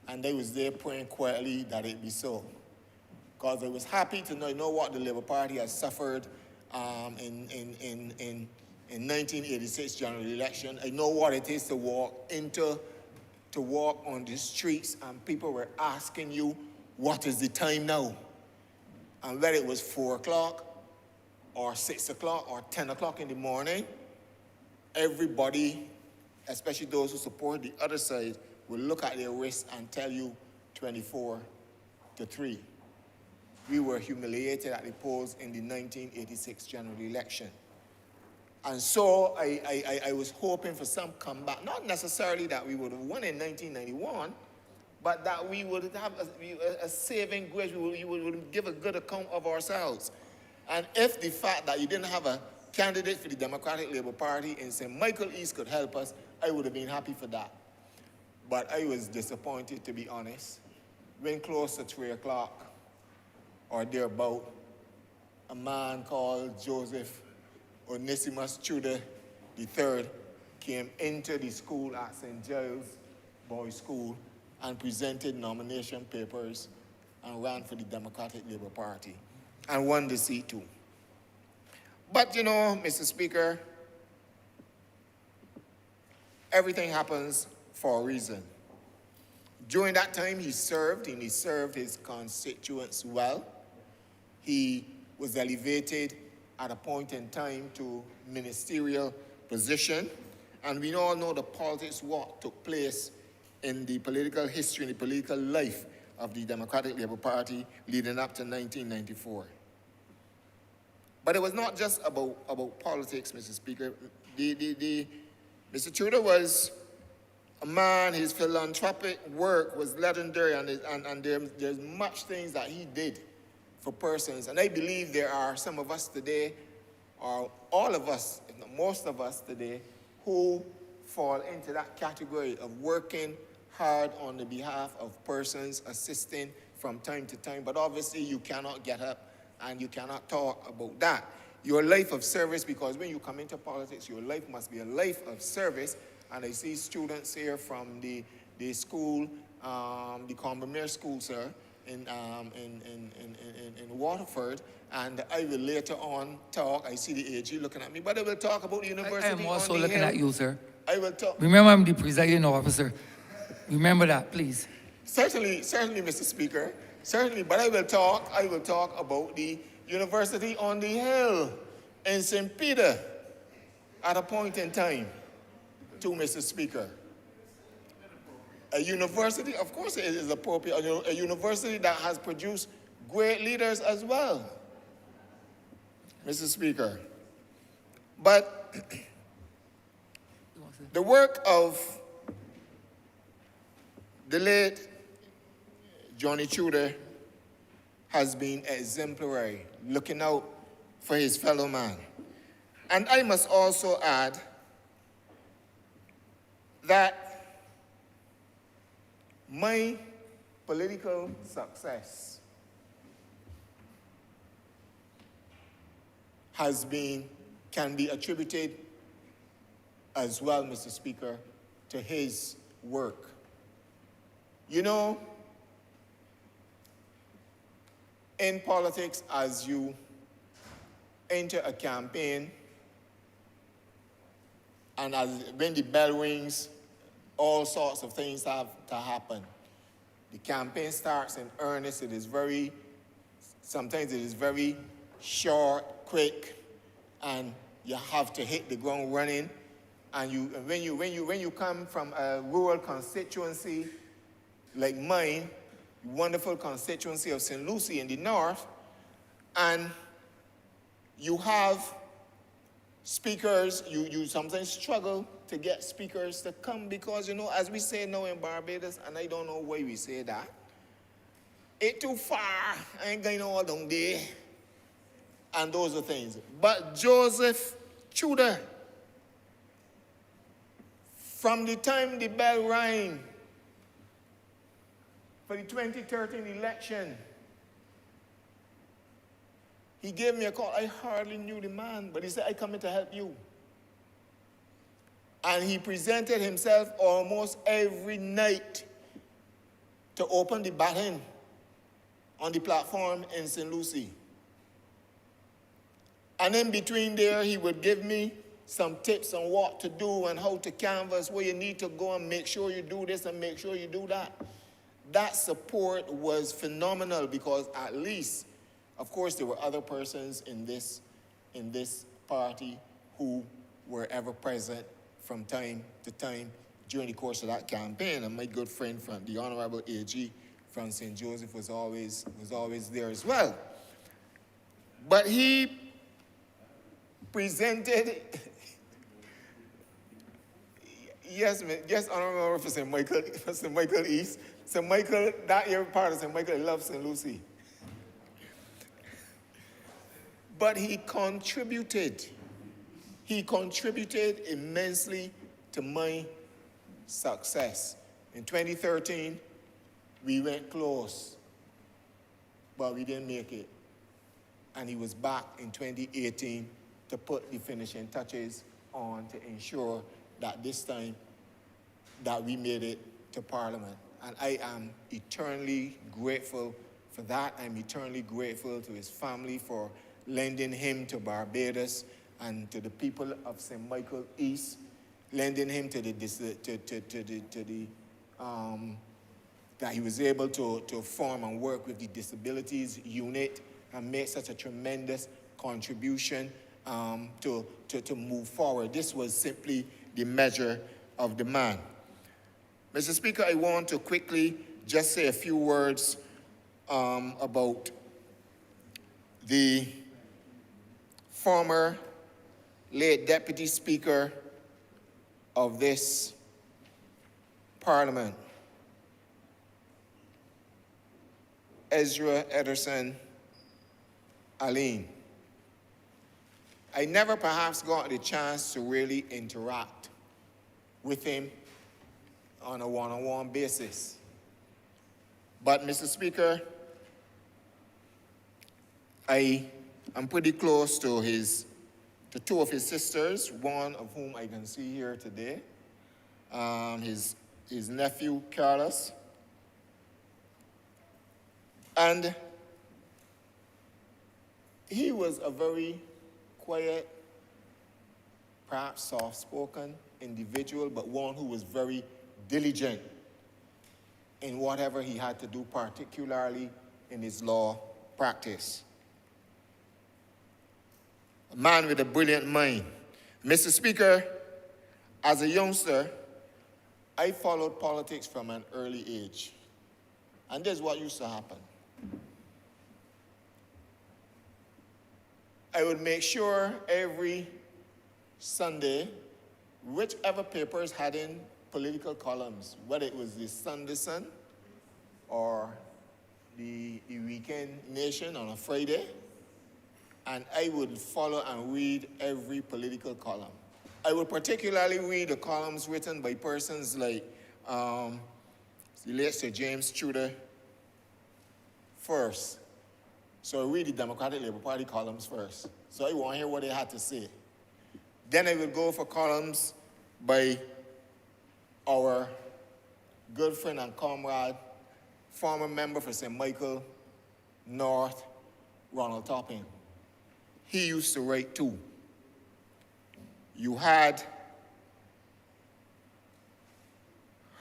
And I was there praying quietly that it be so. Because I was happy to know what the Labour Party has suffered in 1986 general election. I know what it is to walk on the streets and people were asking you, what is the time now? And whether it was 4 o'clock or 6 o'clock or 10 o'clock in the morning, everybody, especially those who support the other side, will look at their wrist and tell you 24-3. We were humiliated at the polls in the 1986 general election. And so I was hoping for some comeback, not necessarily that we would have won in 1991, but that we would have a saving grace, we would give a good account of ourselves. And if the fact that you didn't have a candidate for the Democratic Labour Party in St. Michael East could help us, I would have been happy for that. But I was disappointed, to be honest. When close to 3 o'clock or thereabout, a man called Joseph Onesimus Tudor III came into the school at St. Giles Boys School and presented nomination papers and ran for the Democratic Labour Party and won the seat too. But you know, Mr. Speaker, everything happens for a reason. During that time, he served, and he served his constituents well. He was elevated at a point in time to ministerial position, and we all know the politics what took place in the political history and the political life of the Democratic Labour Party leading up to 1994. But it was not just about politics, Mr. Speaker. Mr. Tudor was a man, his philanthropic work was legendary, and there's much things that he did for persons. And I believe there are some of us today, or all of us, if not most of us today, who fall into that category of working hard on the behalf of persons, assisting from time to time. But obviously you cannot get up and you cannot talk about that. Your life of service, because when you come into politics, your life must be a life of service. And I see students here from the school, the Combermere School, sir, in Waterford, and I will later on talk. I see the AG looking at me, but I will talk about the university. I am also on the looking hill. at you, sir. I will talk. Remember, I'm the presiding officer. Remember that, please. Certainly, Mr. Speaker. Certainly, but I will talk about the university on the hill in St. Peter at a point in time, too, Mr. Speaker. A university, of course it is appropriate, a university that has produced great leaders as well, Mr. Speaker. But the work of the late Johnny Tudor has been exemplary, looking out for his fellow man. And I must also add that my political success can be attributed as well, Mr. Speaker, to his work. You know, in politics, as you enter a campaign, and when the bell rings, all sorts of things have to happen. The campaign starts in earnest. Sometimes it is very short, quick, and you have to hit the ground running. And when you come from a rural constituency like mine, wonderful constituency of St. Lucie in the north, and you have speakers, you sometimes struggle to get speakers to come because, you know, as we say now in Barbados, and I don't know why we say that, it's too far, I ain't going all down there, and those are things. But Joseph Tudor, from the time the bell rang for the 2013 election, he gave me a call. I hardly knew the man, but he said, I come in to help you. And he presented himself almost every night to open the baton on the platform in St. Lucie. And in between there, he would give me some tips on what to do and how to canvass, where you need to go and make sure you do this and make sure you do that. That support was phenomenal because at least, of course, there were other persons in this in this party who were ever present from time to time during the course of that campaign. And my good friend from the Honourable AG from St. Joseph was always there as well. But he presented, yes, Honourable for St. Michael East. St. Michael, that year part of St. Michael, loves St. Lucie. But he contributed immensely to my success. In 2013, we went close, but we didn't make it. And he was back in 2018 to put the finishing touches on to ensure that this time that we made it to Parliament. And I am eternally grateful for that. I'm eternally grateful to his family for lending him to Barbados and to the people of St. Michael East, lending him to that he was able to form and work with the disabilities unit and make such a tremendous contribution to move forward. This was simply the measure of the man. Mr. Speaker, I want to quickly just say a few words about the former late Deputy Speaker of this Parliament, Ezra Ederson Aline. I never perhaps got the chance to really interact with him on a one-on-one basis. But, Mr. Speaker, I am pretty close to two of his sisters, one of whom I can see here today, his nephew, Carlos. And he was a very quiet, perhaps soft-spoken individual, but one who was very diligent in whatever he had to do, particularly in his law practice. A man with a brilliant mind. Mr. Speaker, as a youngster, I followed politics from an early age. And this is what used to happen. I would make sure every Sunday, whichever papers had in political columns, whether it was the Sunday Sun or the Weekend Nation on a Friday, and I would follow and read every political column. I would particularly read the columns written by persons like the late Sir James Tudor first. So I read the Democratic Labour Party columns first. So I want to hear what they had to say. Then I would go for columns by our good friend and comrade, former member for St. Michael North, Ronald Topping. He used to write too. You had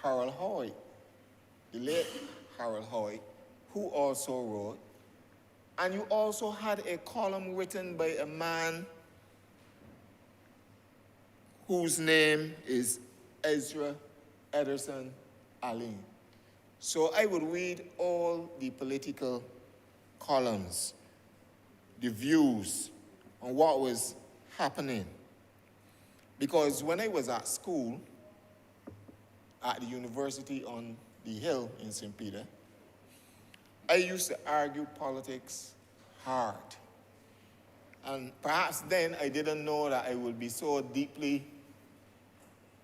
Harold Hoyt, the late Harold Hoyt, who also wrote. And you also had a column written by a man whose name is Ezra Ederson Aline. So I would read all the political columns, the views on what was happening. Because when I was at school, at the university on the Hill in St. Peter, I used to argue politics hard. And perhaps then I didn't know that I would be so deeply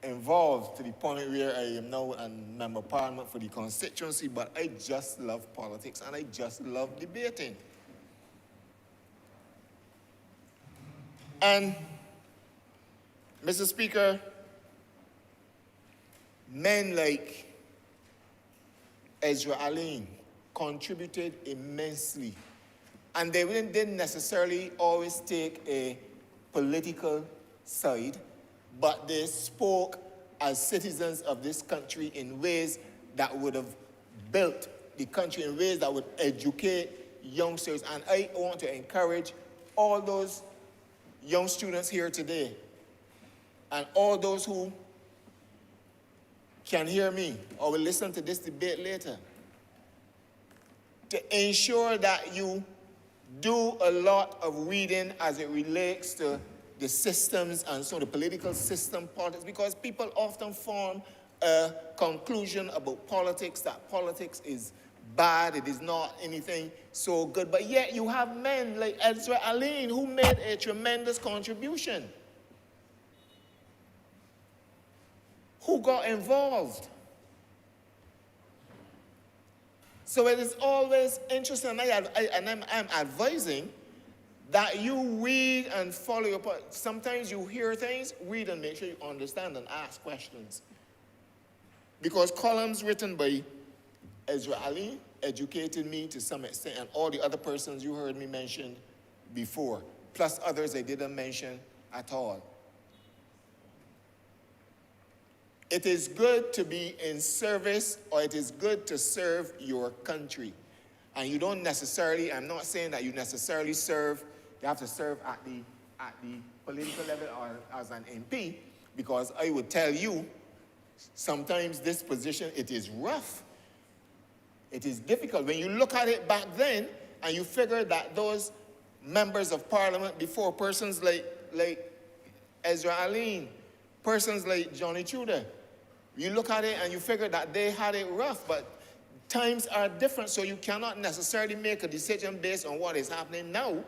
involved to the point where I am now a member of Parliament for the constituency, but I just love politics and I just love debating. And, Mr. Speaker, men like Ezra Aline contributed immensely. And they didn't necessarily always take a political side, but they spoke as citizens of this country in ways that would have built the country, in ways that would educate youngsters. And I want to encourage all those young students here today, and all those who can hear me or will listen to this debate later, to ensure that you do a lot of reading as it relates to the systems and so the political system, politics, because people often form a conclusion about politics, that politics is bad, it is not anything so good. But yet you have men like Ezra Alleen who made a tremendous contribution, who got involved. So it is always interesting, and I'm advising that you read and follow your part. Sometimes you hear things, read and make sure you understand and ask questions. Because columns written by Ezra Ali educated me to some extent, and all the other persons you heard me mention before, plus others I didn't mention at all. It is good to be in service, or it is good to serve your country. And you don't necessarily, I'm not saying that you necessarily serve, you have to serve at the political level or as an MP, because I would tell you, sometimes this position, it is rough. It is difficult. When you look at it back then, and you figure that those members of parliament before, persons like Ezra Alleen, persons like Johnny Tudor, you look at it and you figure that they had it rough, but times are different, so you cannot necessarily make a decision based on what is happening now.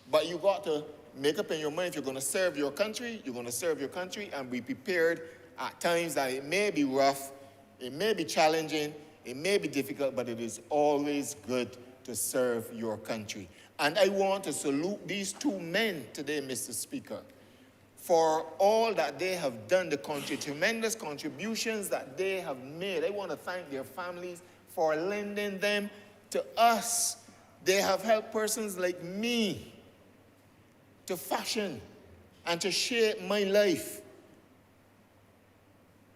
But you got to make up in your mind, if you're going to serve your country, you're going to serve your country and be prepared at times that it may be rough, it may be challenging, it may be difficult, but it is always good to serve your country. And I want to salute these two men today, Mr. Speaker, for all that they have done, the tremendous contributions that they have made. I want to thank their families for lending them to us. They have helped persons like me to fashion and to shape my life,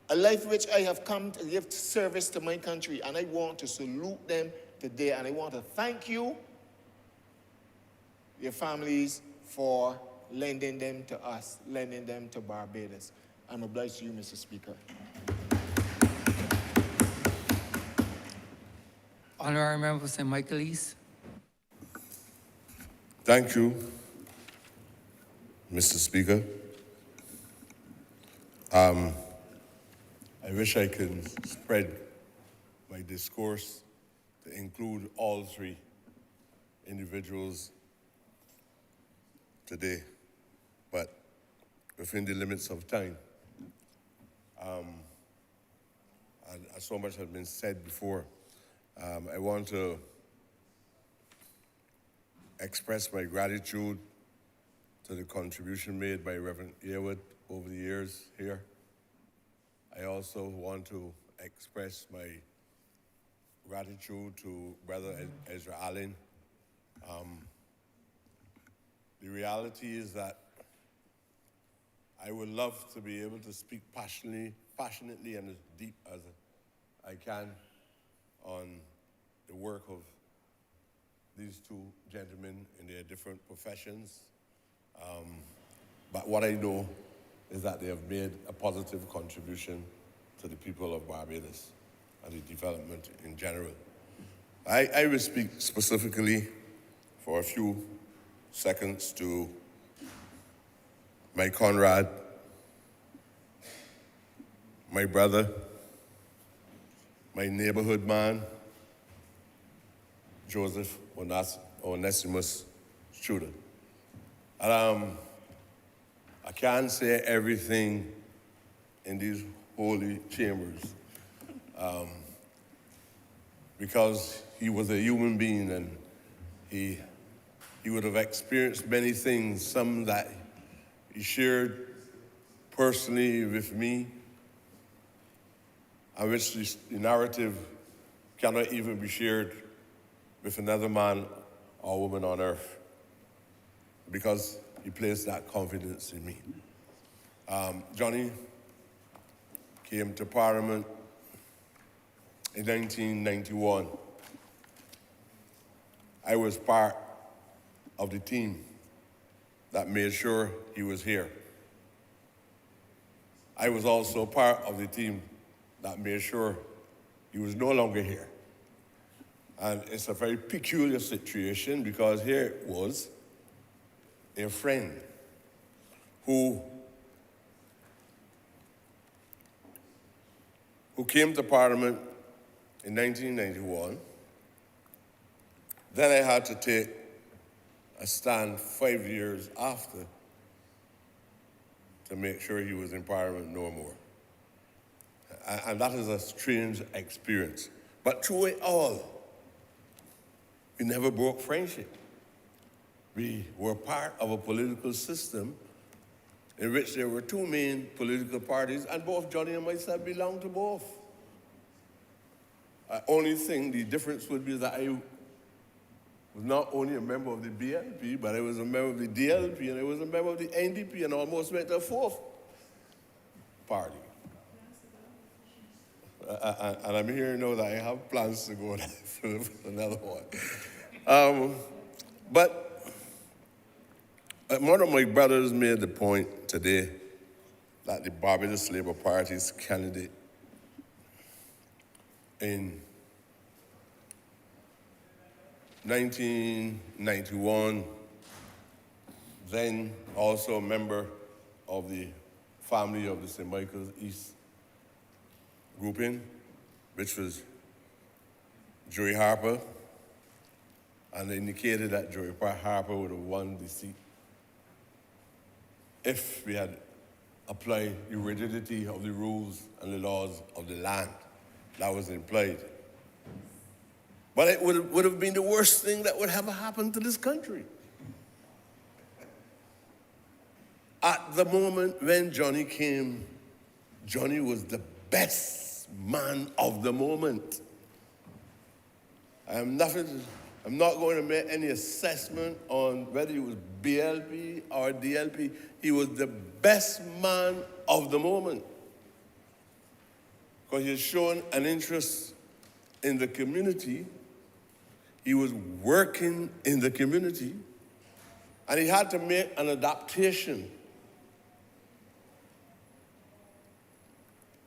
a life which I have come to give service to my country, and I want to salute them today, and I want to thank you, your families, for lending them to us, lending them to Barbados. I'm obliged to you, Mr. Speaker. Honorary Member St. Michaelis. Thank you, Mr. Speaker. I wish I could spread my discourse to include all three individuals today, but within the limits of time. And so much has been said before. I want to express my gratitude to the contribution made by Reverend Yearwood over the years here. I also want to express my gratitude to Brother Ezra Alleen. The reality is that I would love to be able to speak passionately and as deep as I can on the work of these two gentlemen in their different professions. But what I know is that they have made a positive contribution to the people of Barbados and the development in general. I will speak specifically for a few seconds to my comrade, my brother, my neighborhood man, Joseph Onesimus Tudor. And I can't say everything in these holy chambers because he was a human being, and he would have experienced many things, some that he shared personally with me, and which the narrative cannot even be shared with another man or woman on earth, because he placed that confidence in me. Johnny came to Parliament in 1991. I was part of the team that made sure he was here. I was also part of the team that made sure he was no longer here. And it's a very peculiar situation because here it was a friend who came to Parliament in 1991. Then I had to take a stand 5 years after to make sure he was in Parliament no more. And that is a strange experience. But through it all, we never broke friendship. We were part of a political system in which there were two main political parties, and both Johnny and myself belonged to both. Only thing, the difference would be that I was not only a member of the BLP, but I was a member of the DLP, and I was a member of the NDP, and almost went to a fourth party. And I'm hearing now that I have plans to go for another one. But one of my brothers made the point today that the Barbados Labour Party's candidate in 1991, then also a member of the family of the St. Michael's East grouping, which was Joey Harper, and they indicated that Joey Harper would have won the seat if we had applied the rigidity of the rules and the laws of the land that was implied. But it would have been the worst thing that would ever happen to this country. At the moment when Johnny came, Johnny was the best man of the moment. I'm not going to make any assessment on whether he was BLP or DLP. He was the best man of the moment because he has shown an interest in the community. He was working in the community, and he had to make an adaptation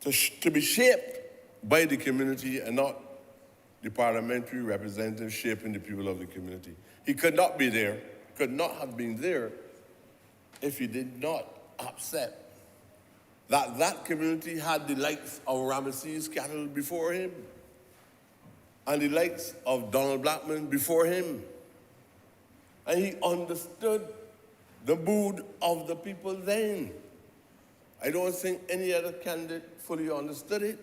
to be shaped by the community and not the parliamentary representative shaping the people of the community. He could not be there, could not have been there if he did not accept that community had the likes of Ramesses Cattle before him and the likes of Donald Blackman before him. And he understood the mood of the people then. I don't think any other candidate fully understood it.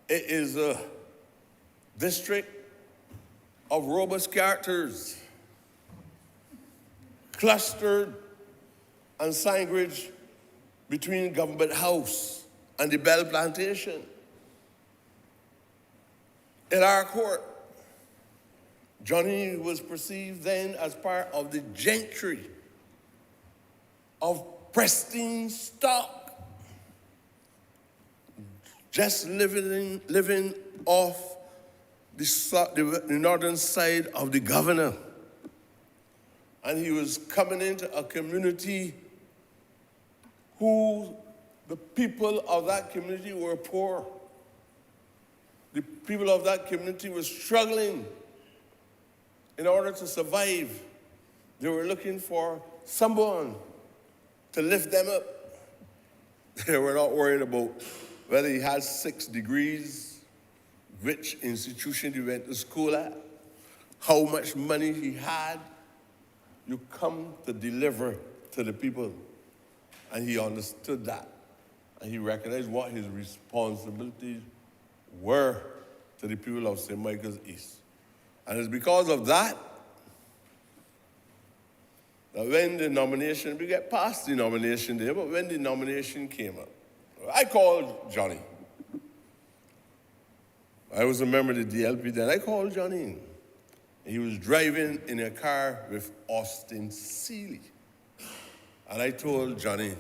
It is a district of robust characters, clustered and sandwiched between Government House and the Bell Plantation. In our court, Johnny was perceived then as part of the gentry of pristine stock, just living off the northern side of the governor. And he was coming into a community who the people of that community were poor. The people of that community were struggling in order to survive. They were looking for someone to lift them up. They were not worried about whether he had 6 degrees, which institution he went to school at, how much money he had. You come to deliver to the people. And he understood that. And he recognized what his responsibilities were to the people of St. Michael's East. And it's because of that that when the nomination, we get past the nomination there, but when the nomination came up, I called Johnny. I was a member of the DLP then. I called Johnny. He was driving in a car with Austin Seeley. And I told Johnny,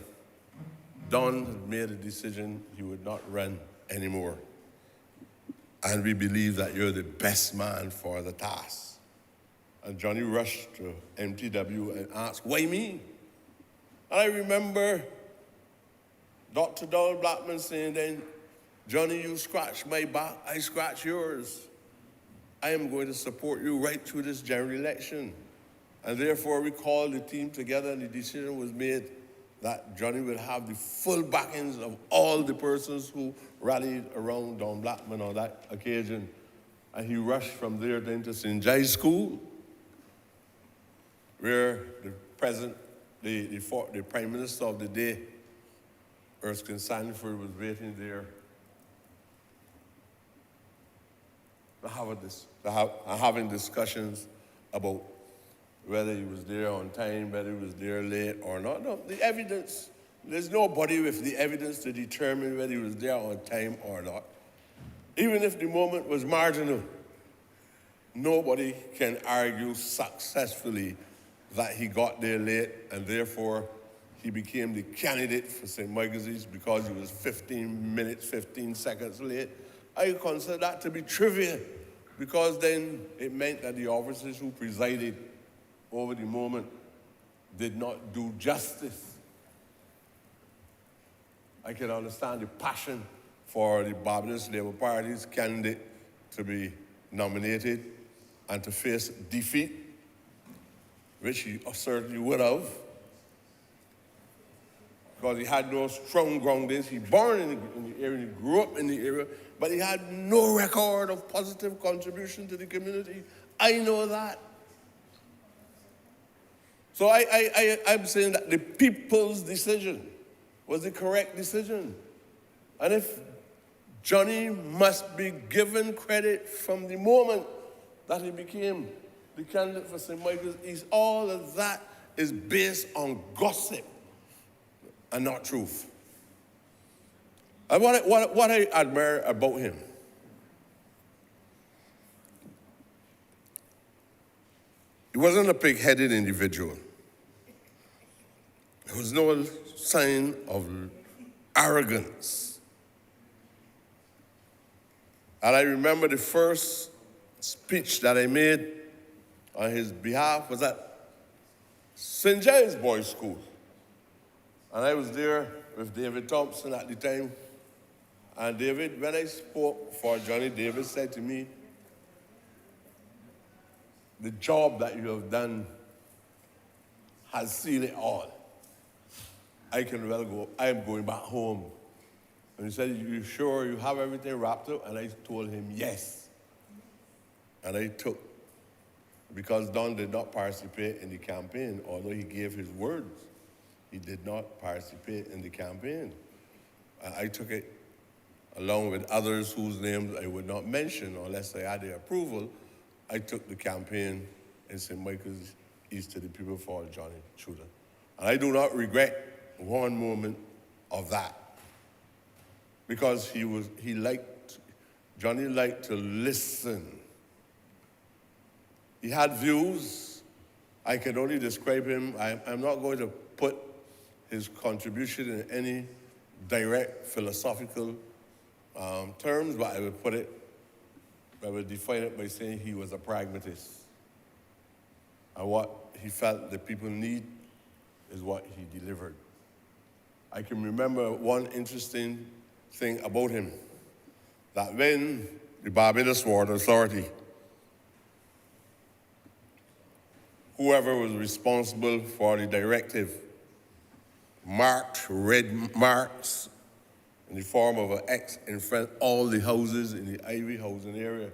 Don had made a decision he would not run anymore. And we believe that you're the best man for the task. And Johnny rushed to MTW and asked, why me? And I remember Dr. Donald Blackman saying then, Johnny, you scratch my back, I scratch yours. I am going to support you right through this general election. And therefore we called the team together and the decision was made that Johnny will have the full backings of all the persons who rallied around Don Blackman on that occasion. And he rushed from there then to St. Giles School, where the Prime Minister of the day, Erskine Sandford, was waiting there having discussions about whether he was there on time, whether he was there late or not. No, the evidence, there's nobody with the evidence to determine whether he was there on time or not. Even if the moment was marginal, nobody can argue successfully that he got there late and therefore he became the candidate for St. Michael's because he was 15 minutes, 15 seconds late. I consider that to be trivial because then it meant that the officers who presided over the moment did not do justice. I can understand the passion for the Barbados Labour Party's candidate to be nominated and to face defeat, which he certainly would have, because he had no strong groundings. He born in the area, he grew up in the area, but he had no record of positive contribution to the community. I know that. So I'm saying that the people's decision was the correct decision. And if Johnny must be given credit from the moment that he became the candidate for St. Michael's East, all of that is based on gossip and not truth. And what I admire about him, he wasn't a pig-headed individual. There was no sign of arrogance. And I remember the first speech that I made on his behalf was at St. Giles Boys' School. And I was there with David Thompson at the time. And David, when I spoke for Johnny, David said to me, the job that you have done has seen it all. I can well go, I am going back home. And he said, you sure you have everything wrapped up? And I told him, yes. And I took, because Don did not participate in the campaign, although he gave his words, he did not participate in the campaign. I took it along with others whose names I would not mention unless I had their approval. I took the campaign in St. Michael's East to the people for Johnny Chuda. And I do not regret one moment of that, because Johnny liked to listen. He had views. I can only describe him. I'm not going to put his contribution in any direct philosophical terms, but I would define it by saying he was a pragmatist. And what he felt the people need is what he delivered. I can remember one interesting thing about him, that when the Barbados Water Authority, whoever was responsible for the directive, marked red marks in the form of an X in front of all the houses in the Ivy housing area,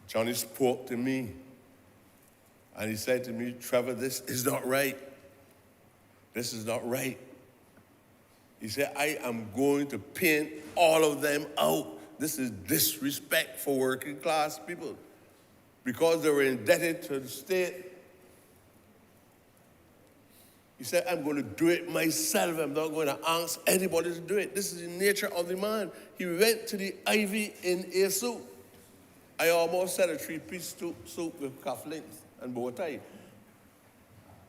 Johnny spoke to me and he said to me, Trevor, this is not right. This is not right. He said, I am going to paint all of them out. This is disrespect for working class people. Because they were indebted to the state, he said, I'm going to do it myself. I'm not going to ask anybody to do it. This is the nature of the man. He went to the Ivy in a suit. I almost said a three-piece suit with cufflinks and bow tie.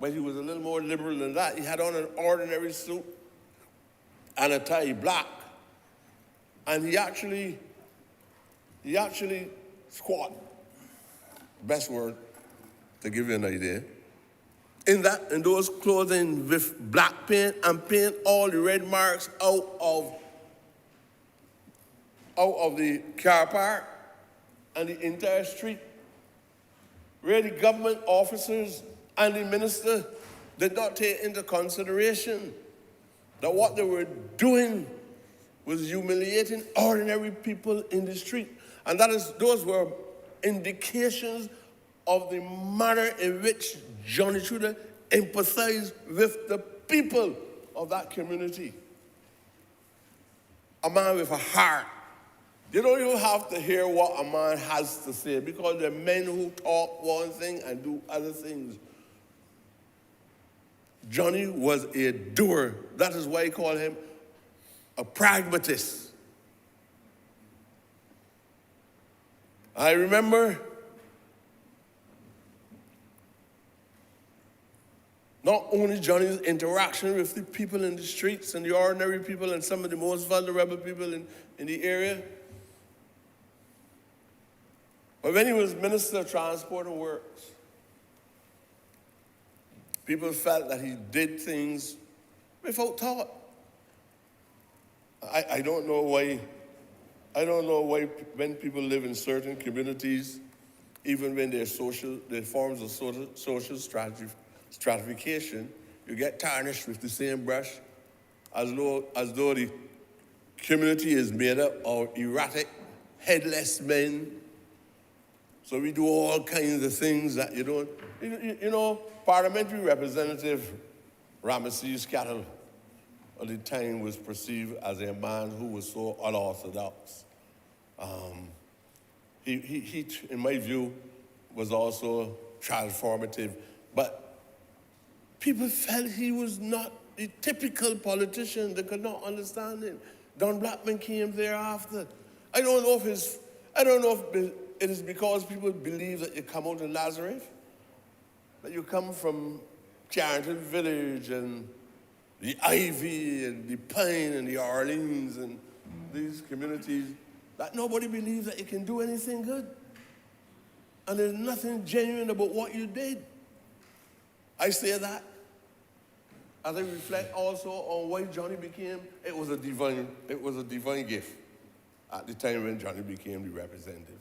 But he was a little more liberal than that. He had on an ordinary suit and a tie, black. And he actually squat, best word, to give you an idea. In those clothing with black paint and paint all the red marks out of the car park and the entire street, where the government officers and the minister did not take into consideration that what they were doing was humiliating ordinary people in the street. And those were indications of the manner in which Johnny Trudeau empathized with the people of that community. A man with a heart. You don't even have to hear what a man has to say, because there are men who talk one thing and do other things. Johnny was a doer. That is why I call him a pragmatist. I remember not only Johnny's interaction with the people in the streets and the ordinary people and some of the most vulnerable people in the area, but when he was Minister of Transport and Works, people felt that he did things without thought. I don't know why when people live in certain communities, even when their forms of social stratification, you get tarnished with the same brush, as though the community is made up of erratic, headless men. So we do all kinds of things that you don't. You know, Parliamentary Representative Ramesses Cattle at the time was perceived as a man who was so unorthodox. He, in my view, was also transformative. But people felt he was not the typical politician. They could not understand him. Don Blackman came thereafter. I don't know if it is because people believe that you come out of Nazareth, that you come from Carrington Village and the Ivy and the Pine and the Orleans and these communities, that nobody believes that you can do anything good. And there's nothing genuine about what you did. I say that as I reflect also on why Johnny became, it was a divine gift at the time when Johnny became the representative.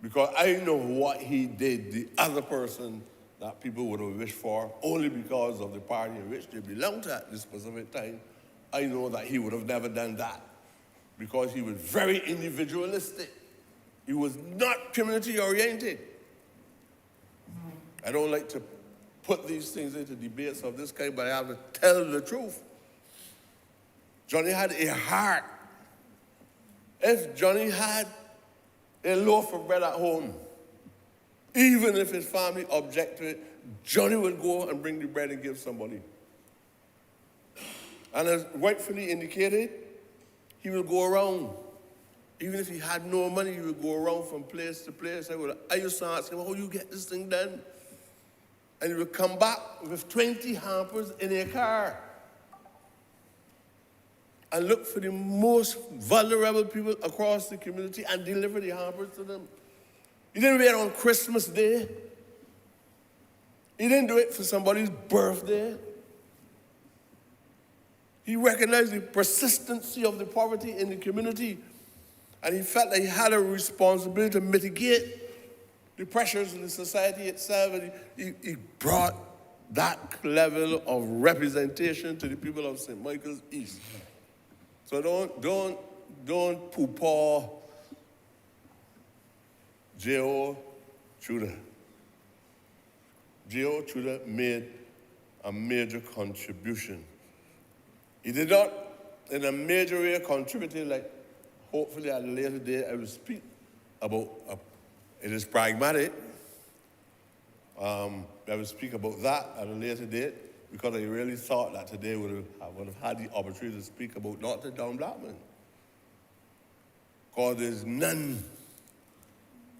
Because I know what he did, the other person that people would have wished for, only because of the party in which they belonged to at this specific time. I know that he would have never done that, because he was very individualistic. He was not community-oriented. I don't like to put these things into debates of this kind, but I have to tell the truth. Johnny had a heart. If Johnny had a loaf of bread at home, even if his family object to it, Johnny would go and bring the bread and give somebody. And as rightfully indicated, he would go around. Even if he had no money, he would go around from place to place. I used to ask him, how you get this thing done? And he would come back with 20 hampers in a car and look for the most vulnerable people across the community and deliver the hampers to them. He didn't wait on Christmas Day. He didn't do it for somebody's birthday. He recognized the persistency of the poverty in the community, and he felt that he had a responsibility to mitigate the pressures of the society itself, and he brought that level of representation to the people of St. Michael's East. So don't poo-paw J.O. Trudeau. J.O. Trudeau made a major contribution. He did not, in a major way, contribute, like hopefully at a later date I will speak about. It is pragmatic. I will speak about that at a later date, because I really thought that today I would have had the opportunity to speak about Dr. Don Blackman. Because there's none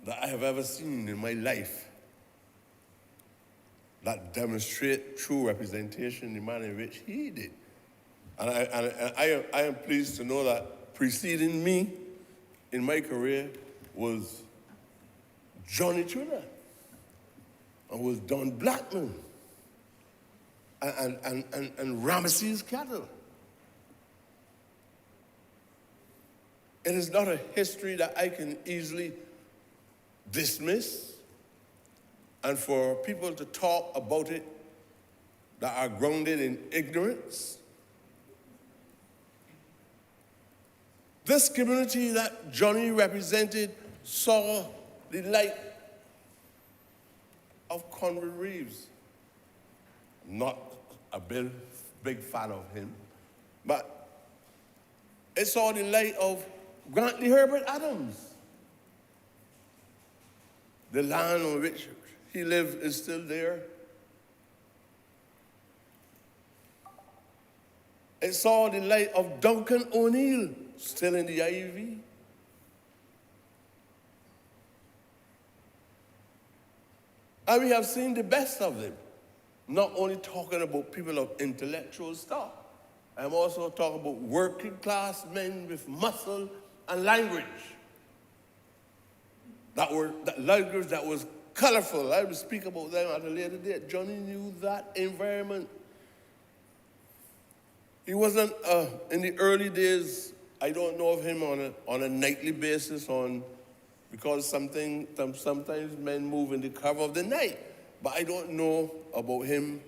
that I have ever seen in my life that demonstrate true representation in the manner in which he did. And I am pleased to know that preceding me in my career was Johnny Trudeau. and with Don Blackman and Ramesses cattle. It is not a history that I can easily dismiss, and for people to talk about it that are grounded in ignorance. This community that Johnny represented saw the light of Conrad Reeves. Not a big fan of him, but it saw the light of Grantley Herbert Adams. The land on which he lived is still there. It saw the light of Duncan O'Neill, still in the Ivy. And we have seen the best of them. Not only talking about people of intellectual stuff, I'm also talking about working class men with muscle and language. That language that was colorful. I will speak about them at a later date. Johnny knew that environment. He wasn't, in the early days, I don't know of him on a nightly basis because sometimes men move in the cover of the night. But I don't know about him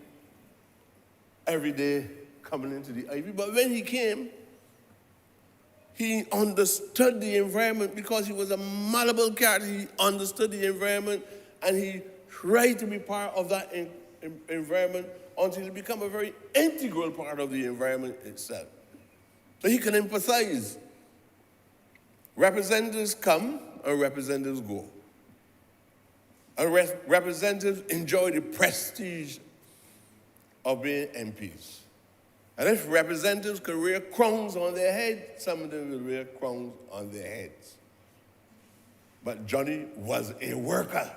every day coming into the Ivy. But when he came, he understood the environment because he was a malleable character. He understood the environment, and he tried to be part of that environment until he became a very integral part of the environment itself. So he can empathize. Representatives come and representatives go. And representatives enjoy the prestige of being MPs. And if representatives could wear crowns on their head, some of them will wear crowns on their heads. But Johnny was a worker.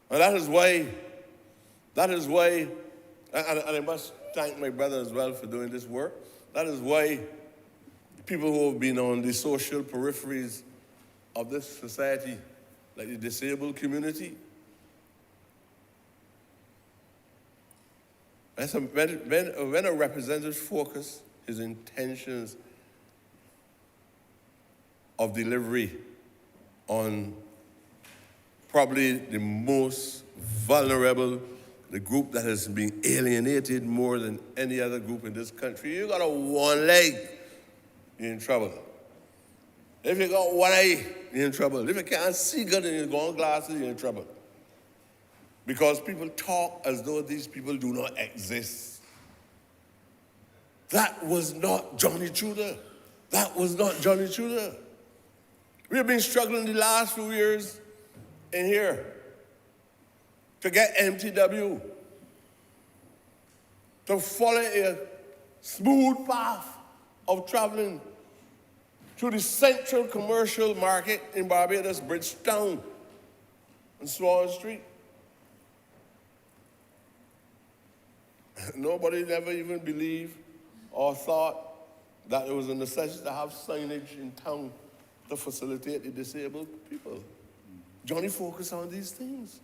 And that is why, and I must thank my brother as well for doing this work. That is why people who have been on the social peripheries of this society, like the disabled community, and so when a representative focuses his intentions of delivery on probably the most vulnerable, the group that has been alienated more than any other group in this country, you got a one leg, you're in trouble. If you got one eye, you're in trouble. If you can't see good and you've got glasses, you're in trouble. Because people talk as though these people do not exist. That was not Johnny Tudor. That was not Johnny Tudor. We have been struggling the last few years in here to get MTW to follow a smooth path of traveling through the central commercial market in Barbados, Bridgetown, and Swan Street. Nobody never even believed or thought that there was a necessity to have signage in town to facilitate the disabled people. Johnny focused on these things.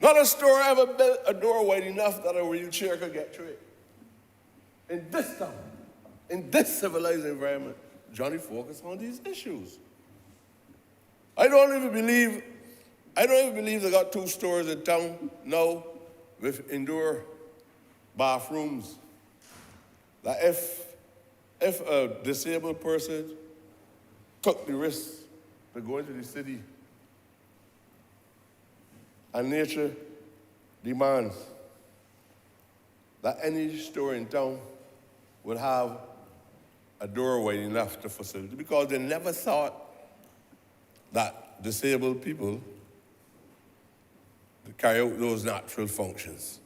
Not a store ever built a door wide enough that a wheelchair could get through it. In this town, in this civilized environment, Johnny focused on these issues. I don't even believe they got 2 stores in town now with indoor bathrooms. That if a disabled person took the risk to go into the city and nature demands that any store in town would have a door wide enough to facilitate, because they never thought that disabled people could carry out those natural functions.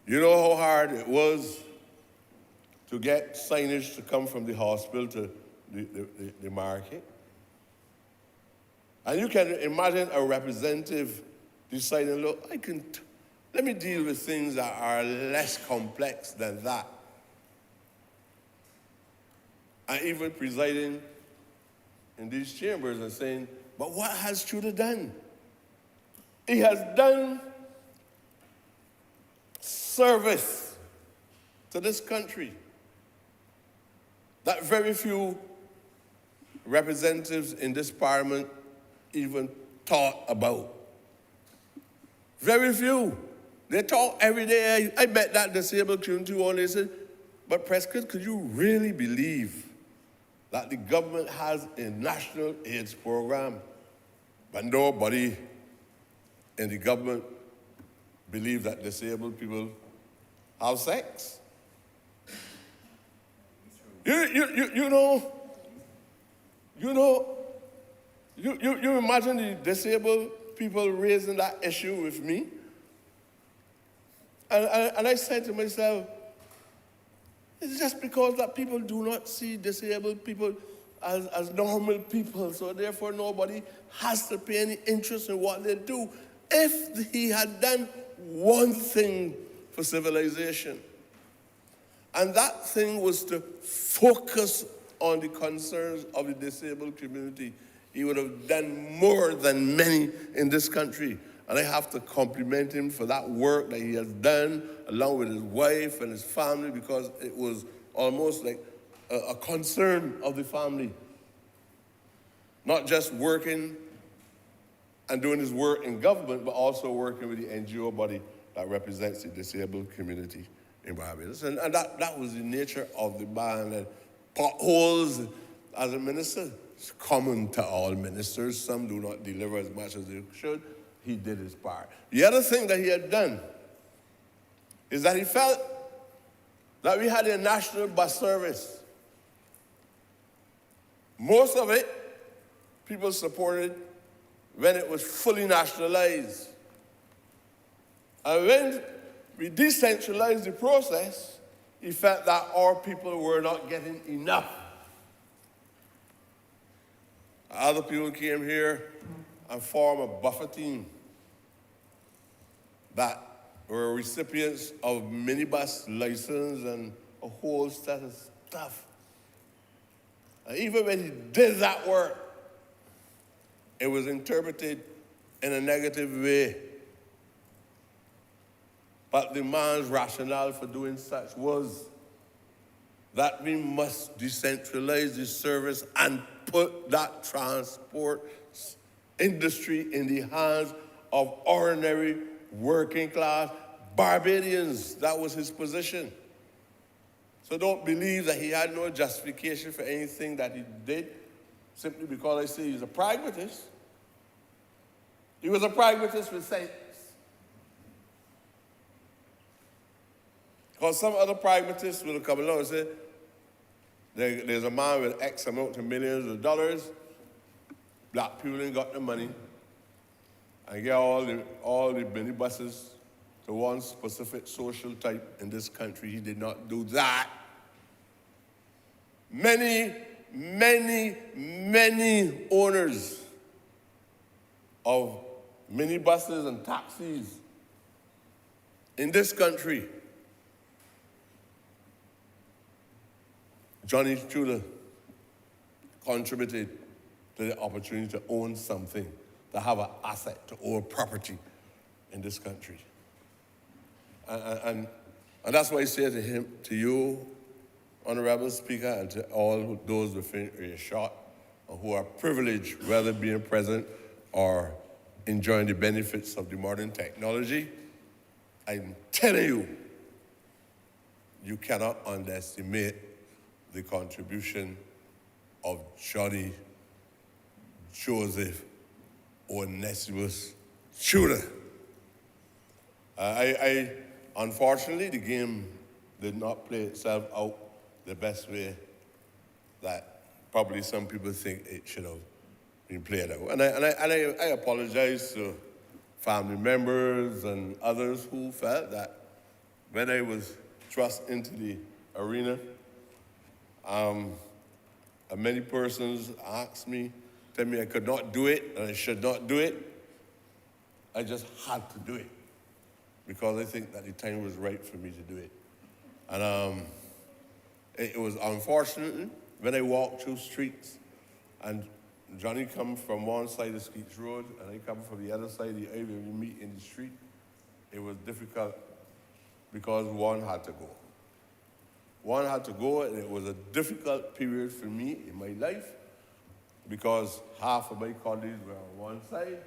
You know how hard it was to get signage to come from the hospital to the market? And you can imagine a representative deciding, look, let me deal with things that are less complex than that. And even presiding in these chambers and saying, but what has Trudeau done? He has done service to this country that very few representatives in this parliament even thought about. Very few. They talk every day. I met that disabled community one day said, but Prescott, could you really believe that the government has a national AIDS program, but nobody in the government believes that disabled people have sex? You imagine the disabled people raising that issue with me? And I said to myself, it's just because that people do not see disabled people as normal people, so therefore nobody has to pay any interest in what they do. If he had done one thing for civilization, and that thing was to focus on the concerns of the disabled community, he would have done more than many in this country. And I have to compliment him for that work that he has done, along with his wife and his family, because it was almost like a concern of the family. Not just working and doing his work in government, but also working with the NGO body that represents the disabled community in Barbados. And that was the nature of the man. And potholes as a minister, it's common to all ministers. Some do not deliver as much as they should. He did his part. The other thing that he had done is that he felt that we had a national bus service. Most of it, people supported when it was fully nationalized. And when we decentralized the process, he felt that our people were not getting enough. Other people came here and formed a buffer team that were recipients of minibus license and a whole set of stuff. And even when he did that work, it was interpreted in a negative way. But the man's rationale for doing such was that we must decentralize the service and put that transport industry in the hands of ordinary working class Barbadians. That was his position. So don't believe that he had no justification for anything that he did simply because I say he's a pragmatist. He was a pragmatist with sense. Because some other pragmatists will come along and say, there's a man with X amount of millions of dollars, black people ain't got the money, and get all the minibuses to one specific social type in this country. He did not do that. Many, many, many owners of minibuses and taxis in this country, Johnny Trudeau contributed to the opportunity to own something, to have an asset, to own property in this country. And that's why I say to him, to you, Honourable Speaker, and to all those within earshot who are privileged, whether being present or enjoying the benefits of the modern technology, I'm telling you, you cannot underestimate the contribution of Johnny Joseph Onesimus Trudeau. Unfortunately, the game did not play itself out the best way that probably some people think it should have been played out. And I apologize to family members and others who felt that when I was thrust into the arena, many persons asked me, tell me I could not do it and I should not do it. I just had to do it because I think that the time was right for me to do it. And it was unfortunate when I walked through streets and Johnny come from one side of Skeets Road, and I come from the other side of the highway. We meet in the street. It was difficult because one had to go. One had to go, and it was a difficult period for me in my life because half of my colleagues were on one side.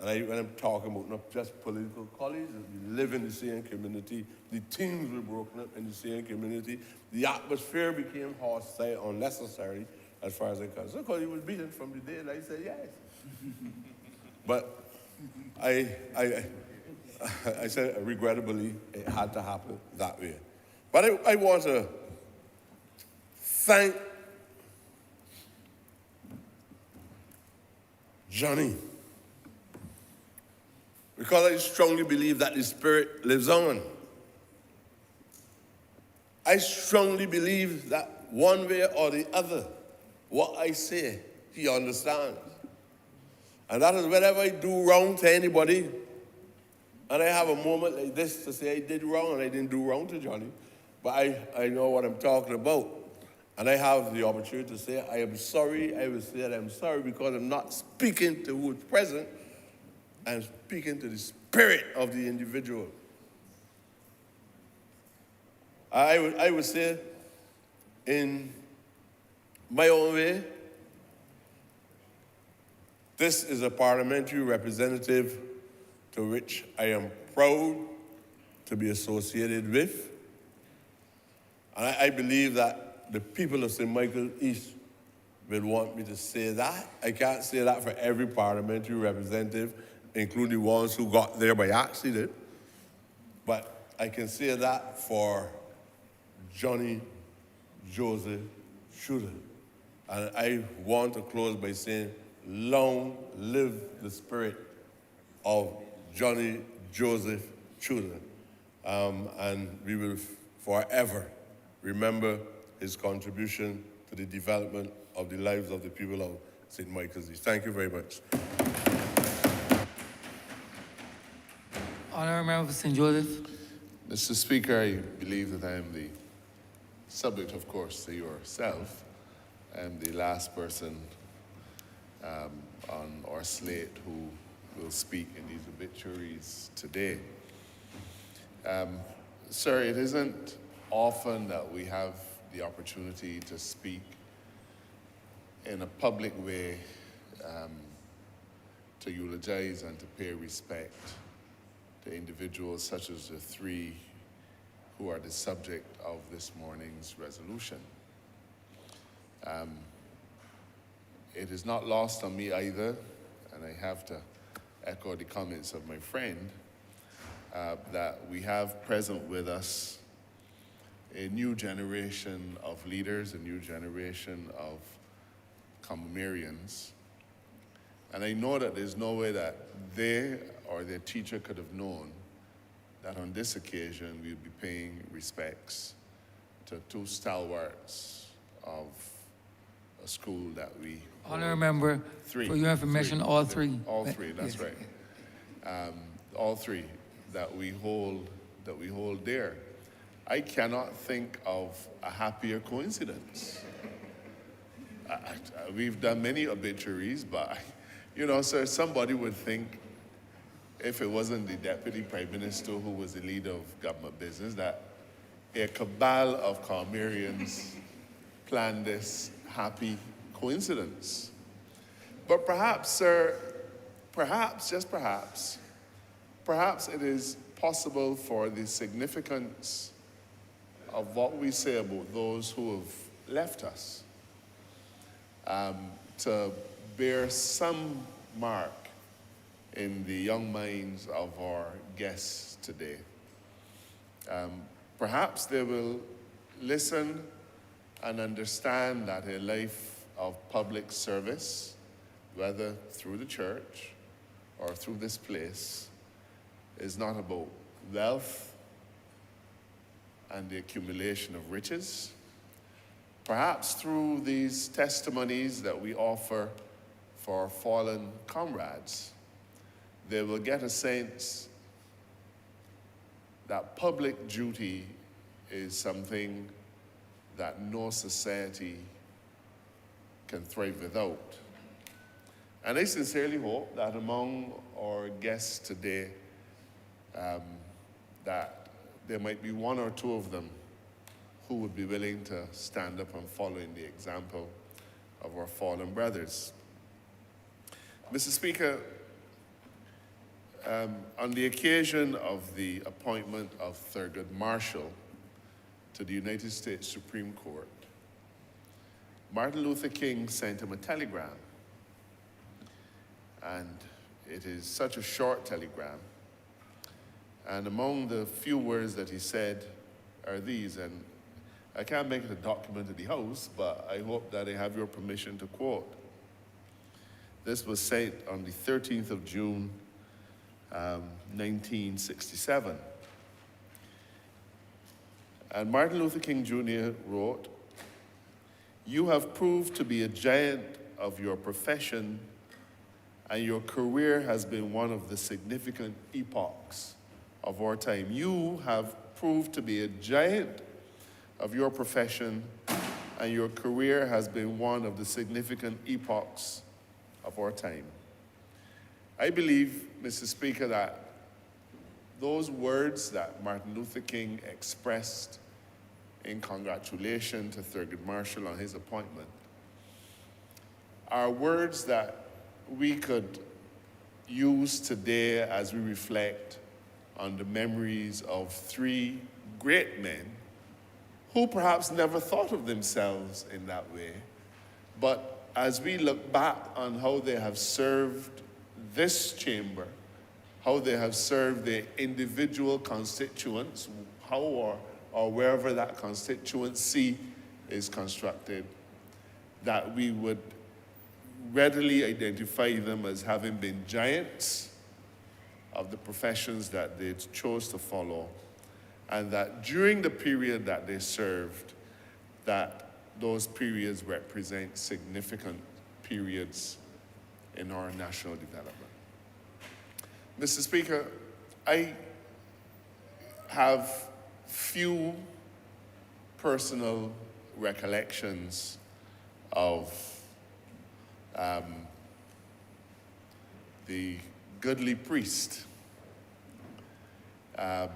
And when I'm talking about not just political colleagues, we live in the same community. The teams were broken up in the same community. The atmosphere became hostile unnecessarily, as far as I'm concerned, because he was beaten from the day, and I said yes. But I said, regrettably, it had to happen that way. But I want to thank Johnny, because I strongly believe that the spirit lives on. I strongly believe that one way or the other, what I say, he understands. And that is whenever I do wrong to anybody, and I have a moment like this to say I did wrong, and I didn't do wrong to Johnny, but I know what I'm talking about. And I have the opportunity to say, I am sorry. I will say that I'm sorry because I'm not speaking to who is present. I'm speaking to the spirit of the individual. I would say, in my own way, this is a parliamentary representative to which I am proud to be associated with. And I believe that the people of St. Michael East will want me to say that. I can't say that for every parliamentary representative, including the ones who got there by accident. But I can say that for Johnny Joseph Shooter. And I want to close by saying, long live the spirit of Johnny Joseph Shooter. And we will forever remember his contribution to the development of the lives of the people of St. Michael's East. Thank you very much. Honourable Member for St. Joseph. Mr. Speaker, I believe that I am the subject, of course, to yourself. I am the last person on our slate who will speak in these obituaries today. Sir, it isn't often that we have the opportunity to speak in a public way, to eulogize and to pay respect to individuals such as the three who are the subject of this morning's resolution. It is not lost on me either, and I have to echo the comments of my friend, that we have present with us a new generation of leaders, a new generation of Commonwealths. And I know that there's no way that they or their teacher could have known that on this occasion we would be paying respects to two stalwarts of a school that we Honourable Member, for your information, all three. All three, that's Yes. right. All three that we hold dear. I cannot think of a happier coincidence. We've done many obituaries, but, you know, sir, somebody would think, if it wasn't the Deputy Prime Minister who was the leader of government business, that a cabal of Carmerians planned this happy coincidence. But perhaps, sir, perhaps, just perhaps it is possible for the significance of what we say about those who have left us to bear some mark in the young minds of our guests today. Perhaps they will listen and understand that a life of public service, whether through the church or through this place, is not about wealth and the accumulation of riches. Perhaps through these testimonies that we offer for fallen comrades, they will get a sense that public duty is something that no society can thrive without. And I sincerely hope that among our guests today, that there might be one or two of them who would be willing to stand up and follow in the example of our fallen brothers. Mr. Speaker, on the occasion of the appointment of Thurgood Marshall to the United States Supreme Court, Martin Luther King sent him a telegram. And it is such a short telegram. And among the few words that he said are these, and I can't make it a document of the House, but I hope that I have your permission to quote. This was sent on the 13th of June, 1967. And Martin Luther King Jr. wrote, "You have proved to be a giant of your profession, and your career has been one of the significant epochs of our time." You have proved to be a giant of your profession, and your career has been one of the significant epochs of our time. I believe, Mr. Speaker, that those words that Martin Luther King expressed in congratulation to Thurgood Marshall on his appointment are words that we could use today as we reflect on the memories of three great men who perhaps never thought of themselves in that way. But as we look back on how they have served this chamber, how they have served their individual constituents, how or wherever that constituency is constructed, that we would readily identify them as having been giants of the professions that they chose to follow, and that during the period that they served, that those periods represent significant periods in our national development. Mr. Speaker, I have few personal recollections of the goodly priest. It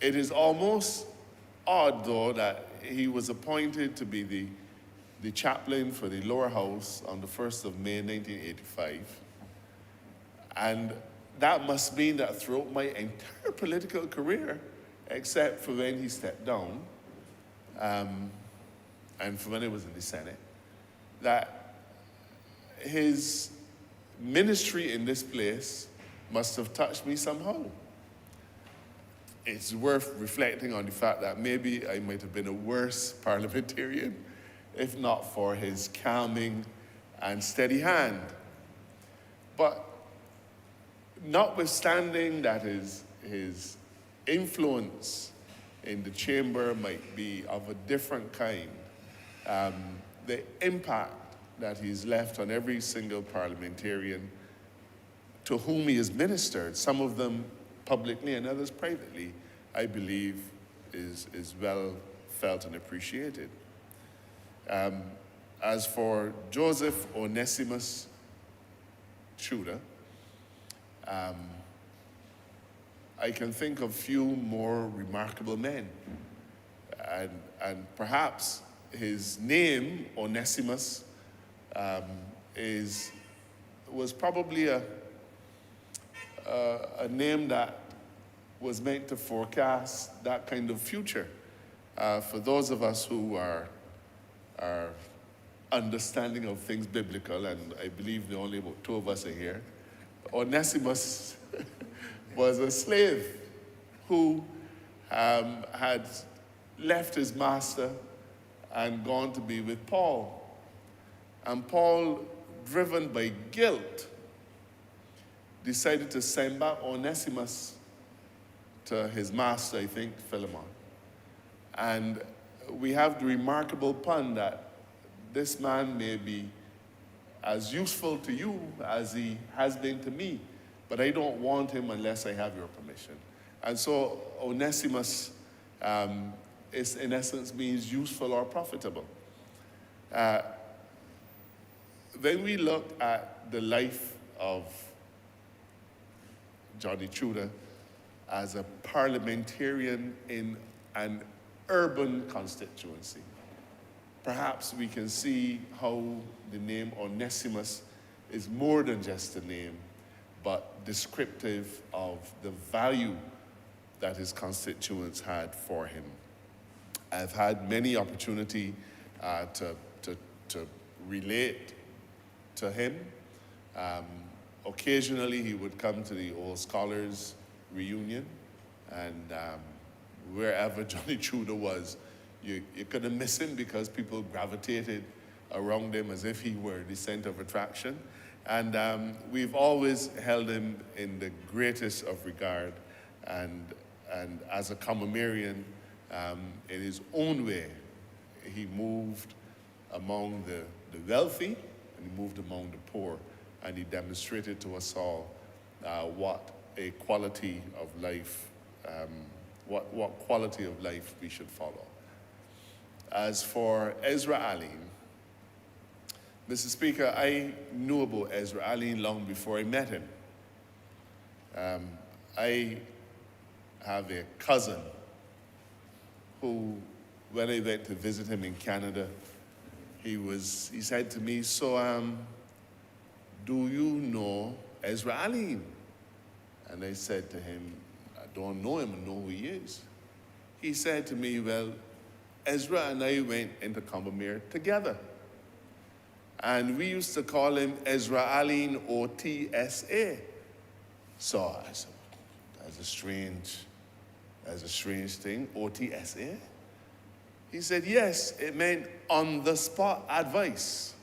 is almost odd, though, that he was appointed to be the chaplain for the lower house on the 1st of May, 1985. And that must mean that throughout my entire political career, except for when he stepped down, and for when he was in the Senate, that his ministry in this place must have touched me somehow. It's worth reflecting on the fact that maybe I might have been a worse parliamentarian if not for his calming and steady hand. But notwithstanding that his influence in the chamber might be of a different kind, the impact that he's left on every single parliamentarian to whom he has ministered, some of them publicly and others privately, I believe is well felt and appreciated. As for Joseph Onesimus Tudor, I can think of few more remarkable men. And perhaps his name, Onesimus, was probably a name that was meant to forecast that kind of future for those of us who are understanding of things biblical, and I believe there are only about 2 of us are here. Onesimus was a slave who had left his master and gone to be with Paul. And Paul, driven by guilt, decided to send back Onesimus to his master, I think, Philemon. And we have the remarkable pun that this man may be as useful to you as he has been to me, but I don't want him unless I have your permission. And so Onesimus is, in essence, means useful or profitable. when we look at the life of Johnny Tudor as a parliamentarian in an urban constituency, perhaps we can see how the name Onesimus is more than just a name, but descriptive of the value that his constituents had for him. I've had many opportunity to relate to him. Occasionally he would come to the Old Scholars reunion, and wherever Johnny Tudor was, you couldn't miss him because people gravitated around him as if he were the center of attraction. And we've always held him in the greatest of regard, and as a Commonwealthian, in his own way, he moved among the wealthy, and he moved among the poor, and he demonstrated to us all what a quality of life, what quality of life we should follow. As for Ezra Aline, Mr. Speaker, I knew about Ezra Aline long before I met him. I have a cousin who, when I went to visit him in Canada, he said to me, "So, do you know Ezra Aline?" And I said to him, "I don't know him, I know who he is." He said to me, "Well, Ezra and I went into Combermere together. And we used to call him Ezra Aline OTSA." So I said, that's a strange thing, OTSA? He said, yes, it meant on-the-spot advice.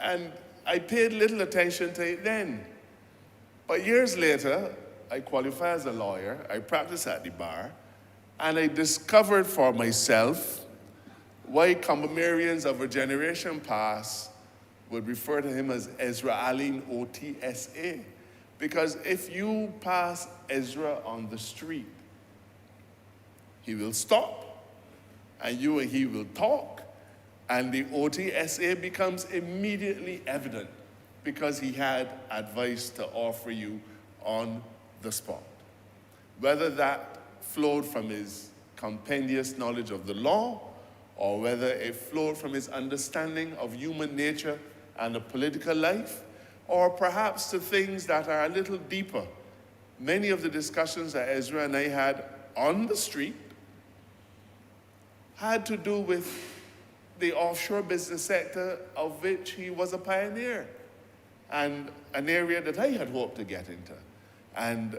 And I paid little attention to it then. But years later, I qualified as a lawyer, I practiced at the bar, and I discovered for myself why Combermerians of a generation past would refer to him as Ezra Aline OTSA. Because if you pass Ezra on the street, he will stop, and you and he will talk, and the OTSA becomes immediately evident because he had advice to offer you on the spot. Whether that flowed from his compendious knowledge of the law, or whether it flowed from his understanding of human nature and the political life, or perhaps to things that are a little deeper. Many of the discussions that Ezra and I had on the street had to do with the offshore business sector, of which he was a pioneer, and an area that I had hoped to get into. And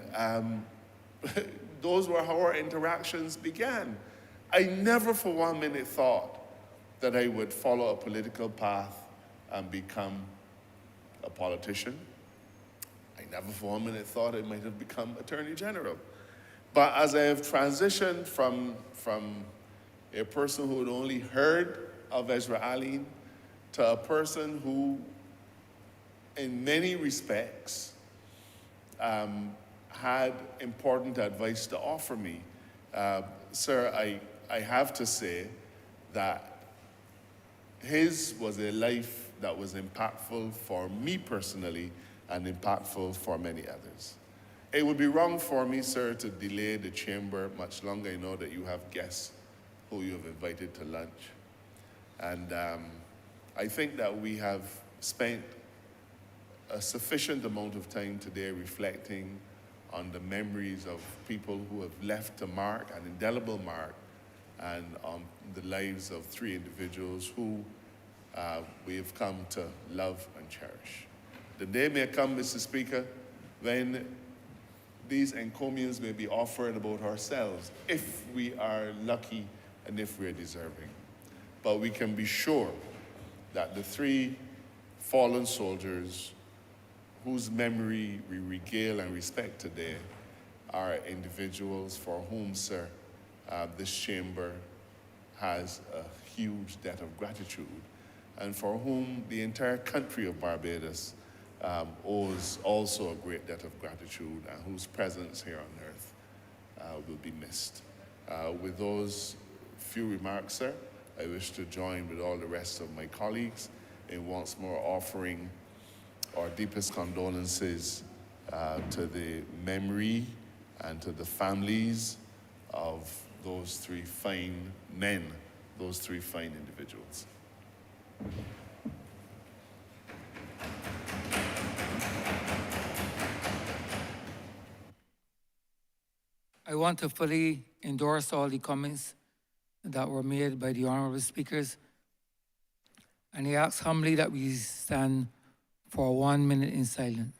those were how our interactions began. I never for 1 minute thought that I would follow a political path and become a politician. I never for 1 minute thought I might have become Attorney General. But as I have transitioned from a person who had only heard of Ezra Aline to a person who, in many respects, had important advice to offer me, sir, I have to say that his was a life that was impactful for me personally and impactful for many others. It would be wrong for me, sir, to delay the chamber much longer. I know that you have guests who you have invited to lunch. And I think that we have spent a sufficient amount of time today reflecting on the memories of people who have left a mark, an indelible mark, and on the lives of 3 individuals who we have come to love and cherish. The day may come, Mr. Speaker, when these encomiums may be offered about ourselves, if we are lucky and if we are deserving. But we can be sure that the 3 fallen soldiers whose memory we regale and respect today are individuals for whom, sir, this chamber has a huge debt of gratitude, and for whom the entire country of Barbados owes also a great debt of gratitude, and whose presence here on earth will be missed. With those few remarks, sir, I wish to join with all the rest of my colleagues in once more offering our deepest condolences to the memory and to the families of those three fine men, those three fine individuals. I want to fully endorse all the comments that were made by the honorable speakers. And I ask humbly that we stand for 1 minute in silence.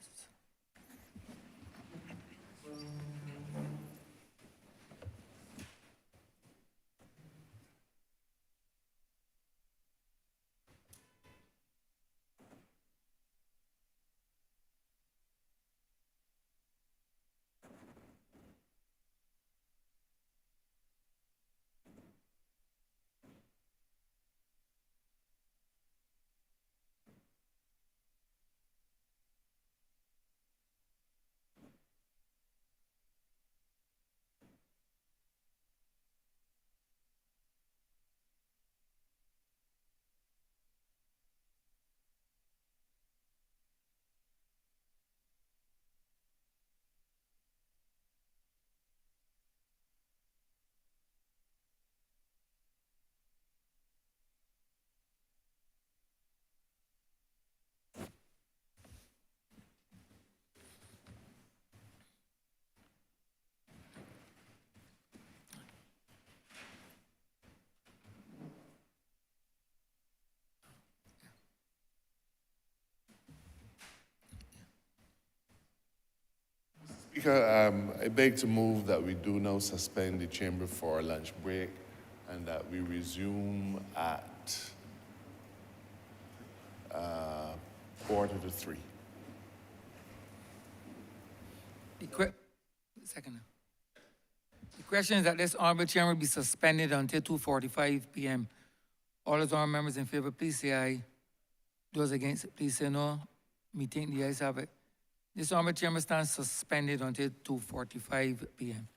Speaker, I beg to move that we do now suspend the chamber for our lunch break and that we resume at 2:45. Second. The question is that this honorable chamber be suspended until 2:45 p.m. All those honorable members in favor, please say aye. Those against it, please say no. Meeting the ayes have it. This honorable chamber stands suspended until 2:45 p.m.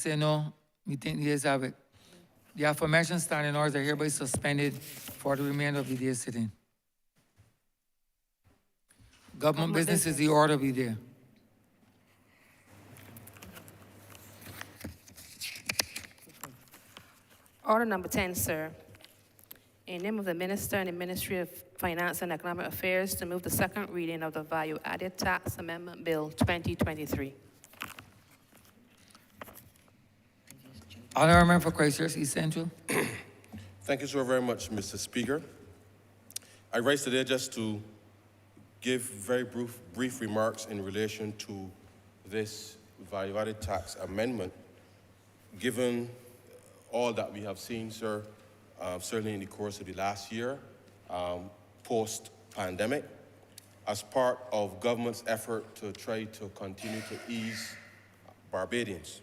say no. We think the ayes have it. The aforementioned standing orders are hereby suspended for the remainder of the day sitting. Government business is the order be there. Order number 10, sir. In the name of the Minister and the Ministry of Finance and Economic Affairs, to move the second reading of the Value Added Tax Amendment Bill 2023. Honourable Member for Christchurch East Central. Thank you so very much, Mr. Speaker. I rise today just to give very brief remarks in relation to this value-added tax amendment, given all that we have seen, sir, certainly in the course of the last year, post-pandemic, as part of government's effort to try to continue to ease Barbadians.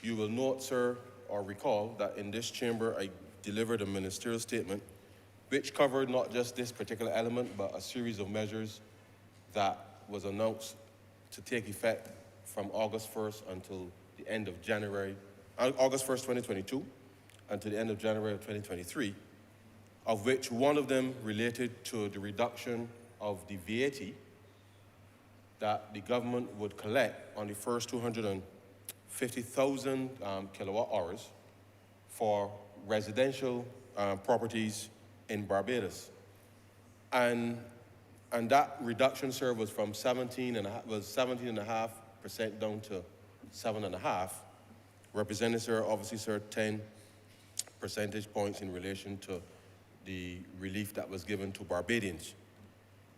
You will note, sir, or recall that in this chamber I delivered a ministerial statement which covered not just this particular element, but a series of measures that was announced to take effect from August 1st until the end of January, August 1st, 2022, until the end of January of 2023, of which one of them related to the reduction of the VAT that the government would collect on the first 250,000 kilowatt hours for residential properties in Barbados. And that reduction, sir, was from 17.5% down to 7.5%, representing, sir, obviously, sir, 10 percentage points in relation to the relief that was given to Barbadians.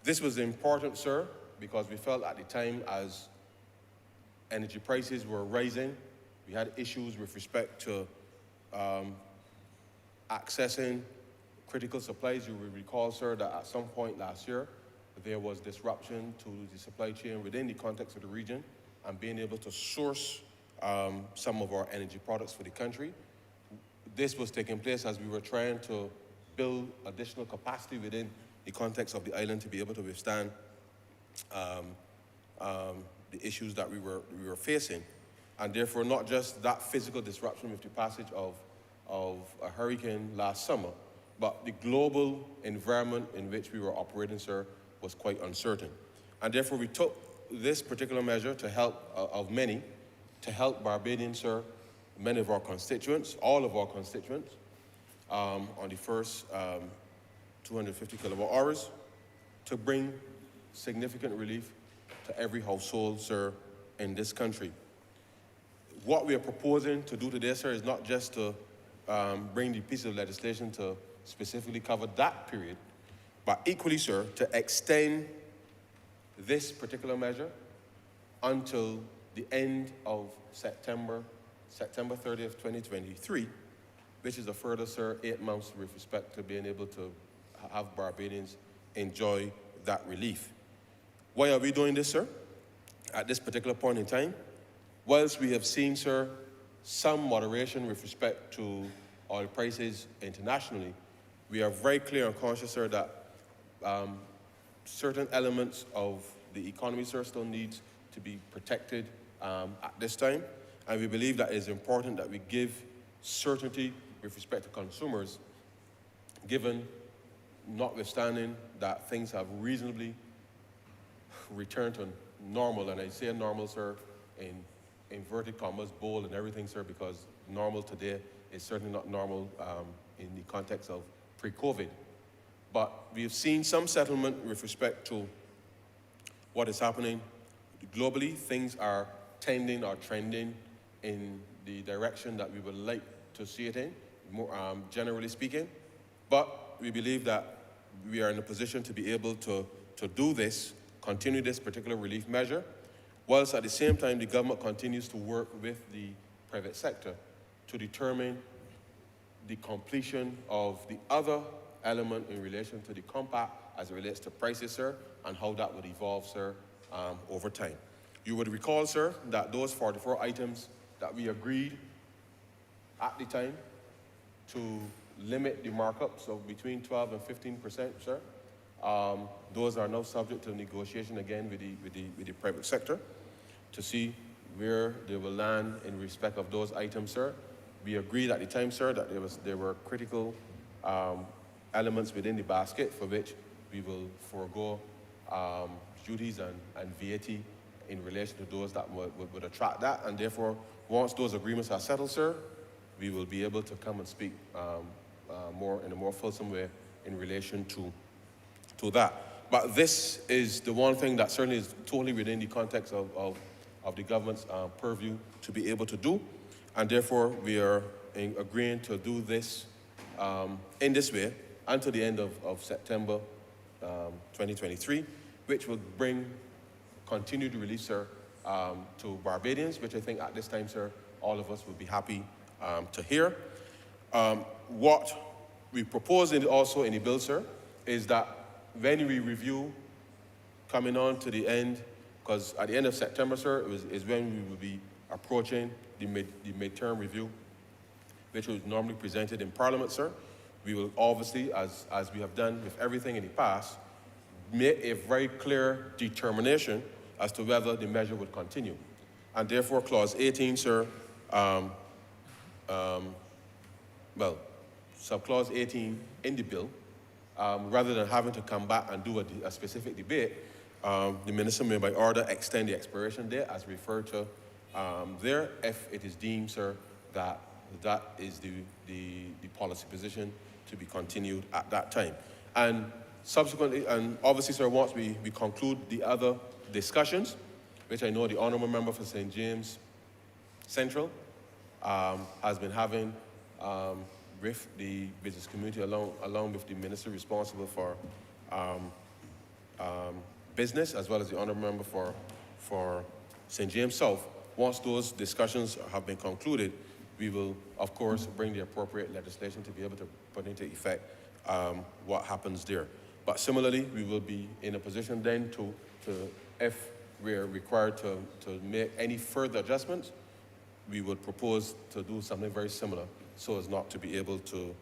This was important, sir, because we felt at the time as energy prices were rising, we had issues with respect to accessing critical supplies. You will recall, sir, that at some point last year, there was disruption to the supply chain within the context of the region and being able to source some of our energy products for the country. This was taking place as we were trying to build additional capacity within the context of the island to be able to withstand the issues that we were facing. And therefore, not just that physical disruption with the passage of a hurricane last summer, but the global environment in which we were operating, sir, was quite uncertain. And therefore, we took this particular measure to help, to help Barbadians, sir, many of our constituents, all of our constituents, on the first 250 kilowatt hours, to bring significant relief to every household, sir, in this country. What we are proposing to do today, sir, is not just to bring the piece of legislation to specifically cover that period, but equally, sir, to extend this particular measure until the end of September 30th, 2023, which is a further, sir, 8 months with respect to being able to have Barbadians enjoy that relief. Why are we doing this, sir? At this particular point in time, whilst we have seen, sir, some moderation with respect to oil prices internationally, we are very clear and conscious, sir, that certain elements of the economy, sir, still needs to be protected at this time. And we believe that it is important that we give certainty with respect to consumers, given, notwithstanding that things have reasonably returned to normal. And I say normal, sir, in inverted commas, bold and everything, sir, because normal today is certainly not normal in the context of pre-COVID. But we have seen some settlement with respect to what is happening globally. Things are tending or trending in the direction that we would like to see it in, more, generally speaking. But we believe that we are in a position to be able to do this, continue this particular relief measure, whilst at the same time the government continues to work with the private sector to determine the completion of the other element in relation to the compact as it relates to prices, sir, and how that would evolve, sir, over time. You would recall, sir, that those 44 items that we agreed at the time to limit the markups of between 12 and 15%, sir, those are now subject to negotiation again with the private sector to see where they will land in respect of those items, sir. We agreed at the time, sir, that there were critical elements within the basket for which we will forego duties and VAT in relation to those that would attract that. And therefore, once those agreements are settled, sir, we will be able to come and speak in a more fulsome way in relation to that. But this is the one thing that certainly is totally within the context of the government's purview to be able to do. And therefore, we are agreeing to do this in this way until the end of September 2023, which will bring continued relief, sir, to Barbadians, which I think at this time, sir, all of us would be happy to hear. What we propose also in the bill, sir, is that when we review coming on to the end, because at the end of September, sir, is when we will be approaching the midterm review, which was normally presented in Parliament, sir. We will obviously, as we have done with everything in the past, make a very clear determination as to whether the measure would continue. And therefore, Clause 18, sir, Subclause 18 in the bill, rather than having to come back and do a specific debate, the Minister may by order extend the expiration date as referred to there, if it is deemed, sir, that is the policy position to be continued at that time. And subsequently, and obviously, sir, once we conclude the other discussions, which I know the Honourable Member for St. James Central has been having with the business community along with the Minister responsible for business, as well as the Honourable Member for St. James South. Once those discussions have been concluded, we will, of course, bring the appropriate legislation to be able to put into effect what happens there. But similarly, we will be in a position then to if we're required to make any further adjustments, we would propose to do something very similar so as not to be able to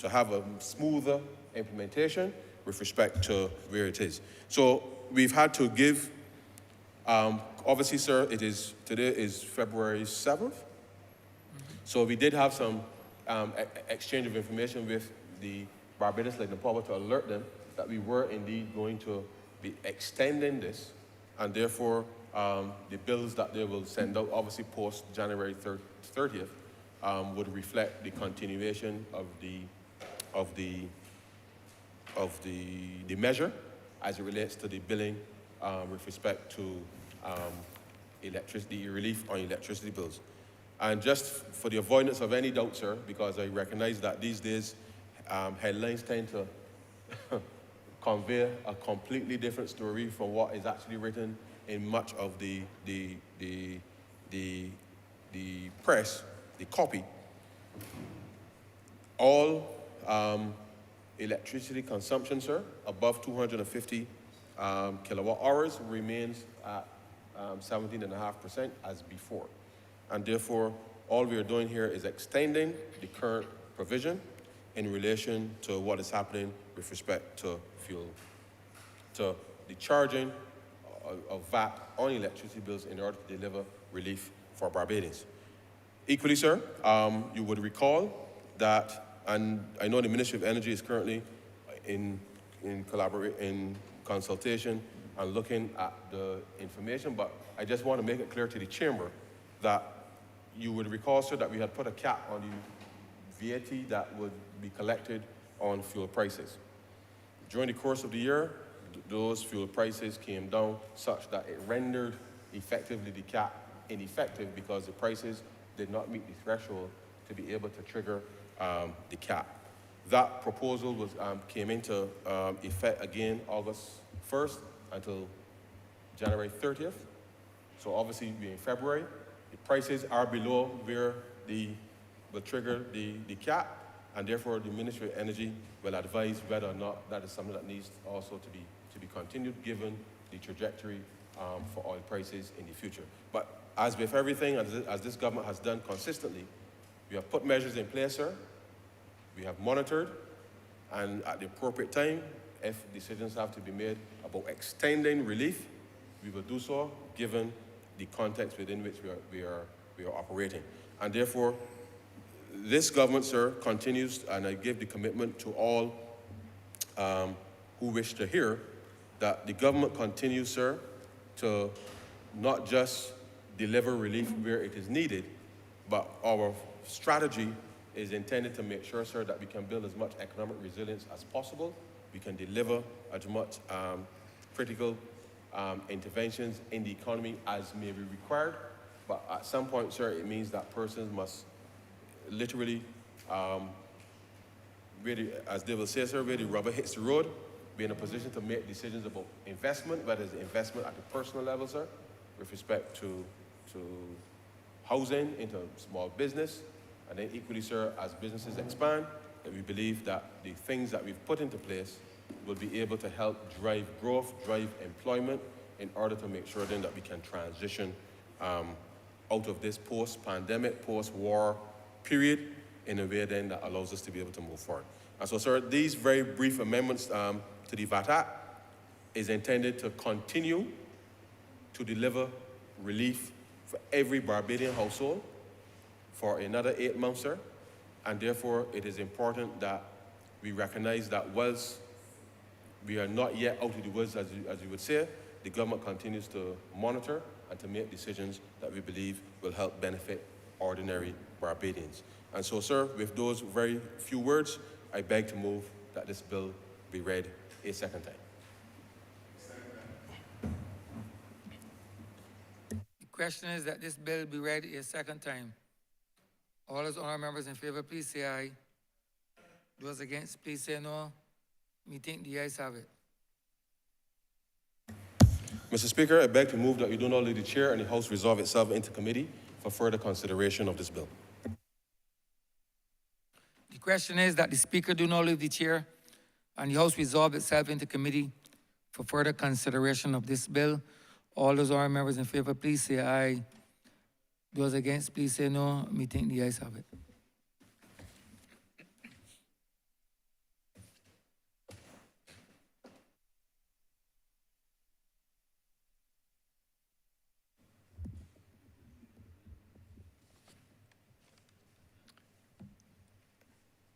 have a smoother implementation with respect to where it is. So we've had to give, obviously, sir, today is February 7th. So we did have some exchange of information with the Barbados Light and Power to alert them that we were indeed going to be extending this, and therefore the bills that they will send out, obviously post January 30th, would reflect the continuation of the measure as it relates to the billing with respect to electricity relief on electricity bills. And just for the avoidance of any doubt, sir, because I recognize that these days headlines tend to convey a completely different story from what is actually written in much of the press, the copy. All electricity consumption, sir, above 250 kilowatt hours remains at 17.5% as before. And therefore, all we are doing here is extending the current provision in relation to what is happening with respect to fuel, to the charging of VAT on electricity bills in order to deliver relief for Barbadians. Equally, sir, you would recall that, and I know the Ministry of Energy is currently in consultation and looking at the information, but I just want to make it clear to the Chamber that you would recall, sir, that we had put a cap on the VAT that would be collected on fuel prices. During the course of the year, those fuel prices came down such that it rendered effectively the cap ineffective because the prices did not meet the threshold to be able to trigger the cap. That proposal came into effect again August 1st until January 30th. So obviously, being February, the prices are below where will trigger the cap, and therefore the Ministry of Energy will advise whether or not that is something that needs also to be continued given the trajectory for oil prices in the future. But as with everything, as this government has done consistently, we have put measures in place, sir. We have monitored, and at the appropriate time, if decisions have to be made about extending relief, we will do so given the context within which we are operating. And therefore, this government, sir, continues, and I give the commitment to all who wish to hear, that the government continues, sir, to not just deliver relief where it is needed, but our strategy is intended to make sure, sir, that we can build as much economic resilience as possible. We can deliver as much critical interventions in the economy as may be required. But at some point, sir, it means that persons must literally, really, as they will say, sir, where the rubber hits the road, be in a position to make decisions about investment, whether it's investment at the personal level, sir, with respect to housing, into small business, and then equally, sir, as businesses expand, that we believe that the things that we've put into place will be able to help drive growth, drive employment, in order to make sure then that we can transition out of this post-pandemic, post-war period in a way then that allows us to be able to move forward. And so, sir, these very brief amendments to the VAT Act is intended to continue to deliver relief for every Barbadian household for another 8 months, sir. And therefore, it is important that we recognize that whilst we are not yet out of the woods, as you would say, the government continues to monitor and to make decisions that we believe will help benefit ordinary Barbadians. And so, sir, with those very few words, I beg to move that this bill be read a second time. The question is that this bill be read a second time. All those honourable members in favour, please say aye. Those against, please say no. Me think the ayes have it. Mr. Speaker, I beg to move that you do not leave the chair and the House resolve itself into committee for further consideration of this bill. The question is that the Speaker do not leave the chair and the House resolve itself into committee for further consideration of this bill. All those honourable members in favour, please say aye. Those against, please say no. Me think the ayes have it.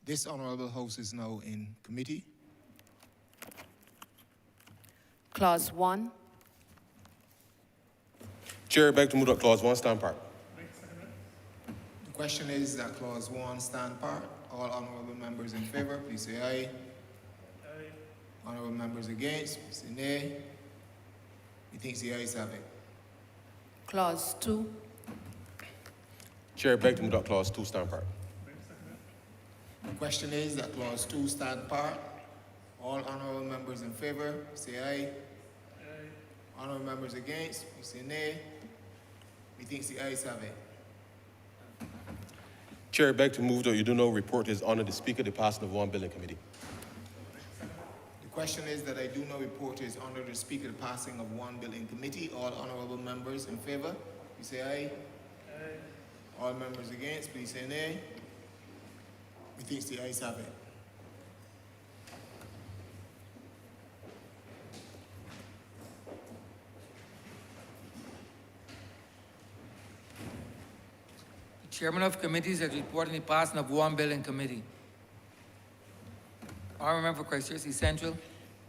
This Honourable House is now in committee. Clause 1. Chair, I beg to move that Clause 1 stand part. The question is that Clause 1 stand part. All honourable members in favour, please say aye. Aye. Honourable members against, please say nay. Methinks the ayes have it. Clause 2. Chair, I beg to move that Clause 2 stand part. The question is that Clause 2 stand part. All honourable members in favour, say aye. Aye. Honourable members against, please say nay. Methinks the ayes have it. Chair, I beg to move that you do not report his honour the Speaker the passing of one bill in committee. The question is that I do not report to His Honour the Speaker the passing of one bill in committee. All honourable members in favour, please say aye. Aye. All members against, please say nay. Methinks the ayes have it. The chairman of committees has reported the passing of one bill in committee. Honourable member for Christchurch Central.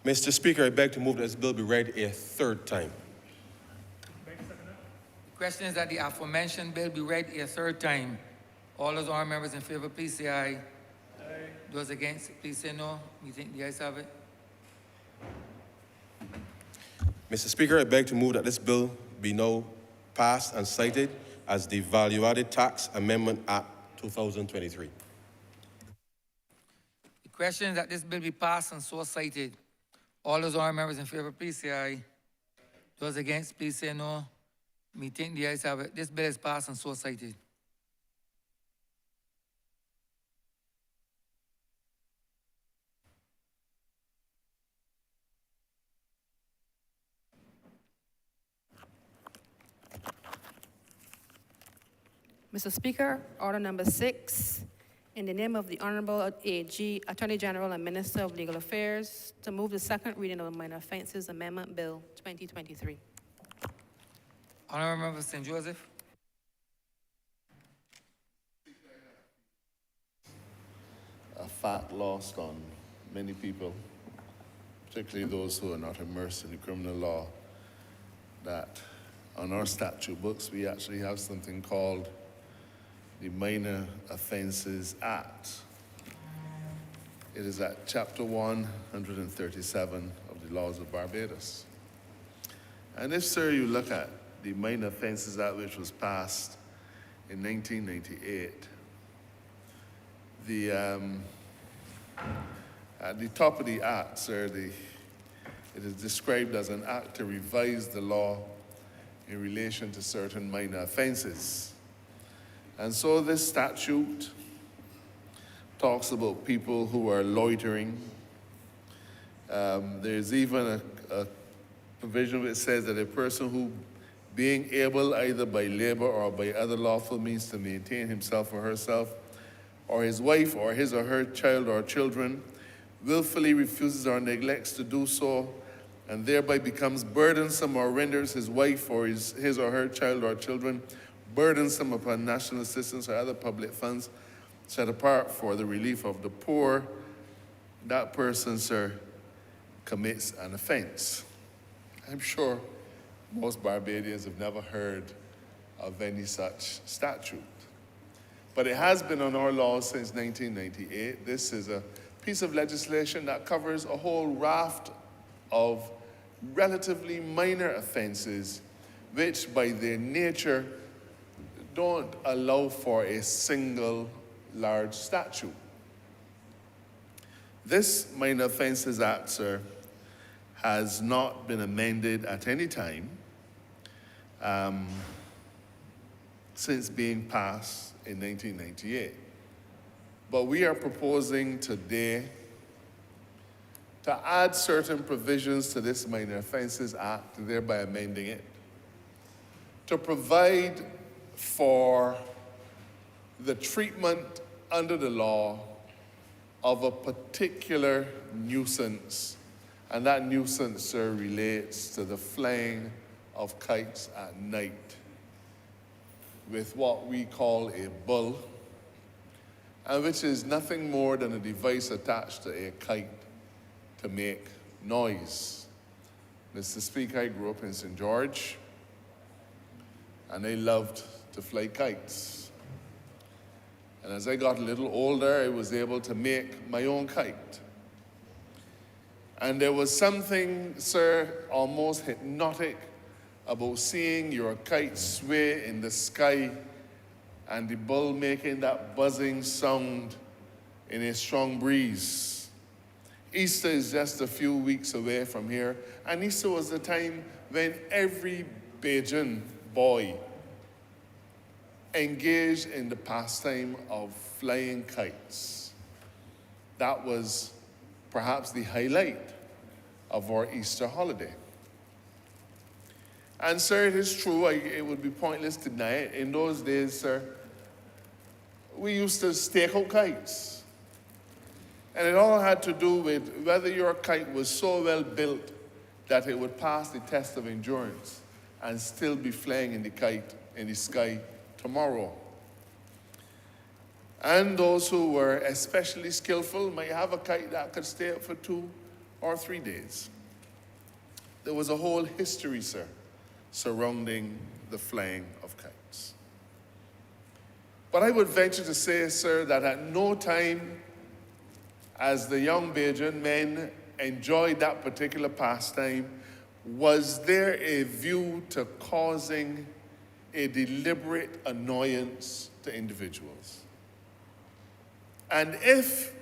Mr. Speaker, I beg to move that this bill be read a third time. The question is that the aforementioned bill be read a third time. All those honourable members in favour, please say aye. Aye. Those against, please say no. Me think the ayes have it. Mr. Speaker, I beg to move that this bill be now passed and cited as the Value-Added Tax Amendment Act 2023. The question is that this bill be passed and so cited. All those honourable members in favour, please say aye. Those against, please say no. Me think the ayes have it. This bill is passed and so cited. Mr. Speaker, order number 6, in the name of the Honourable AG, Attorney General and Minister of Legal Affairs, to move the second reading of the Minor Offences Amendment Bill 2023. Honourable Member St. Joseph. A fact lost on many people, particularly those who are not immersed in the criminal law, that on our statute books we actually have something called the Minor Offences Act. It is at Chapter 137 of the Laws of Barbados. And if, sir, you look at the Minor Offences Act, which was passed in 1998, at the top of the act, sir, it is described as an act to revise the law in relation to certain minor offenses. And so this statute talks about people who are loitering. There's even a provision which says that a person who, being able either by labor or by other lawful means to maintain himself or herself, or his wife or his or her child or children, willfully refuses or neglects to do so, and thereby becomes burdensome or renders his wife or his or her child or children burdensome upon national assistance or other public funds set apart for the relief of the poor, that person, sir, commits an offense. I'm sure most Barbadians have never heard of any such statute. But it has been on our laws since 1998. This is a piece of legislation that covers a whole raft of relatively minor offenses, which by their nature don't allow for a single large statute. This Minor Offences Act, sir, has not been amended at any time since being passed in 1998. But we are proposing today to add certain provisions to this Minor Offences Act, thereby amending it, to provide for the treatment under the law of a particular nuisance, and that nuisance, sir, relates to the flying of kites at night with what we call a bull, and which is nothing more than a device attached to a kite to make noise. Mr. Speaker, I grew up in St. George, and I loved to fly kites. And as I got a little older, I was able to make my own kite. And there was something, sir, almost hypnotic about seeing your kite sway in the sky and the bull making that buzzing sound in a strong breeze. Easter is just a few weeks away from here, and Easter was the time when every Bajan boy engaged in the pastime of flying kites. That was perhaps the highlight of our Easter holiday. And sir, it is true, it would be pointless to deny it. In those days, sir, we used to stake out kites. And it all had to do with whether your kite was so well built that it would pass the test of endurance and still be flying in the sky tomorrow. And those who were especially skillful might have a kite that could stay up for 2 or 3 days. There was a whole history, sir, surrounding the flying of kites. But I would venture to say, sir, that at no time as the young Bajan men enjoyed that particular pastime was there a view to causing a deliberate annoyance to individuals. And if,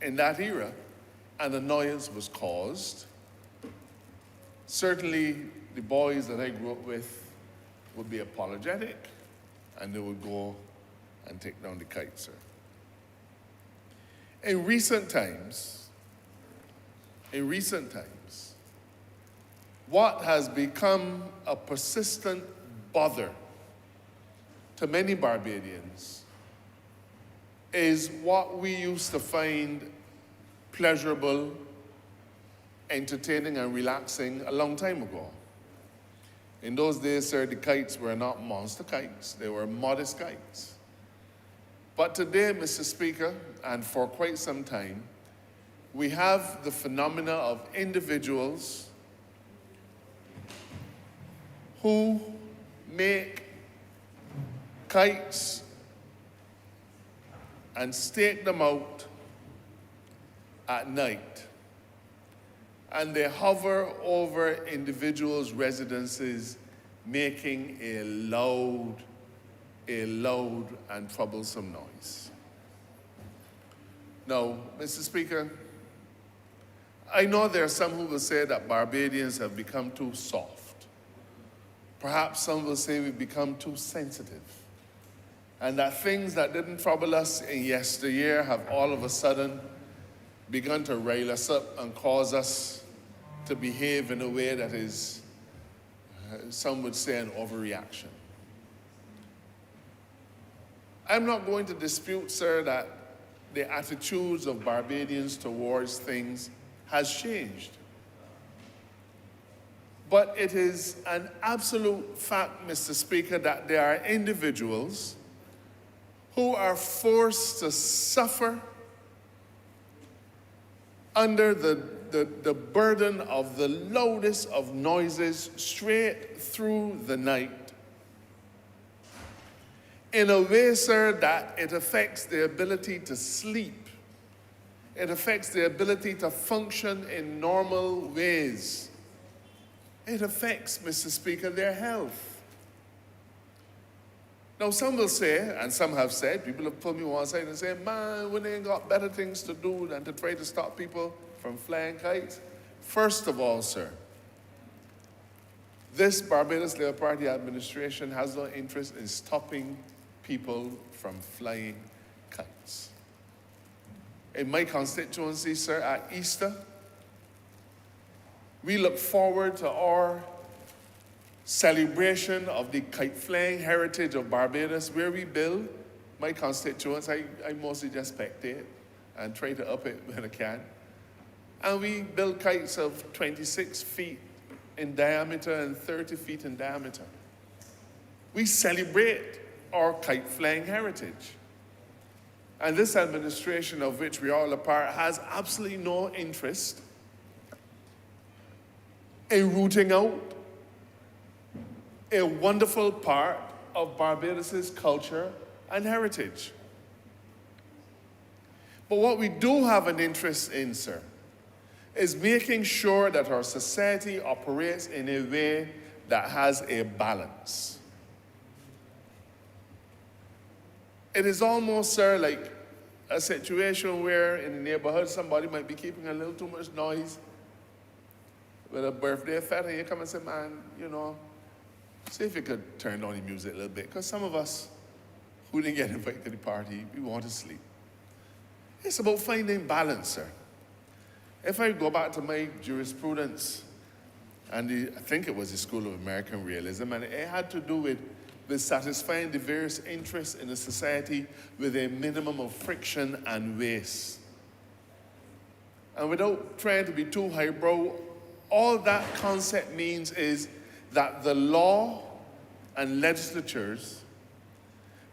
in that era, an annoyance was caused, certainly the boys that I grew up with would be apologetic, and they would go and take down the kite, sir. In recent times, what has become a persistent bother to many Barbadians is what we used to find pleasurable, entertaining, and relaxing a long time ago. In those days, sir, the kites were not monster kites. They were modest kites. But today, Mr. Speaker, and for quite some time, we have the phenomena of individuals who make kites and stake them out at night. And they hover over individuals' residences, making a loud and troublesome noise. Now, Mr. Speaker, I know there are some who will say that Barbadians have become too soft. Perhaps some will say we've become too sensitive, and that things that didn't trouble us in yesteryear have all of a sudden begun to rile us up and cause us to behave in a way that is, some would say, an overreaction. I'm not going to dispute, sir, that the attitudes of Barbadians towards things has changed. But it is an absolute fact, Mr. Speaker, that there are individuals who are forced to suffer under the burden of the loudest of noises straight through the night, in a way, sir, that it affects their ability to sleep. It affects their ability to function in normal ways. It affects, Mr. Speaker, their health. Now, some will say, and some have said, people have pulled me one side and say, man, we ain't got better things to do than to try to stop people from flying kites. First of all, sir, this Barbados Labour Party administration has no interest in stopping people from flying kites. In my constituency, sir, at Easter, we look forward to our celebration of the kite-flying heritage of Barbados, where we build, my constituents, I mostly just spectate and try to up it when I can. And we build kites of 26 feet in diameter and 30 feet in diameter. We celebrate our kite-flying heritage. And this administration, of which we are all a part, has absolutely no interest in rooting out a wonderful part of Barbados' culture and heritage. But what we do have an interest in, sir, is making sure that our society operates in a way that has a balance. It is almost, sir, like a situation where in the neighborhood somebody might be keeping a little too much noise with a birthday fete, and you come and say, man, you know, see if you could turn down the music a little bit, because some of us who didn't get invited to the party, we want to sleep. It's about finding balance, sir. If I go back to my jurisprudence, and I think it was the School of American Realism, and it had to do with satisfying the various interests in the society with a minimum of friction and waste. And without trying to be too highbrow, all that concept means is that the law and legislatures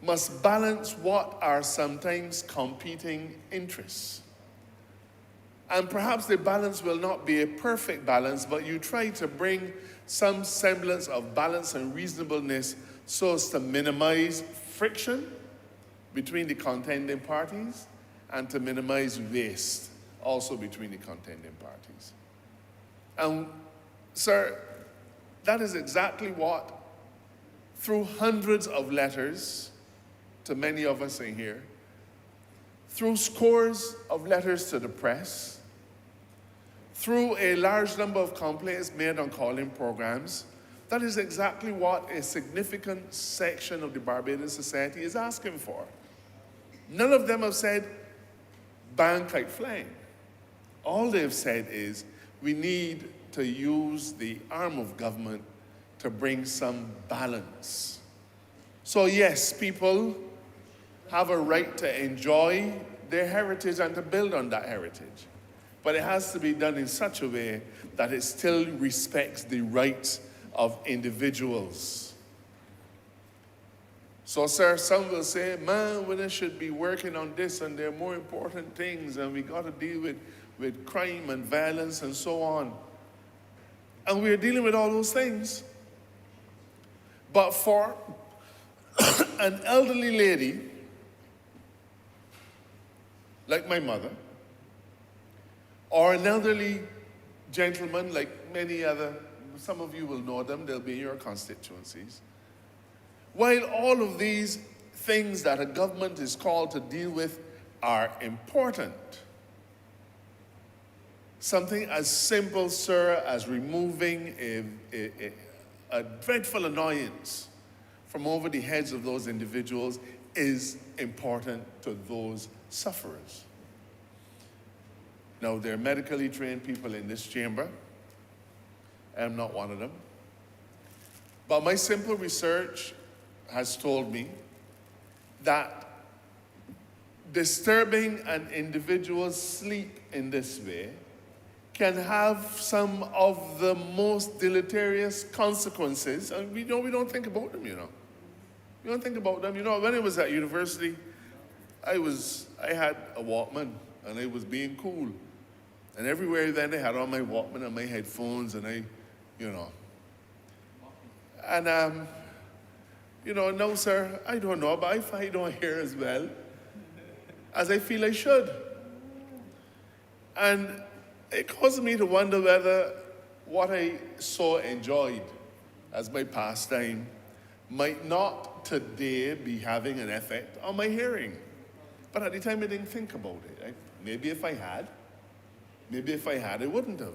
must balance what are sometimes competing interests. And perhaps the balance will not be a perfect balance, but you try to bring some semblance of balance and reasonableness so as to minimize friction between the contending parties and to minimize waste also between the contending parties. And, sir, that is exactly what, through hundreds of letters to many of us in here, through scores of letters to the press, through a large number of complaints made on calling programs, that is exactly what a significant section of the Barbadian society is asking for. None of them have said, ban kite flying. All they've said is, we need to use the arm of government to bring some balance. So yes, people have a right to enjoy their heritage and to build on that heritage. But it has to be done in such a way that it still respects the rights of individuals. So, sir, some will say, man, women should be working on this and there are more important things and we got to deal with crime and violence and so on. And we're dealing with all those things. But for an elderly lady, like my mother, or an elderly gentleman like many other, some of you will know them, they'll be in your constituencies. While all of these things that a government is called to deal with are important, something as simple, sir, as removing a dreadful annoyance from over the heads of those individuals is important to those sufferers. Now, there are medically trained people in this chamber. I'm not one of them. But my simple research has told me that disturbing an individual's sleep in this way can have some of the most deleterious consequences, and we don't think about them, you know. We don't think about them. You know, when I was at university, I had a Walkman, and I was being cool. And everywhere then I had on my Walkman and my headphones, and no, sir, I don't know, but if I don't hear as well as I feel I should. And it caused me to wonder whether what I so enjoyed as my pastime might not today be having an effect on my hearing. But at the time, I didn't think about it. Maybe if I had, I wouldn't have.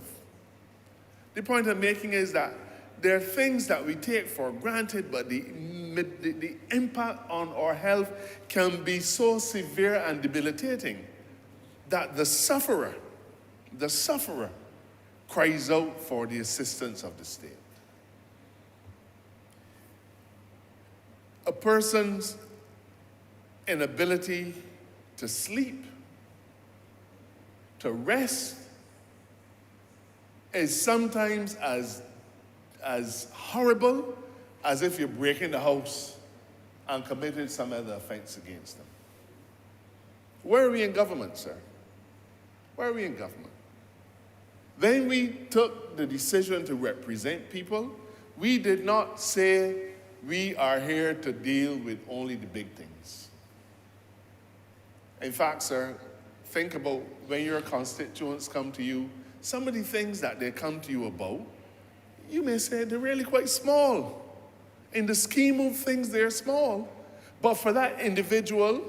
The point I'm making is that there are things that we take for granted, but the impact on our health can be so severe and debilitating that the sufferer cries out for the assistance of the state. A person's inability to sleep, to rest, is sometimes as horrible as if you're breaking the house and committed some other offense against them. Where are we in government, sir? Where are we in government? When we took the decision to represent people, we did not say we are here to deal with only the big things. In fact, sir, think about when your constituents come to you, some of the things that they come to you about, you may say they're really quite small. In the scheme of things, they're small. But for that individual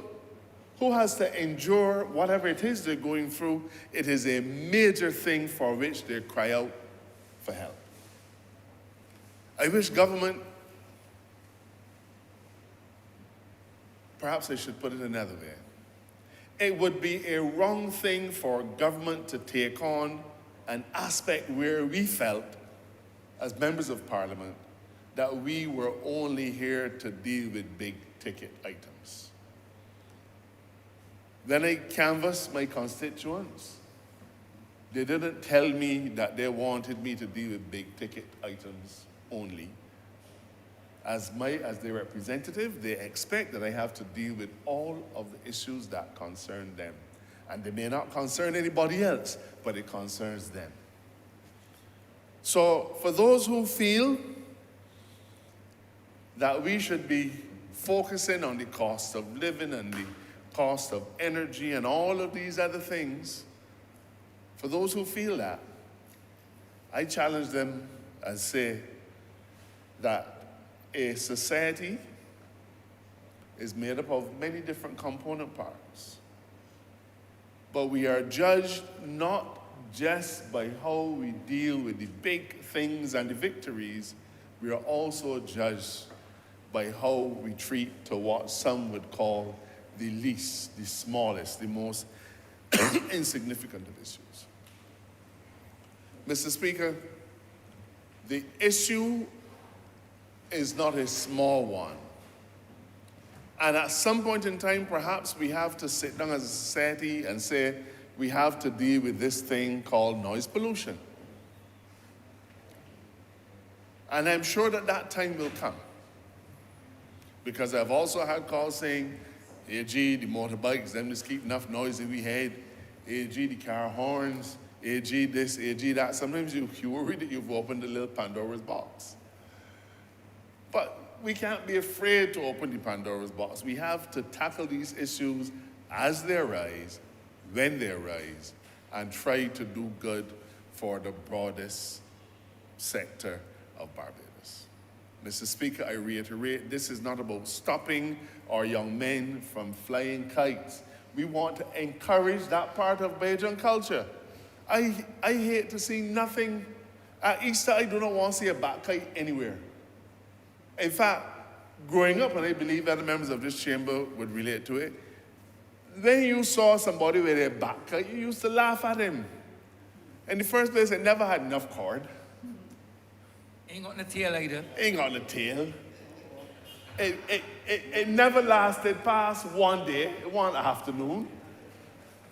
who has to endure whatever it is they're going through, it is a major thing for which they cry out for help. I wish government, perhaps I should put it another way, it would be a wrong thing for government to take on an aspect where we felt, as members of parliament, that we were only here to deal with big ticket items. When I canvassed my constituents, they didn't tell me that they wanted me to deal with big ticket items only. As their representative, they expect that I have to deal with all of the issues that concern them. And they may not concern anybody else, but it concerns them. So for those who feel that we should be focusing on the cost of living and the cost of energy and all of these other things, for those who feel that, I challenge them and say that a society is made up of many different component parts. But we are judged not just by how we deal with the big things and the victories, we are also judged by how we treat to what some would call the least, the smallest, the most insignificant of issues. Mr. Speaker, the issue is not a small one. And at some point in time, perhaps we have to sit down as a society and say, we have to deal with this thing called noise pollution. And I'm sure that that time will come. Because I've also had calls saying, AG, the motorbikes, them just keep enough noise in we head. AG, the car horns. AG, this, AG, that. Sometimes you worry that you've opened a little Pandora's box. But we can't be afraid to open the Pandora's box. We have to tackle these issues as they arise, when they arise, and try to do good for the broadest sector of Barbados. Mr. Speaker, I reiterate, this is not about stopping our young men from flying kites. We want to encourage that part of Bajan culture. I hate to see nothing. At Easter, I do not want to see a bat kite anywhere. In fact, growing up, and I believe other members of this chamber would relate to it, when you saw somebody with a bat kite, you used to laugh at him. In the first place, it never had enough cord. Ain't got the tail either. Ain't got the tail. It never lasted past one day, one afternoon.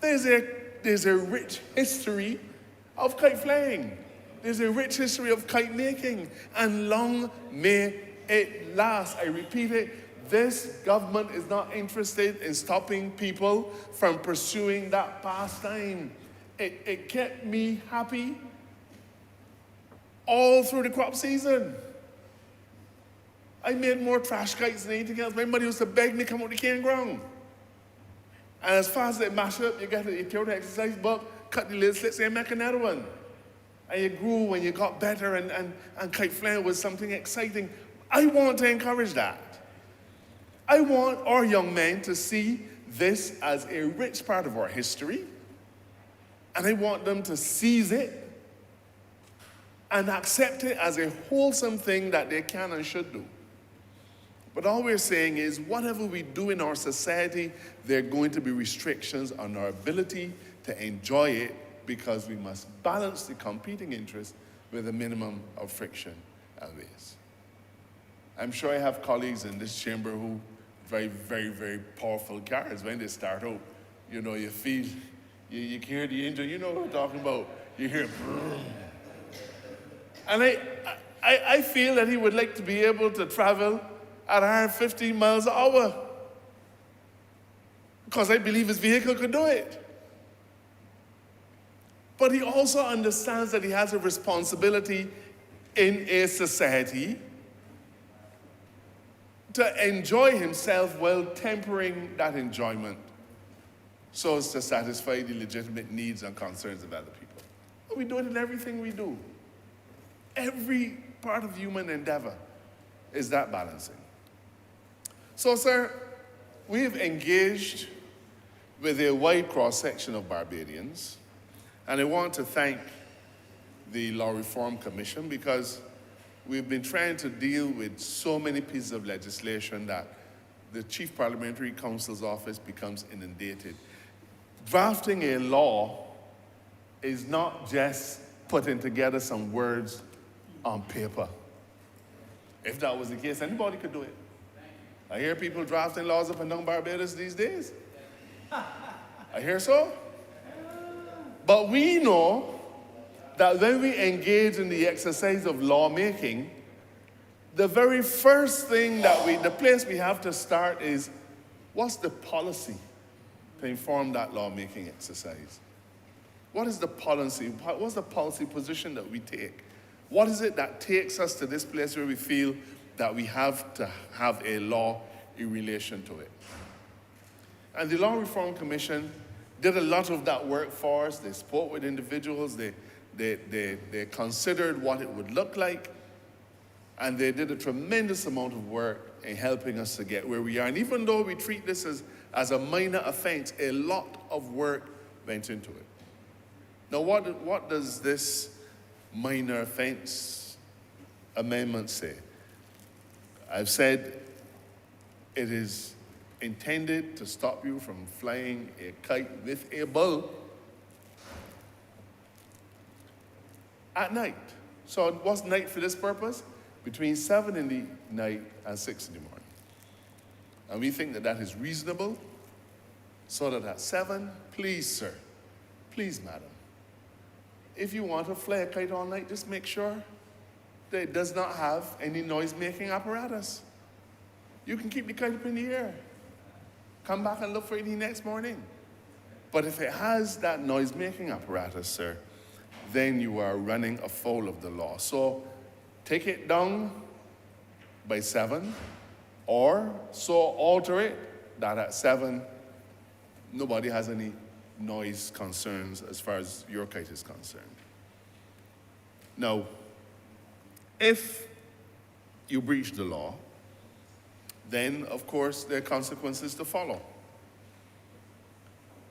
There's a rich history of kite flying. There's a rich history of kite making. And long may it last. I repeat it, this government is not interested in stopping people from pursuing that pastime. It kept me happy all through the crop season. I made more trash kites than anything else. My mother used to beg me to come out the cane ground. And as fast as it mash up, you get a theory exercise book, cut the little slits and make another one. And you grew and you got better, and kite flying was something exciting. I want to encourage that. I want our young men to see this as a rich part of our history, and I want them to seize it and accept it as a wholesome thing that they can and should do. But all we're saying is, whatever we do in our society, there are going to be restrictions on our ability to enjoy it, because we must balance the competing interests with a minimum of friction and waste. I'm sure I have colleagues in this chamber who drive very, very powerful cars. When they start out, you know, you feel, you can hear the engine, you know what I'm talking about. You hear, brrr. And I feel that he would like to be able to travel at 150 miles an hour, because I believe his vehicle could do it. But he also understands that he has a responsibility in a society to enjoy himself while tempering that enjoyment so as to satisfy the legitimate needs and concerns of other people. And we do it in everything we do. Every part of human endeavor is that balancing. So, sir, we have engaged with a wide cross-section of Barbadians, and I want to thank the Law Reform Commission, because we've been trying to deal with so many pieces of legislation that the Chief Parliamentary Counsel's office becomes inundated. Drafting a law is not just putting together some words on paper. If that was the case, anybody could do it. I hear people drafting laws up and down Barbados these days. I hear so. But we know that when we engage in the exercise of lawmaking, the very first thing that the place we have to start is, what's the policy to inform that lawmaking exercise? What is the policy? What's the policy position that we take? What is it that takes us to this place where we feel that we have to have a law in relation to it? And the Law Reform Commission did a lot of that work for us. They spoke with individuals, they considered what it would look like, and they did a tremendous amount of work in helping us to get where we are. And even though we treat this as a minor offense, a lot of work went into it. Now, what does this minor offense amendment say? I've said it is intended to stop you from flying a kite with a bull at night. So what's night for this purpose? Between 7 in the night and 6 in the morning. And we think that that is reasonable, so that at 7, please, sir, please, madam, if you want to fly a kite all night, just make sure that it does not have any noise-making apparatus. You can keep the kite up in the air. Come back and look for it the next morning. But if it has that noise-making apparatus, sir, then you are running afoul of the law. So take it down by 7, or so alter it that at 7, nobody has any noise concerns as far as your kite is concerned. Now, if you breach the law, then of course there are consequences to follow.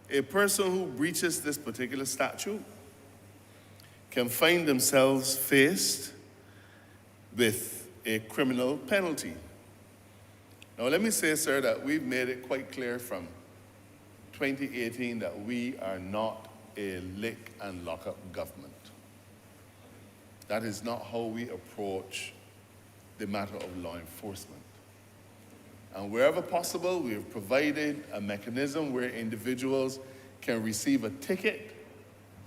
A person who breaches this particular statute can find themselves faced with a criminal penalty. Now let me say, sir, that we've made it quite clear from 2018 that we are not a lick and lock up government. That is not how we approach the matter of law enforcement. And wherever possible, we have provided a mechanism where individuals can receive a ticket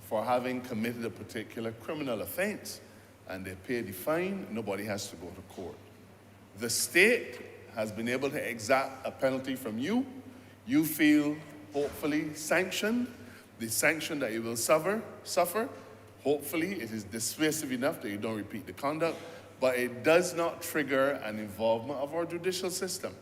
for having committed a particular criminal offense, and they pay the fine. Nobody has to go to court. The state has been able to exact a penalty from you. You feel hopefully sanctioned. The sanction that you will suffer, hopefully it is dissuasive enough that you don't repeat the conduct, but it does not trigger an involvement of our judicial system.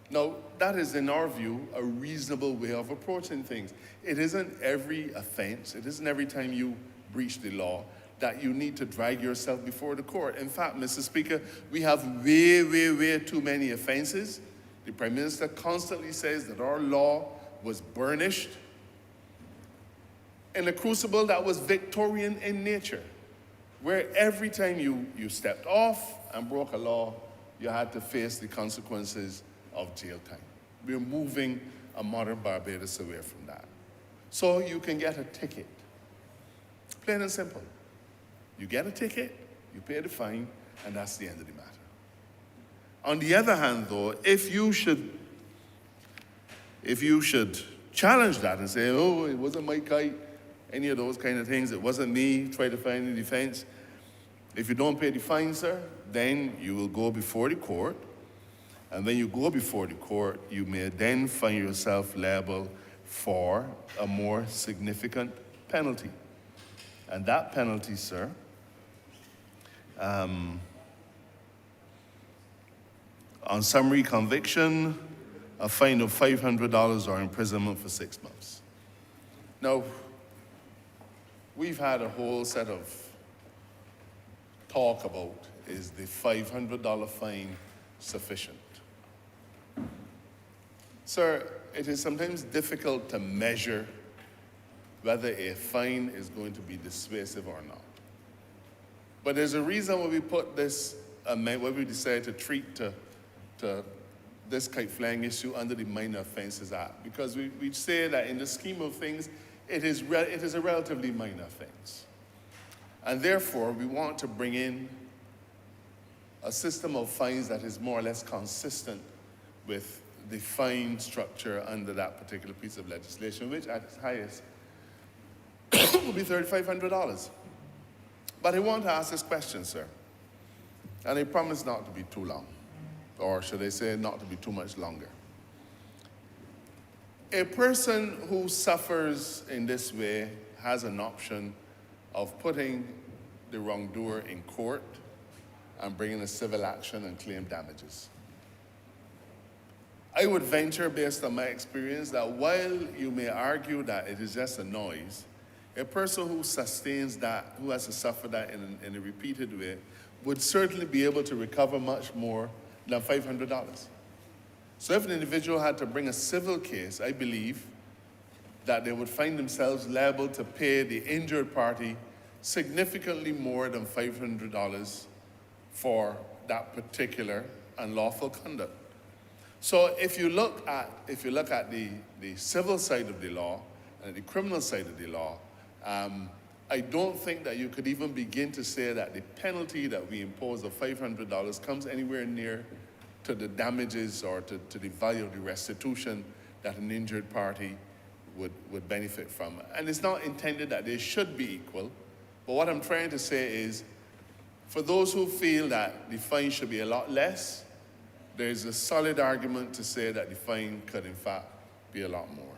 Now, that is, in our view, a reasonable way of approaching things. It isn't every offense, it isn't every time you breach the law that you need to drag yourself before the court. In fact, Mr. Speaker, we have way too many offenses. The Prime Minister constantly says that our law was burnished in a crucible that was Victorian in nature, where every time you stepped off and broke a law, you had to face the consequences of jail time. We're moving a modern Barbados away from that. So you can get a ticket. Plain and simple. You get a ticket, you pay the fine, and that's the end of the matter. On the other hand, though, if you should challenge that and say, oh, it wasn't my kite, any of those kind of things, it wasn't me, try to find a defense. If you don't pay the fine, sir, then you will go before the court. And when you go before the court, you may then find yourself liable for a more significant penalty. And that penalty, sir, on summary conviction, a fine of $500 or imprisonment for 6 months. Now, we've had a whole set of talk about, is the $500 fine sufficient? Sir, it is sometimes difficult to measure whether a fine is going to be dissuasive or not. But there's a reason why we put this, why we decided to treat this kite flying issue under the Minor Offences Act, because we say that in the scheme of things, it is a relatively minor offense. And therefore, we want to bring in a system of fines that is more or less consistent with the fine structure under that particular piece of legislation, which at its highest will be $3,500. But I want to ask this question, sir, and I promise not to be too long, or should I say not to be too much longer. A person who suffers in this way has an option of putting the wrongdoer in court and bringing a civil action and claim damages. I would venture, based on my experience, that while you may argue that it is just a noise, a person who sustains that, who has to suffer that in a repeated way, would certainly be able to recover much more than $500. So if an individual had to bring a civil case, I believe that they would find themselves liable to pay the injured party significantly more than $500 for that particular unlawful conduct. So if you look at the civil side of the law and the criminal side of the law, I don't think that you could even begin to say that the penalty that we impose of $500 comes anywhere near to the damages or to the value of the restitution that an injured party would benefit from. And it's not intended that they should be equal, but what I'm trying to say is For those who feel that the fine should be a lot less, there's a solid argument to say that the fine could in fact be a lot more.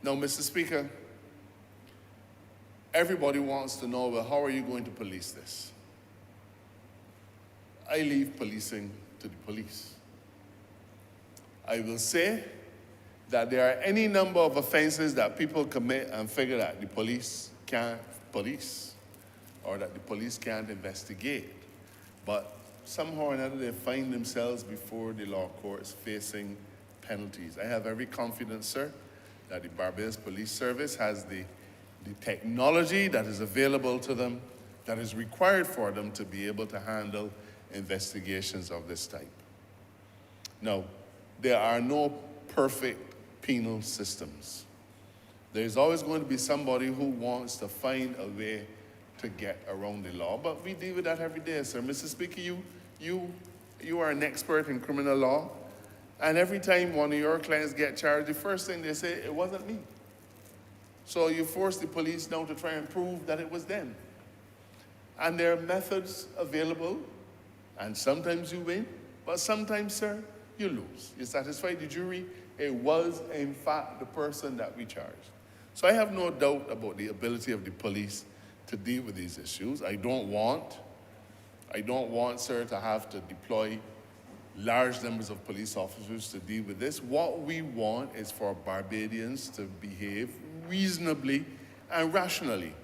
Now, Mr. Speaker, everybody wants to know, well, how are you going to police this? I leave policing to the police. I will say that there are any number of offenses that people commit and figure that the police can't police or that the police can't investigate. But somehow or another they find themselves before the law courts facing penalties. I have every confidence, sir, that the Barbados Police Service has the technology that is available to them, that is required for them to be able to handle investigations of this type. Now, there are no perfect penal systems. There's always going to be somebody who wants to find a way to get around the law, but we deal with that every day, sir. Mr. Speaker, you are an expert in criminal law, and every time one of your clients get charged, the first thing they say, it wasn't me. So you force the police now to try and prove that it was them. And there are methods available, and sometimes you win, but sometimes, sir, you lose. You satisfy the jury, it was in fact the person that we charged. So I have no doubt about the ability of the police to deal with these issues. I don't want, sir, to have to deploy large numbers of police officers to deal with this. What we want is for Barbadians to behave reasonably and rationally.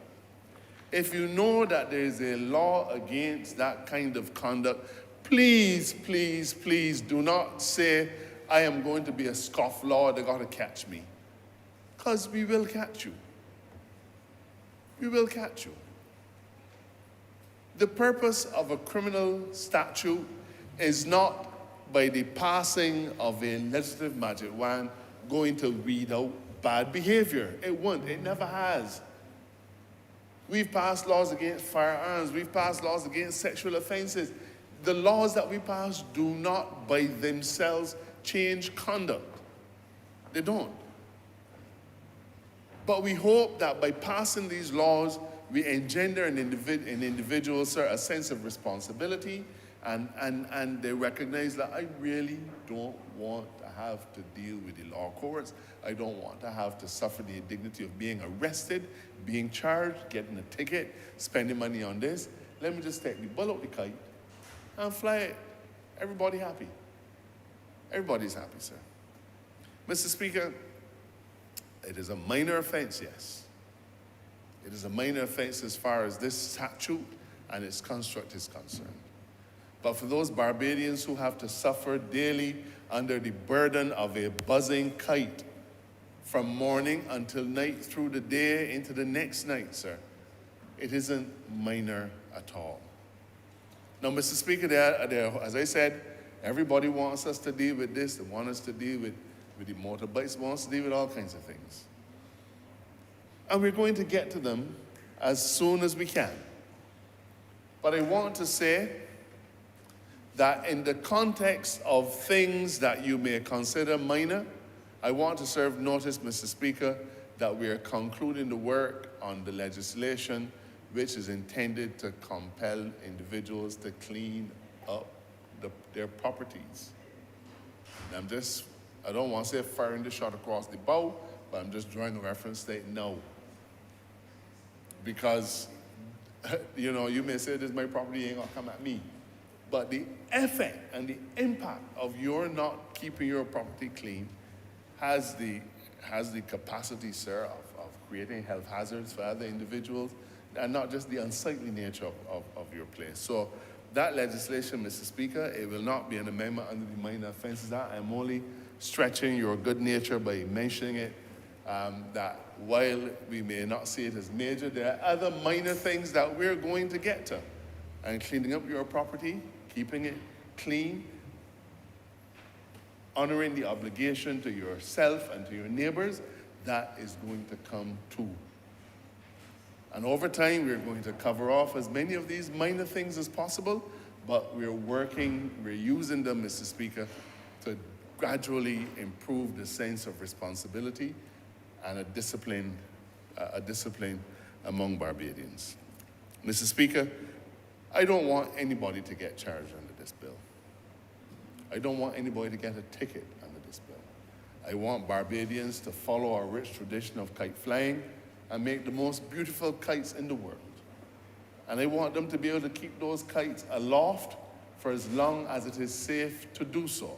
If you know that there is a law against that kind of conduct, please, please, please do not say, I am going to be a scofflaw, they got to catch me. Because we will catch you. We will catch you. The purpose of a criminal statute is not by the passing of a legislative magic wand going to weed out bad behavior. It won't. It never has. We've passed laws against firearms. We've passed laws against sexual offenses. The laws that we pass do not by themselves change conduct. They don't. But we hope that by passing these laws, we engender in individuals, sir, a sense of responsibility, and they recognize that I really don't want to have to deal with the law courts. I don't want to have to suffer the indignity of being arrested, being charged, getting a ticket, spending money on this. Let me just take the bull out the kite and fly it. Everybody happy. Everybody's happy, sir. Mr. Speaker, it is a minor offense, yes. It is a minor offense as far as this statute and its construct is concerned. But for those Barbadians who have to suffer daily under the burden of a buzzing kite from morning until night, through the day into the next night, sir, it isn't minor at all. Now, Mr. Speaker, as I said, everybody wants us to deal with this. They want us to deal with the motorbikes, wants to deal with all kinds of things. And we're going to get to them as soon as we can. But I want to say that in the context of things that you may consider minor, I want to serve notice, Mr. Speaker, that we are concluding the work on the legislation which is intended to compel individuals to clean up their properties. And I don't want to say firing the shot across the bow, but I'm just drawing a reference stating no. Because, you may say, this is my property, ain't gonna come at me. But the effect and the impact of your not keeping your property clean has the capacity, sir, of creating health hazards for other individuals, and not just the unsightly nature of your place. So that legislation, Mr. Speaker, it will not be an amendment under the Minor Offences Act. I'm only stretching your good nature by mentioning it, that while we may not see it as major, there are other minor things that we're going to get to. And cleaning up your property, keeping it clean, honoring the obligation to yourself and to your neighbors, that is going to come too. And over time, we're going to cover off as many of these minor things as possible, but we're using them, Mr. Speaker, to gradually improve the sense of responsibility and a discipline among Barbadians. Mr. Speaker, I don't want anybody to get charged under this bill. I don't want anybody to get a ticket under this bill. I want Barbadians to follow our rich tradition of kite flying and make the most beautiful kites in the world. And I want them to be able to keep those kites aloft for as long as it is safe to do so.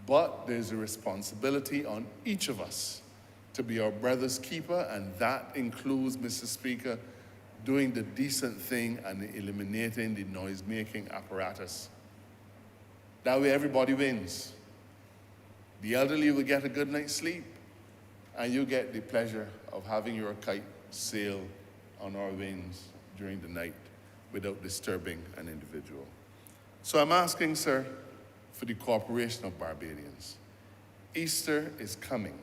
But there's a responsibility on each of us to be our brother's keeper, and that includes, Mr. Speaker, doing the decent thing and eliminating the noise-making apparatus. That way everybody wins. The elderly will get a good night's sleep, and you get the pleasure of having your kite sail on our winds during the night without disturbing an individual. So I'm asking, sir, for the cooperation of Barbadians. Easter is coming.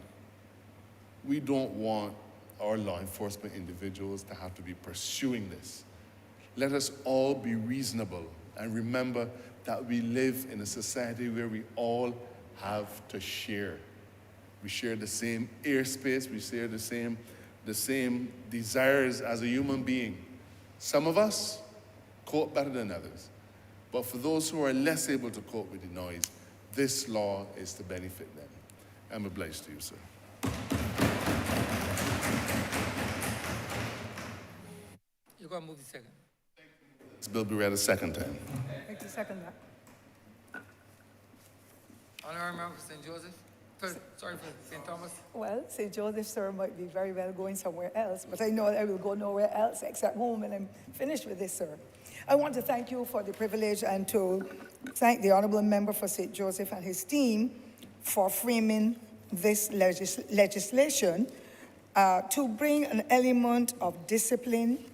We don't want our law enforcement individuals to have to be pursuing this. Let us all be reasonable and remember that we live in a society where we all have to share. We share the same airspace, we share the same desires as a human being. Some of us cope better than others. But for those who are less able to cope with the noise, this law is to benefit them. I'm obliged to you, sir. You're going to move the second. This bill be read a second time. I'd like to second that. Honourable Member for St. Joseph. Sorry for St. Thomas. Well, St. Joseph, sir, might be very well going somewhere else, but I know I will go nowhere else except home when I'm finished with this, sir. I want to thank you for the privilege and to thank the Honourable Member for St. Joseph and his team for framing this legislation to bring an element of discipline,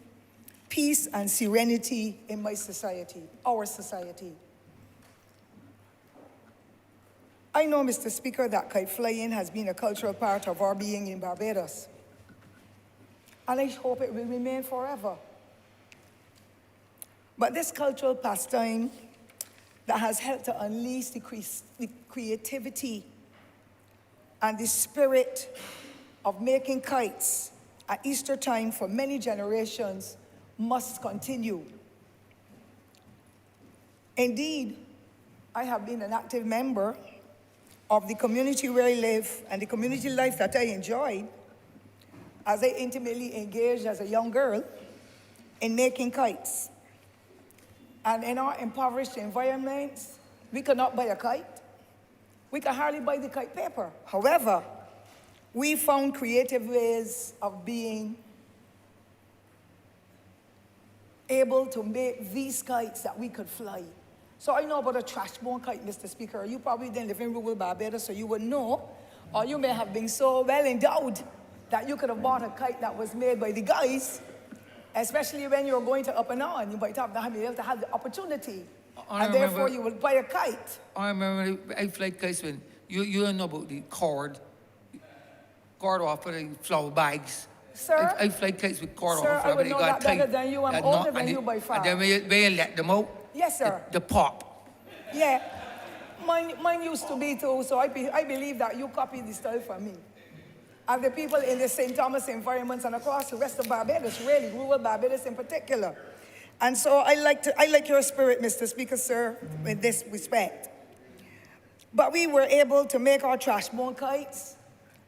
peace, and serenity in my society, our society. I know, Mr. Speaker, that kite flying has been a cultural part of our being in Barbados. And I hope it will remain forever. But this cultural pastime that has helped to unleash the creativity and the spirit of making kites at Easter time for many generations must continue. Indeed, I have been an active member of the community where I live and the community life that I enjoyed as I intimately engaged as a young girl in making kites. And in our impoverished environments, we could not buy a kite. We could hardly buy the kite paper. However, we found creative ways of being able to make these kites that we could fly. So I know about a trash-borne kite, Mr. Speaker. You probably didn't live in rural Barbados, so you would know, or you may have been so well endowed that you could have bought a kite that was made by the guys, especially when you're going to up and on. You might have to be able to have the opportunity, and therefore you would buy a kite. I remember I fly kites when you don't know about the cord off for the flower bags. Sir? I fly kites with cord Sir, off. I would know that better than you. I'm older than you by far. And then when you let them out, Yes, sir. the pop. Yeah. Mine used to be too, so I believe that you copied the style from me. And the people in the St. Thomas environments and across the rest of Barbados, really, rural Barbados in particular. And so I like your spirit, Mr. Speaker, sir, in this respect. But we were able to make our trash-borne kites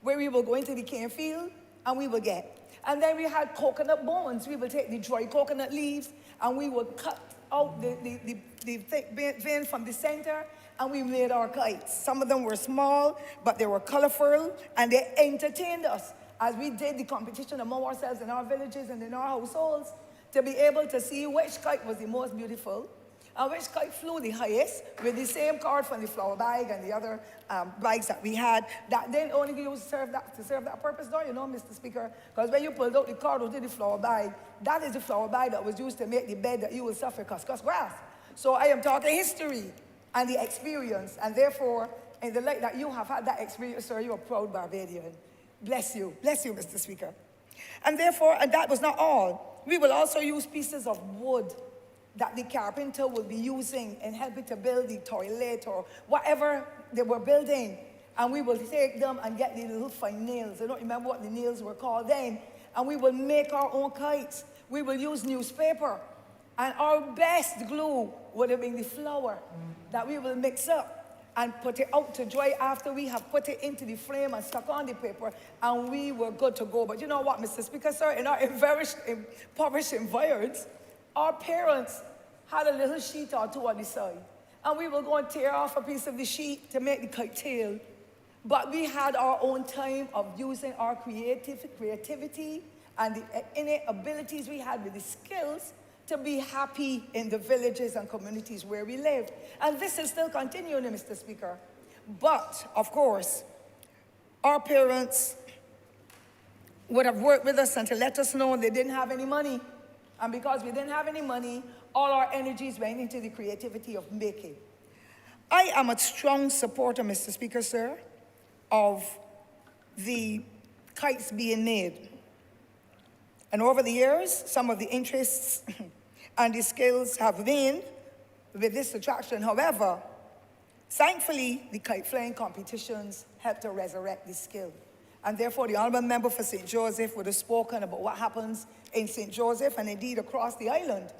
where we will go into the cane field and we will get. And then we had coconut bones. We will take the dry coconut leaves and we will cut out the thick vein from the center, and we made our kites. Some of them were small, but they were colorful, and they entertained us as we did the competition among ourselves in our villages and in our households to be able to see which kite was the most beautiful and which kite flew the highest with the same cord from the flower bag and the other bags that we had that then only used to serve that purpose, don't you know, Mr. Speaker? Because when you pulled out the cord out of the flower bag, that is the flower bag that was used to make the bed that you will suffer cuscus grass. So I am talking history and the experience, and therefore, in the light that you have had that experience, sir, you're a proud Barbadian. Bless you, Mr. Speaker. And therefore, and that was not all. We will also use pieces of wood that the carpenter will be using in helping to build the toilet or whatever they were building. And we will take them and get the little fine nails. I don't remember what the nails were called then. And we will make our own kites. We will use newspaper And our best glue would have been the flour that we will mix up and put it out to dry after we have put it into the frame and stuck on the paper, and we were good to go. But you know what, Mr. Speaker, sir, in our impoverished environs, our parents had a little sheet or two on the side, and we will go and tear off a piece of the sheet to make the kite tail. But we had our own time of using our creativity and the innate abilities we had with the skills to be happy in the villages and communities where we lived. And this is still continuing, Mr. Speaker. But, of course, our parents would have worked with us and to let us know they didn't have any money. And because we didn't have any money, all our energies went into the creativity of making. I am a strong supporter, Mr. Speaker, sir, of the kites being made. And over the years, some of the interests and the skills have waned with this attraction. However, thankfully, the kite flying competitions helped to resurrect the skill. And therefore, the honourable member for St. Joseph would have spoken about what happens in St. Joseph and indeed across the island,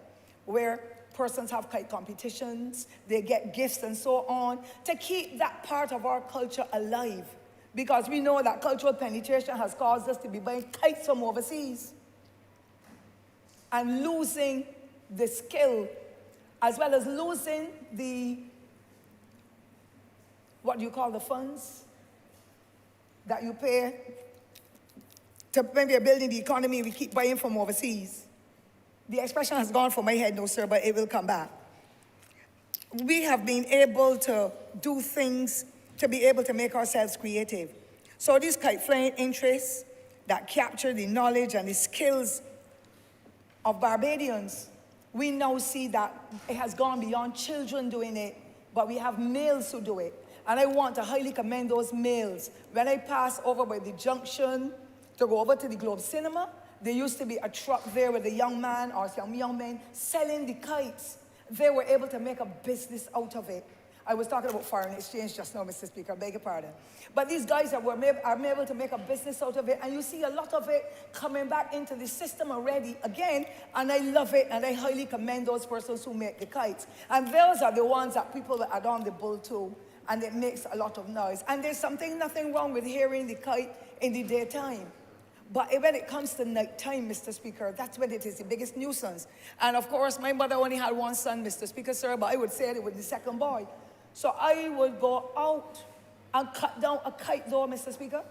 where persons have kite competitions, they get gifts and so on, to keep that part of our culture alive. Because we know that cultural penetration has caused us to be buying kites from overseas and losing the skill, as well as losing the, what do you call the funds that you pay to, when we are building the economy, we keep buying from overseas. The expression has gone from my head, no, sir, but it will come back. We have been able to do things to be able to make ourselves creative. So these kite flying interests that capture the knowledge and the skills of Barbadians, we now see that it has gone beyond children doing it, but we have males who do it. And I want to highly commend those males. When I pass over by the junction to go over to the Globe Cinema, there used to be a truck there with a young man or some young men selling the kites. They were able to make a business out of it. I was talking about foreign exchange just now, Mr. Speaker, I beg your pardon. But these guys are able to make a business out of it, and you see a lot of it coming back into the system already again, and I love it, and I highly commend those persons who make the kites. And those are the ones that people that add on the bull to, and it makes a lot of noise. And there's nothing wrong with hearing the kite in the daytime. But when it comes to nighttime, Mr. Speaker, that's when it is the biggest nuisance. And of course, my mother only had one son, Mr. Speaker, sir, but I would say it was the second boy. So I would go out and cut down a kite door, Mr. Speaker.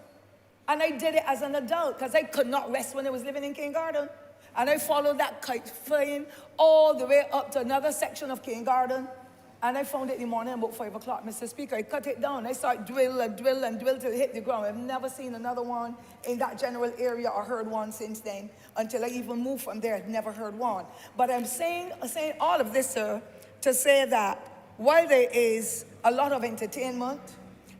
And I did it as an adult because I could not rest when I was living in King Garden. And I followed that kite flying all the way up to another section of King Garden. And I found it in the morning about 5 o'clock, Mr. Speaker. I cut it down. I started drill and drill and drill till it hit the ground. I've never seen another one in that general area or heard one since then. Until I even moved from there, I've never heard one. But I'm saying all of this, sir, to say that while there is a lot of entertainment,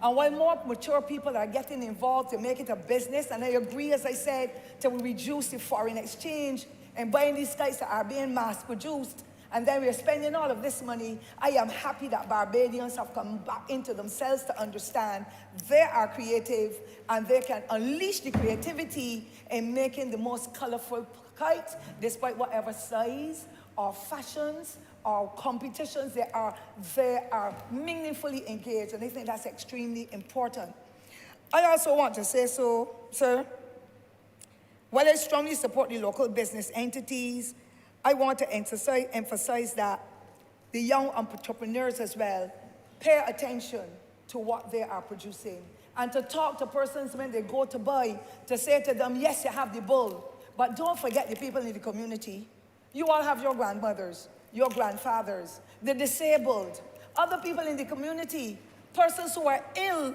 and while more mature people are getting involved to make it a business, and I agree, as I said, to reduce the foreign exchange and buying these kites that are being mass-produced, and then we're spending all of this money, I am happy that Barbadians have come back into themselves to understand they are creative and they can unleash the creativity in making the most colorful kites, despite whatever size or fashions or competitions they are meaningfully engaged, and I think that's extremely important. I also want to say so, sir, while I strongly support the local business entities, I want to emphasize that the young entrepreneurs as well pay attention to what they are producing, and to talk to persons when they go to buy, to say to them, yes, you have the bull, but don't forget the people in the community. You all have your grandmothers, your grandfathers, the disabled, other people in the community, persons who are ill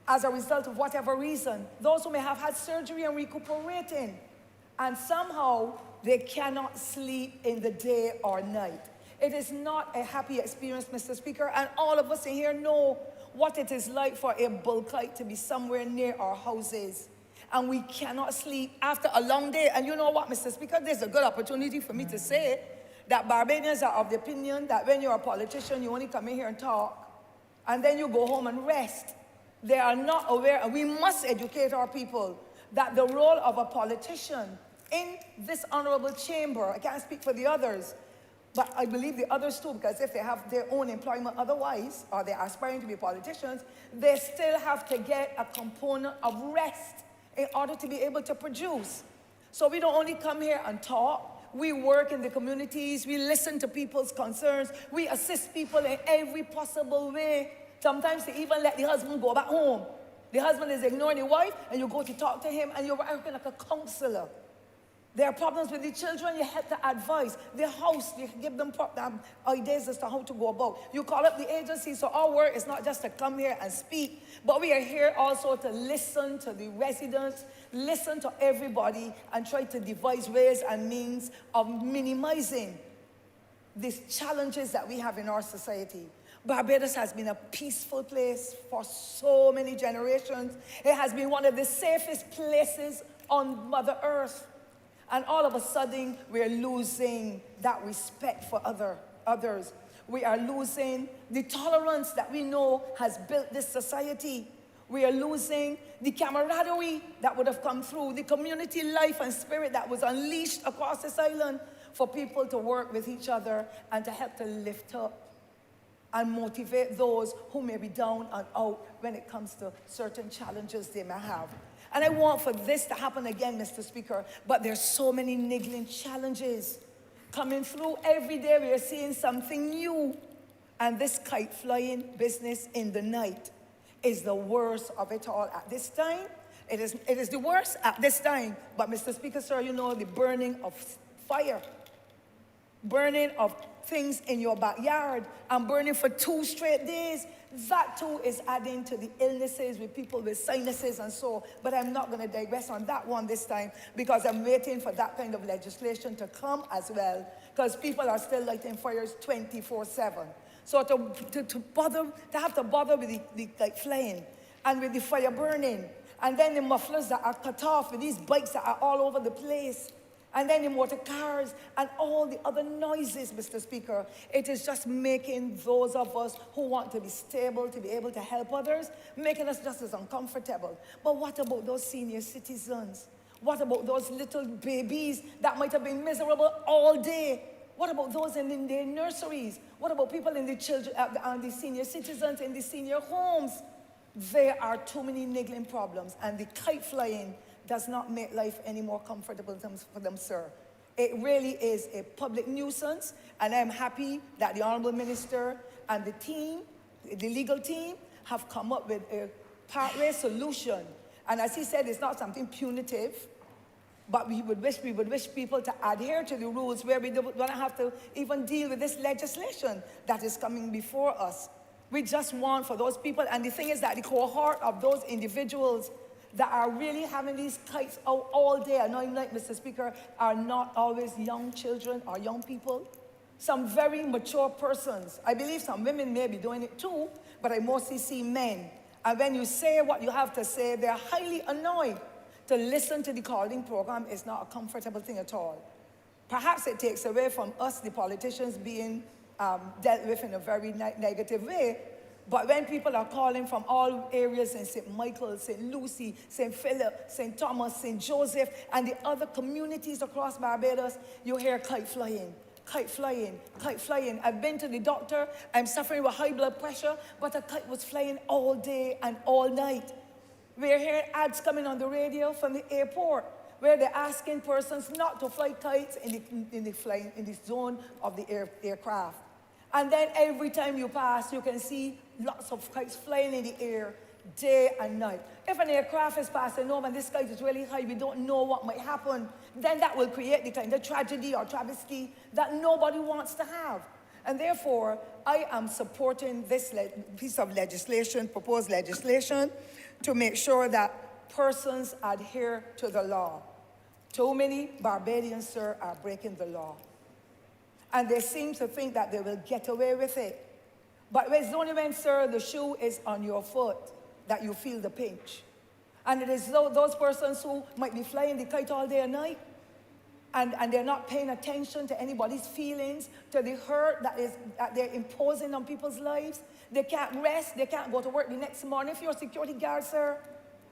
as a result of whatever reason, those who may have had surgery and recuperating, and somehow they cannot sleep in the day or night. It is not a happy experience, Mr. Speaker, and all of us in here know what it is like for a bull kite to be somewhere near our houses, and we cannot sleep after a long day. And you know what, Mr. Speaker, there's a good opportunity for me to say that Barbadians are of the opinion that when you're a politician, you only come in here and talk, and then you go home and rest. They are not aware, and we must educate our people that the role of a politician in this honorable chamber, I can't speak for the others, But I believe the others too, because if they have their own employment otherwise, or they're aspiring to be politicians, they still have to get a component of rest in order to be able to produce. So we don't only come here and talk, we work in the communities, we listen to people's concerns, we assist people in every possible way. Sometimes they even let the husband go back home. The husband is ignoring the wife, and you go to talk to him, and you're working like a counselor. There are problems with the children, you have to advise. The house, you give them ideas as to how to go about. You call up the agency, so our work is not just to come here and speak, but we are here also to listen to the residents, listen to everybody, and try to devise ways and means of minimizing these challenges that we have in our society. Barbados has been a peaceful place for so many generations. It has been one of the safest places on Mother Earth. And all of a sudden, we're losing that respect for others. We are losing the tolerance that we know has built this society. We are losing the camaraderie that would have come through, the community life and spirit that was unleashed across this island for people to work with each other and to help to lift up and motivate those who may be down and out when it comes to certain challenges they may have. And I want for this to happen again, Mr. Speaker, but there's so many niggling challenges coming through. Every day we are seeing something new. And this kite flying business in the night is the worst of it all at this time. It is the worst at this time. But Mr. Speaker, sir, you know, the burning of fire, burning of things in your backyard, and burning for 2 straight days, that too is adding to the illnesses with people with sinuses and so. But I'm not going to digress on that one this time, because I'm waiting for that kind of legislation to come as well, because people are still lighting fires 24/7. So to have to bother with the like flying and with the fire burning, and then the mufflers that are cut off with these bikes that are all over the place, and then the motor cars and all the other noises, Mr. Speaker, it is just making those of us who want to be stable, to be able to help others, making us just as uncomfortable. But what about those senior citizens? What about those little babies that might have been miserable all day? What about those in their nurseries? What about people in the children and the senior citizens in the senior homes? There are too many niggling problems, and the kite flying does not make life any more comfortable for them, sir. It really is a public nuisance, and I'm happy that the Honourable Minister and the team, the legal team, have come up with a pathway solution. And as he said, it's not something punitive, but we would wish people to adhere to the rules where we don't have to even deal with this legislation that is coming before us. We just want for those people, and the thing is that the cohort of those individuals that are really having these kites out all day and all night, Mr. Speaker, are not always young children or young people. Some very mature persons. I believe some women may be doing it too, but I mostly see men. And when you say what you have to say, they're highly annoyed. To listen to the calling program is not a comfortable thing at all. Perhaps it takes away from us, the politicians, being dealt with in a very negative way. But when people are calling from all areas in St. Michael, St. Lucie, St. Philip, St. Thomas, St. Joseph, and the other communities across Barbados, you hear kite flying, kite flying, kite flying. I've been to the doctor, I'm suffering with high blood pressure, but a kite was flying all day and all night. We're hearing ads coming on the radio from the airport, where they're asking persons not to fly kites in the zone of the aircraft. And then every time you pass, you can see lots of kites flying in the air, day and night. If an aircraft is passing over and this kite is really high, we don't know what might happen, then that will create the kind of tragedy or travesty that nobody wants to have. And therefore, I am supporting this piece of legislation, proposed legislation, to make sure that persons adhere to the law. Too many Barbadians, sir, are breaking the law. And they seem to think that they will get away with it. But it's only when, sir, the shoe is on your foot that you feel the pinch. And it is those persons who might be flying the kite all day and night, and they're not paying attention to anybody's feelings, to the hurt that they're imposing on people's lives. They can't rest, they can't go to work the next morning. If you're a security guard, sir,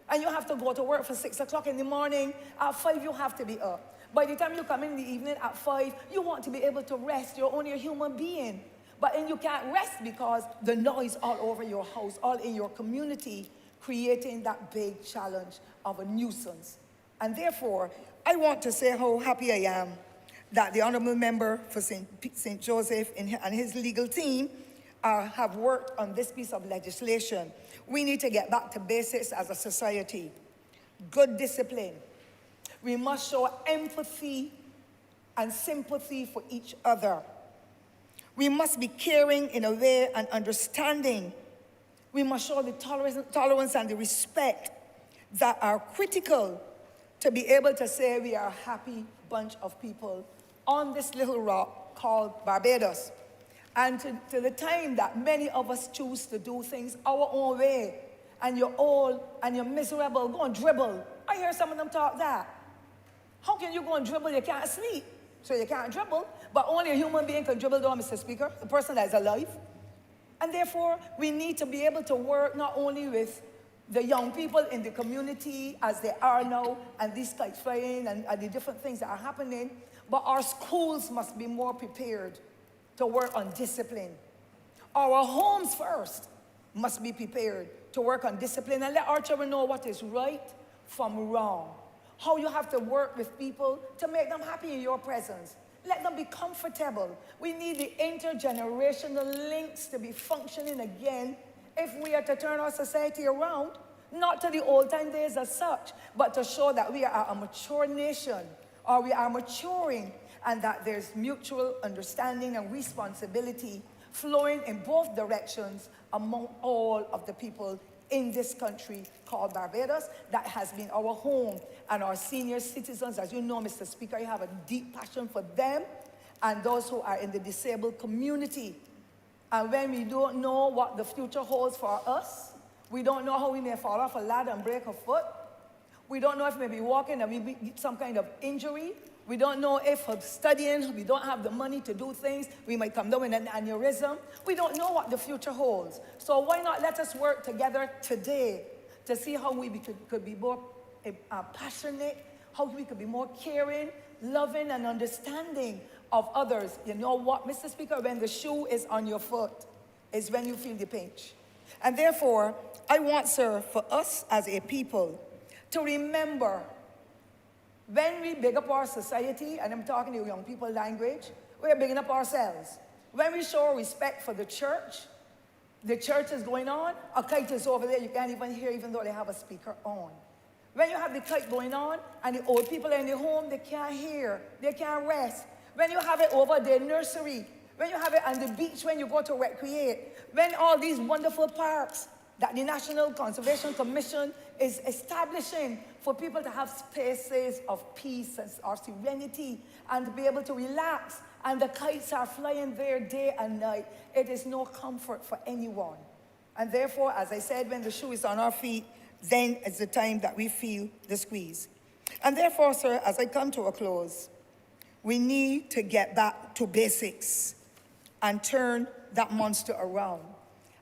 and you have to go to work for 6 o'clock in the morning, at 5 you have to be up. By the time you come in the evening at 5, you want to be able to rest. You're only a human being. But then you can't rest because the noise all over your house, all in your community, creating that big challenge of a nuisance. And therefore, I want to say how happy I am that the Honourable Member for St. Joseph and his legal team have worked on this piece of legislation. We need to get back to basics as a society. Good discipline. We must show empathy and sympathy for each other. We must be caring in a way and understanding. We must show the tolerance and the respect that are critical to be able to say we are a happy bunch of people on this little rock called Barbados. And to the time that many of us choose to do things our own way, and you're old and you're miserable, go and dribble. I hear some of them talk that. How can you go and dribble? You can't sleep, so you can't dribble. But only a human being can dribble down, Mr. Speaker, the person that is alive. And therefore, we need to be able to work not only with the young people in the community as they are now, and these kites flying and the different things that are happening, but our schools must be more prepared to work on discipline. Our homes first must be prepared to work on discipline and let our children know what is right from wrong. How you have to work with people to make them happy in your presence. Let them be comfortable. We need the intergenerational links to be functioning again if we are to turn our society around, not to the old time days as such, but to show that we are a mature nation, or we are maturing, and that there's mutual understanding and responsibility flowing in both directions among all of the people in this country called Barbados that has been our home. And our senior citizens, as you know, Mr. Speaker, you have a deep passion for them and those who are in the disabled community. And when we don't know what the future holds for us, we don't know how we may fall off a ladder and break a foot. We don't know if we may be walking and we get some kind of injury. We don't know if studying, we don't have the money to do things. We might come down with an aneurysm. We don't know what the future holds. So why not let us work together today to see how we could be more passionate, how we could be more caring, loving, and understanding of others. You know what, Mr. Speaker, when the shoe is on your foot is when you feel the pinch. And therefore, I want, sir, for us as a people to remember when we big up our society, and I'm talking to young people language, we're bigging up ourselves. When we show respect for the church is going on, a kite is over there, you can't even hear even though they have a speaker on. When you have the kite going on, and the old people are in the home, they can't hear, they can't rest. When you have it over their nursery, when you have it on the beach, when you go to recreate, when all these wonderful parks that the National Conservation Commission is establishing for people to have spaces of peace and or serenity and to be able to relax, and the kites are flying there day and night, it is no comfort for anyone. And therefore, as I said, when the shoe is on our feet, then is the time that we feel the squeeze. And therefore, sir, as I come to a close, we need to get back to basics and turn that monster around.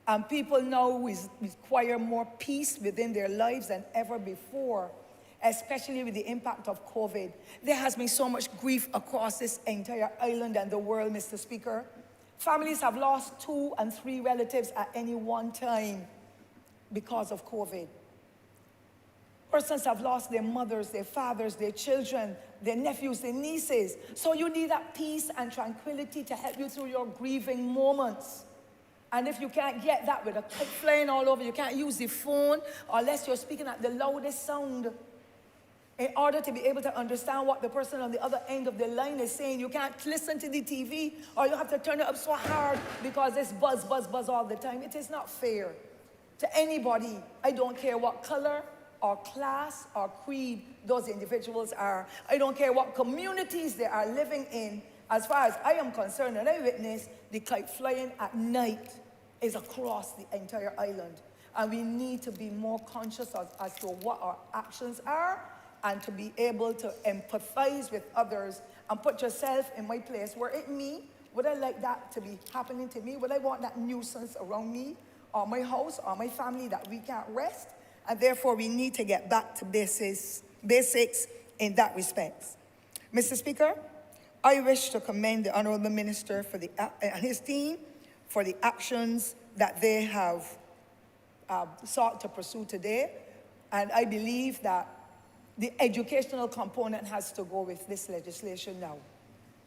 And people now require more peace within their lives than ever before, especially with the impact of COVID. There has been so much grief across this entire island and the world, Mr. Speaker. Families have lost 2 and 3 relatives at any one time because of COVID. Persons have lost their mothers, their fathers, their children, their nephews, their nieces. So you need that peace and tranquility to help you through your grieving moments. And if you can't get that with a kite flying all over, you can't use the phone unless you're speaking at the loudest sound in order to be able to understand what the person on the other end of the line is saying. You can't listen to the TV, or you have to turn it up so hard because it's buzz, buzz, buzz all the time. It is not fair to anybody. I don't care what color or class or creed those individuals are. I don't care what communities they are living in. As far as I am concerned, and I witness the kite flying at night is across the entire island. And we need to be more conscious as to what our actions are, and to be able to empathize with others and put yourself in my place. Were it me, would I like that to be happening to me? Would I want that nuisance around me or my house or my family that we can't rest? And therefore, we need to get back to basics in that respect. Mr. Speaker, I wish to commend the Honourable Minister for and his team for the actions that they have sought to pursue today. And I believe that the educational component has to go with this legislation now.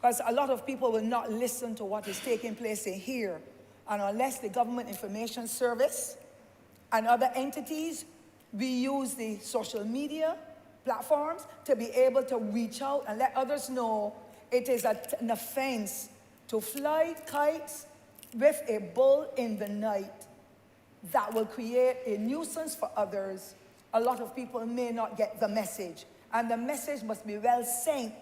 Because a lot of people will not listen to what is taking place in here. And unless the Government Information Service and other entities, we use the social media platforms to be able to reach out and let others know it is an offense to fly kites with a bull in the night that will create a nuisance for others. A lot of people may not get the message, and the message must be well sent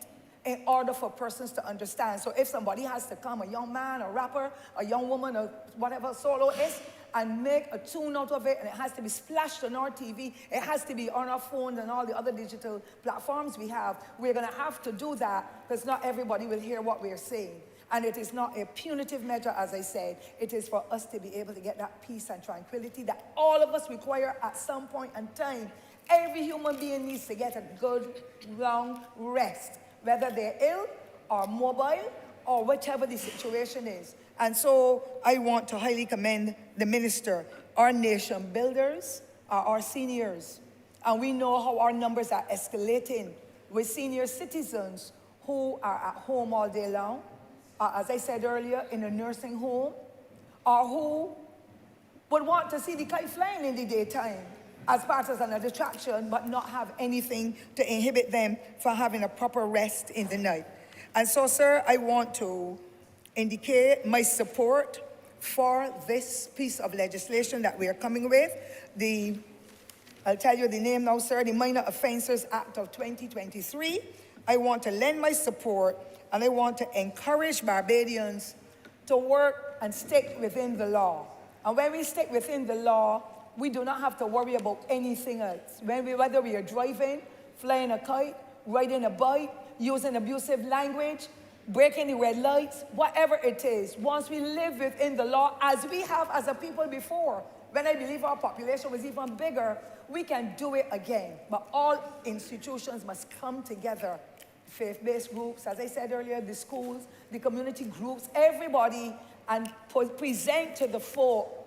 in order for persons to understand. So if somebody has to come, a young man, a rapper, a young woman, or whatever solo is, and make a tune out of it, and it has to be splashed on our TV, it has to be on our phones and all the other digital platforms we have, we're gonna have to do that, because not everybody will hear what we're saying. And it is not a punitive measure, as I said. It is for us to be able to get that peace and tranquility that all of us require at some point in time. Every human being needs to get a good, long rest, whether they're ill or mobile or whichever the situation is. And so I want to highly commend the minister. Our nation builders are our seniors. And we know how our numbers are escalating with senior citizens who are at home all day long, as I said earlier, in a nursing home, or who would want to see the kite flying in the daytime as part of a distraction, but not have anything to inhibit them from having a proper rest in the night. And so, sir, I want to indicate my support for this piece of legislation that we are coming with. I'll tell you the name now, sir, the Minor Offences Act of 2023. I want to lend my support, and I want to encourage Barbadians to work and stick within the law. And when we stick within the law, we do not have to worry about anything else. Whether we are driving, flying a kite, riding a bike, using abusive language, breaking the red lights, whatever it is, once we live within the law, as we have as a people before, when I believe our population was even bigger, we can do it again. But all institutions must come together. Faith-based groups, as I said earlier, the schools, the community groups, everybody, and present to the folk.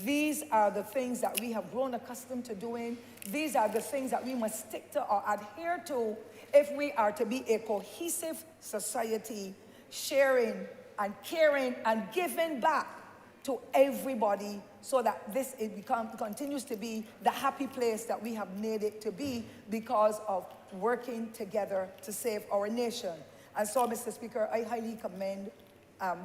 These are the things that we have grown accustomed to doing. These are the things that we must stick to or adhere to if we are to be a cohesive society, sharing and caring and giving back to everybody, so that continues to be the happy place that we have made it to be because of working together to save our nation. And so, Mr. Speaker, I highly commend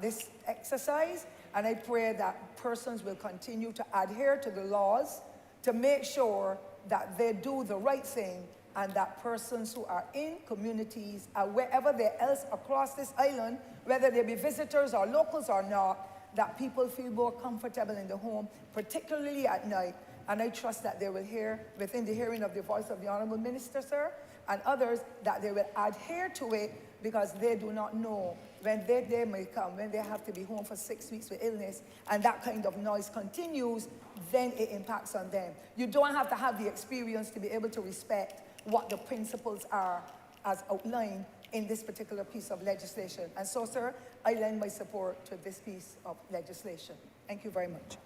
this exercise, and I pray that persons will continue to adhere to the laws to make sure that they do the right thing, and that persons who are in communities wherever they're else across this island, whether they be visitors or locals or not, that people feel more comfortable in the home, particularly at night. And I trust that they will hear, within the hearing of the voice of the Honourable Minister, sir, and others, that they will adhere to it, because they do not know when their day may come, when they have to be home for 6 weeks with illness, and that kind of noise continues, then it impacts on them. You don't have to have the experience to be able to respect what the principles are as outlined in this particular piece of legislation. And so, sir, I lend my support to this piece of legislation. Thank you very much.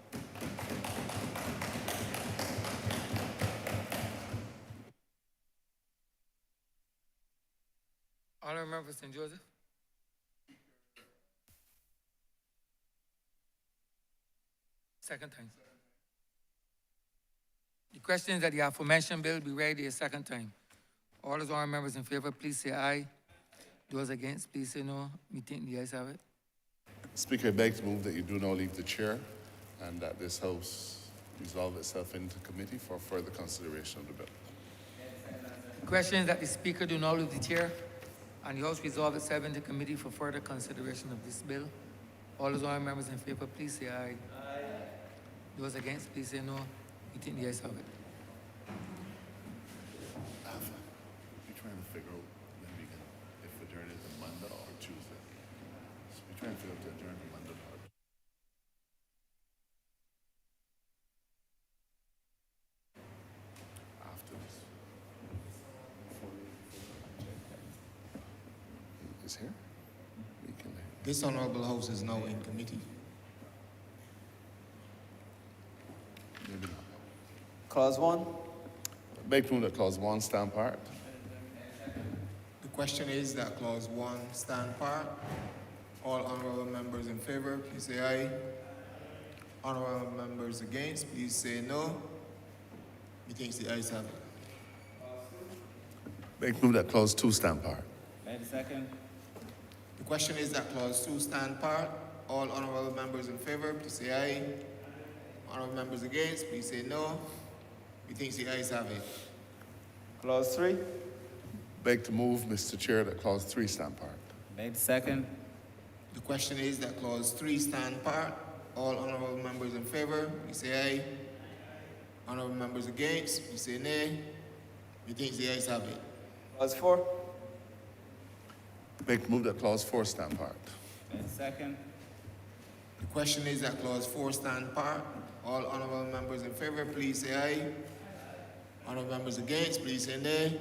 Honourable Member St. Joseph. Second time. The questions that the aforementioned bill be read a second time. All those honourable members in favor, please say aye. Those against, please say no. We think the ayes have it. Speaker, I beg to move that you do now leave the chair, and that this House resolve itself into committee for further consideration of the bill. Questions that the Speaker do not leave the chair, and the House resolve itself into committee for further consideration of this bill. All those honourable members in favor, please say aye. Aye. Those against, please say no. We think the ayes have it. We're trying to figure out when we can, if adjourn it to Monday or Tuesday. So we're trying to figure out to adjourn to Monday or after this. This Honourable House is now in committee. Maybe not. Clause 1. Beg to move that clause 1 stand part. The question is that clause 1 stand part. All honourable members in favour, please say aye. Honourable members against, please say no. Methinks the ayes have it. Beg to move that clause 2 stand part. Wait a second. The question is that clause 2 stand part. All honourable members in favour, please say aye. Honourable members against, please say no. Methinks the ayes have it. Clause 3. Beg to move, Mr. Chair, that clause 3 stand part. Wait a second. The question is that clause 3 stand part. All honourable members in favour, please say aye. Honourable members against, please say nay. Methinks the ayes have it. Clause 4. Beg to move that clause 4 stand part. Wait a second. The question is that clause 4 stand part. All honourable members in favour, please say aye. Honourable members against, please say nay.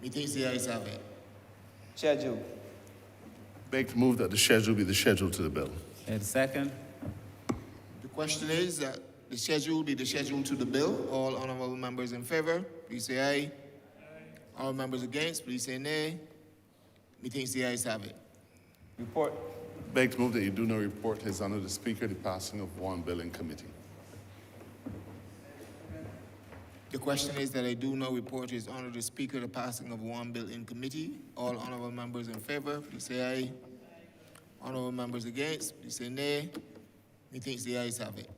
Methinks the ayes have it. Schedule. Beg to move that the schedule be the schedule to the bill. Wait a second. The question is that the schedule be the schedule to the bill. All honourable members in favour, please say aye. All members against, please say nay. Methinks the ayes have it. Report. Beg to move that you do not report His Honour the Speaker the passing of one bill in committee. The question is that I do now report His Honour the Speaker the passing of one bill in committee. All honourable members in favour, please say aye. Honourable members against, please say nay. Methinks the ayes have it.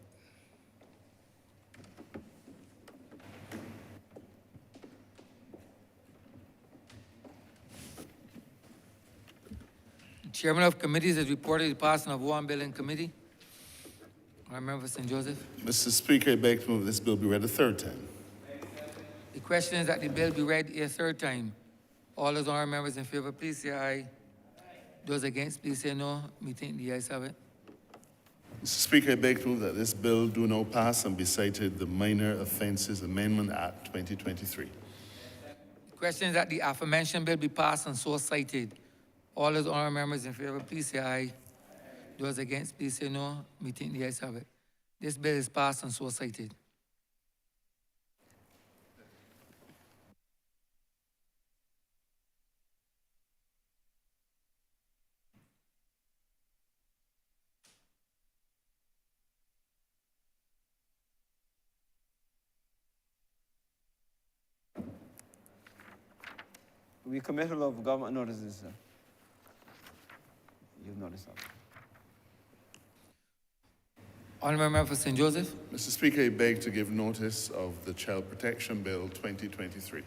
The chairman of committees has reported the passing of one bill in committee. Honourable member for St. Joseph. Mr. Speaker, I beg to move this bill be read a third time. The question is that the bill be read a third time. All those honourable members in favour, please say aye. Those against, please say no. Methinks the ayes have it. Mr. Speaker, I beg to move that this bill do now pass and be cited the Minor Offences Amendment Act 2023. The question is that the aforementioned bill be passed and so cited. All those honourable members in favour, please say aye. Those against, please say no. Methinks the ayes have it. This bill is passed and so cited. Recommittal of government notices, sir. You've noticed that. Honourable member for St. Joseph. Mr. Speaker, I beg to give notice of the Child Protection Bill 2023.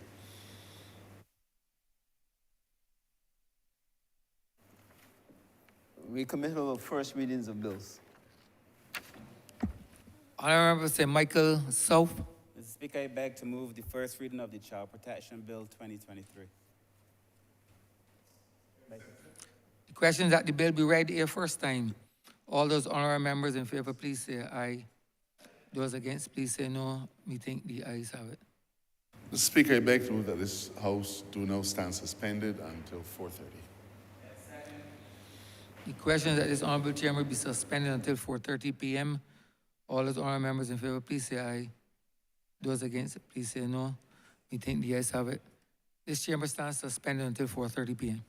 Recommittal of first readings of bills. Honourable member for St. Michael South. Mr. Speaker, I beg to move the first reading of the Child Protection Bill 2023. The question is that the bill be read a first time. All those honourable members in favour, please say aye. Those against, please say no. Methinks the ayes have it. Mr. Speaker, I beg to move that this House do now stand suspended until 4:30. The question is that this honourable chamber be suspended until 4:30 p.m. All those honourable members in favour, please say aye. Those against, please say no. Methinks the ayes have it. This chamber stands suspended until 4:30 p.m.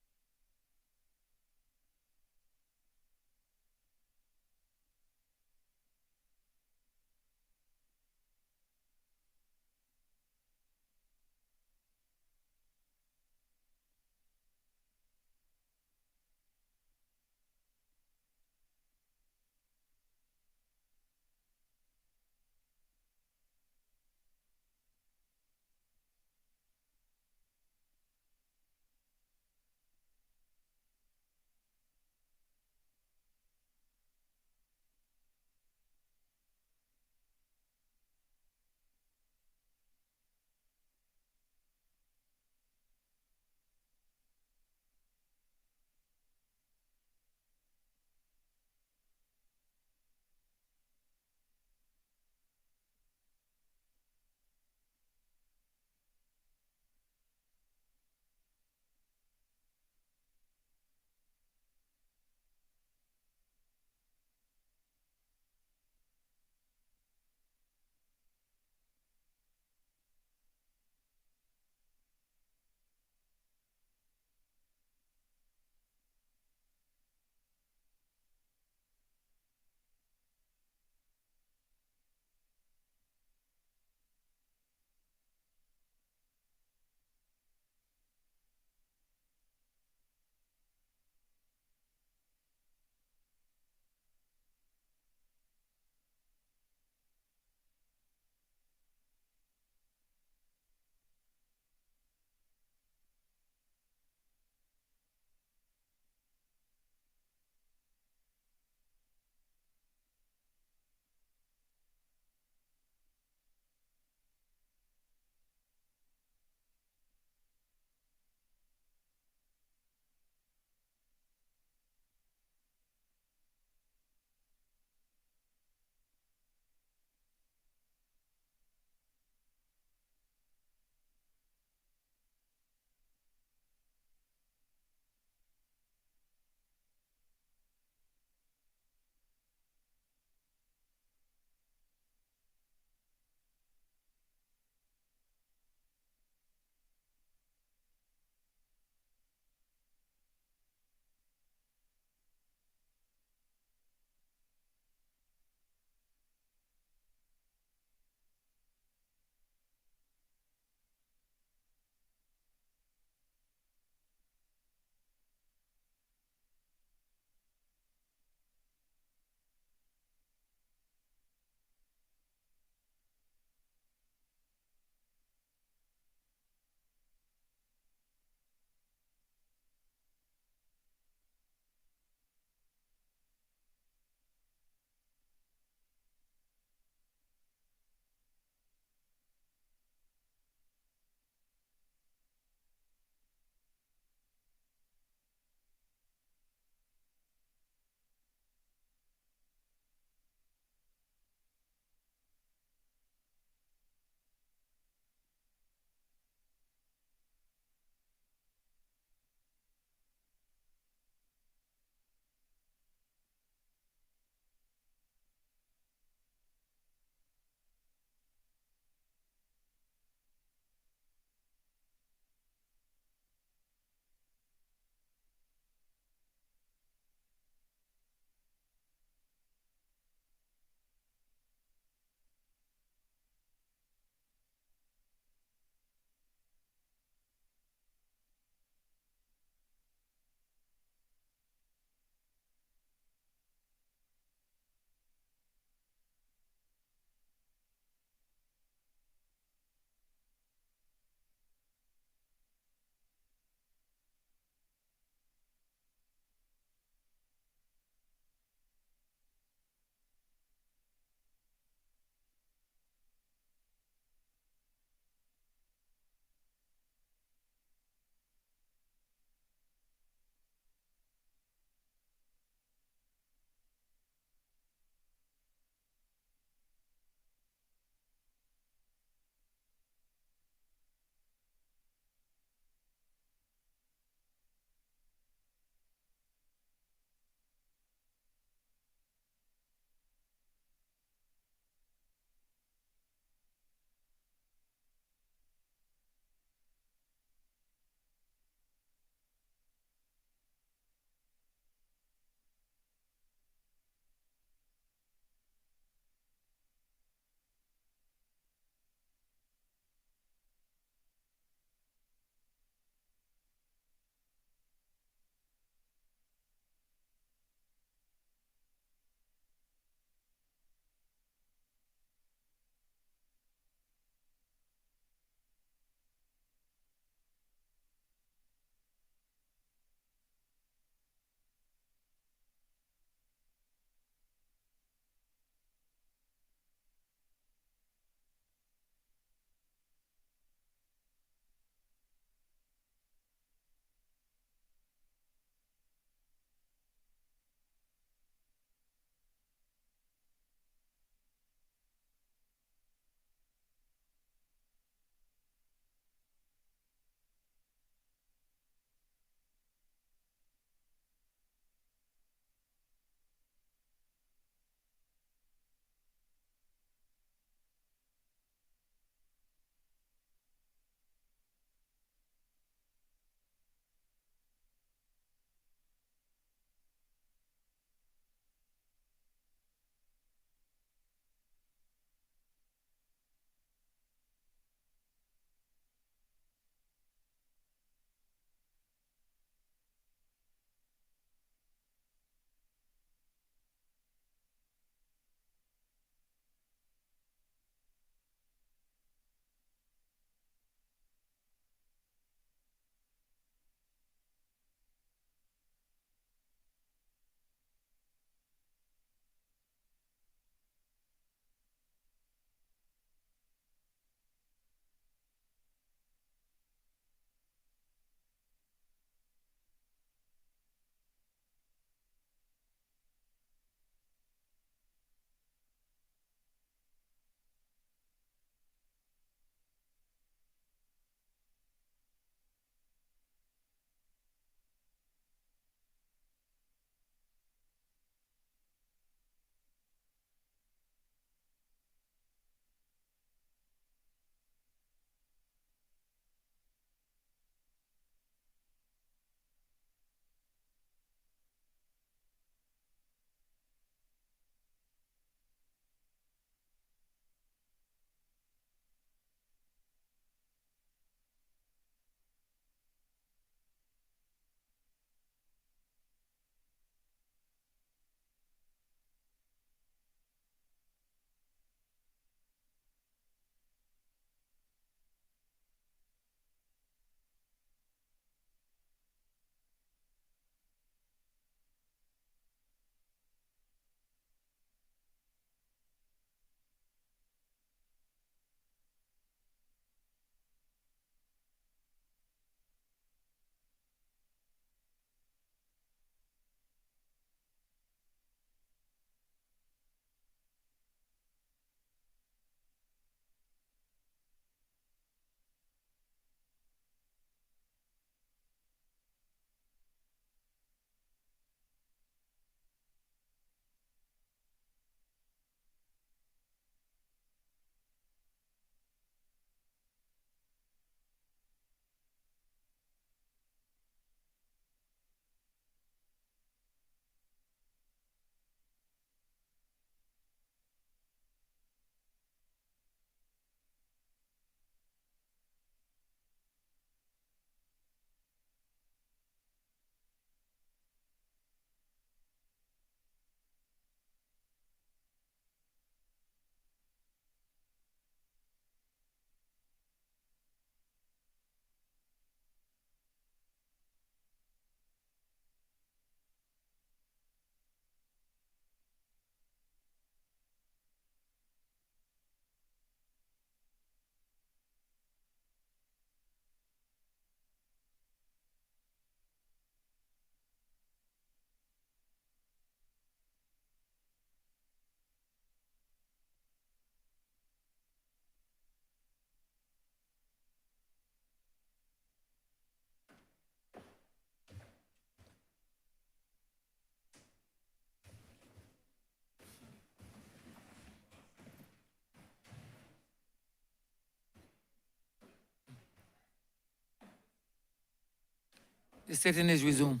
The sitting is resumed.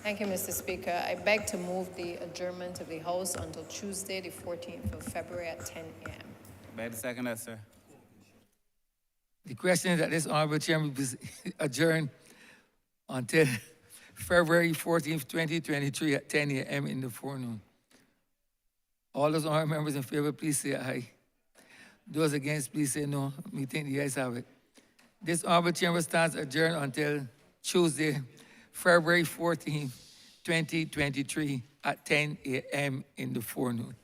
Thank you, Mr. Speaker. I beg to move the adjournment of the House until Tuesday, the 14th of February at 10 a.m. Beg to second that, sir. The question is that this honorable chairman be adjourned until February 14th, 2023 at 10 a.m. in the forenoon. All those honorable members in favor, please say aye. Those against, please say no. Me think the ayes have it. This honorable chamber stands adjourned until Tuesday, February 14th, 2023 at 10 a.m. in the forenoon.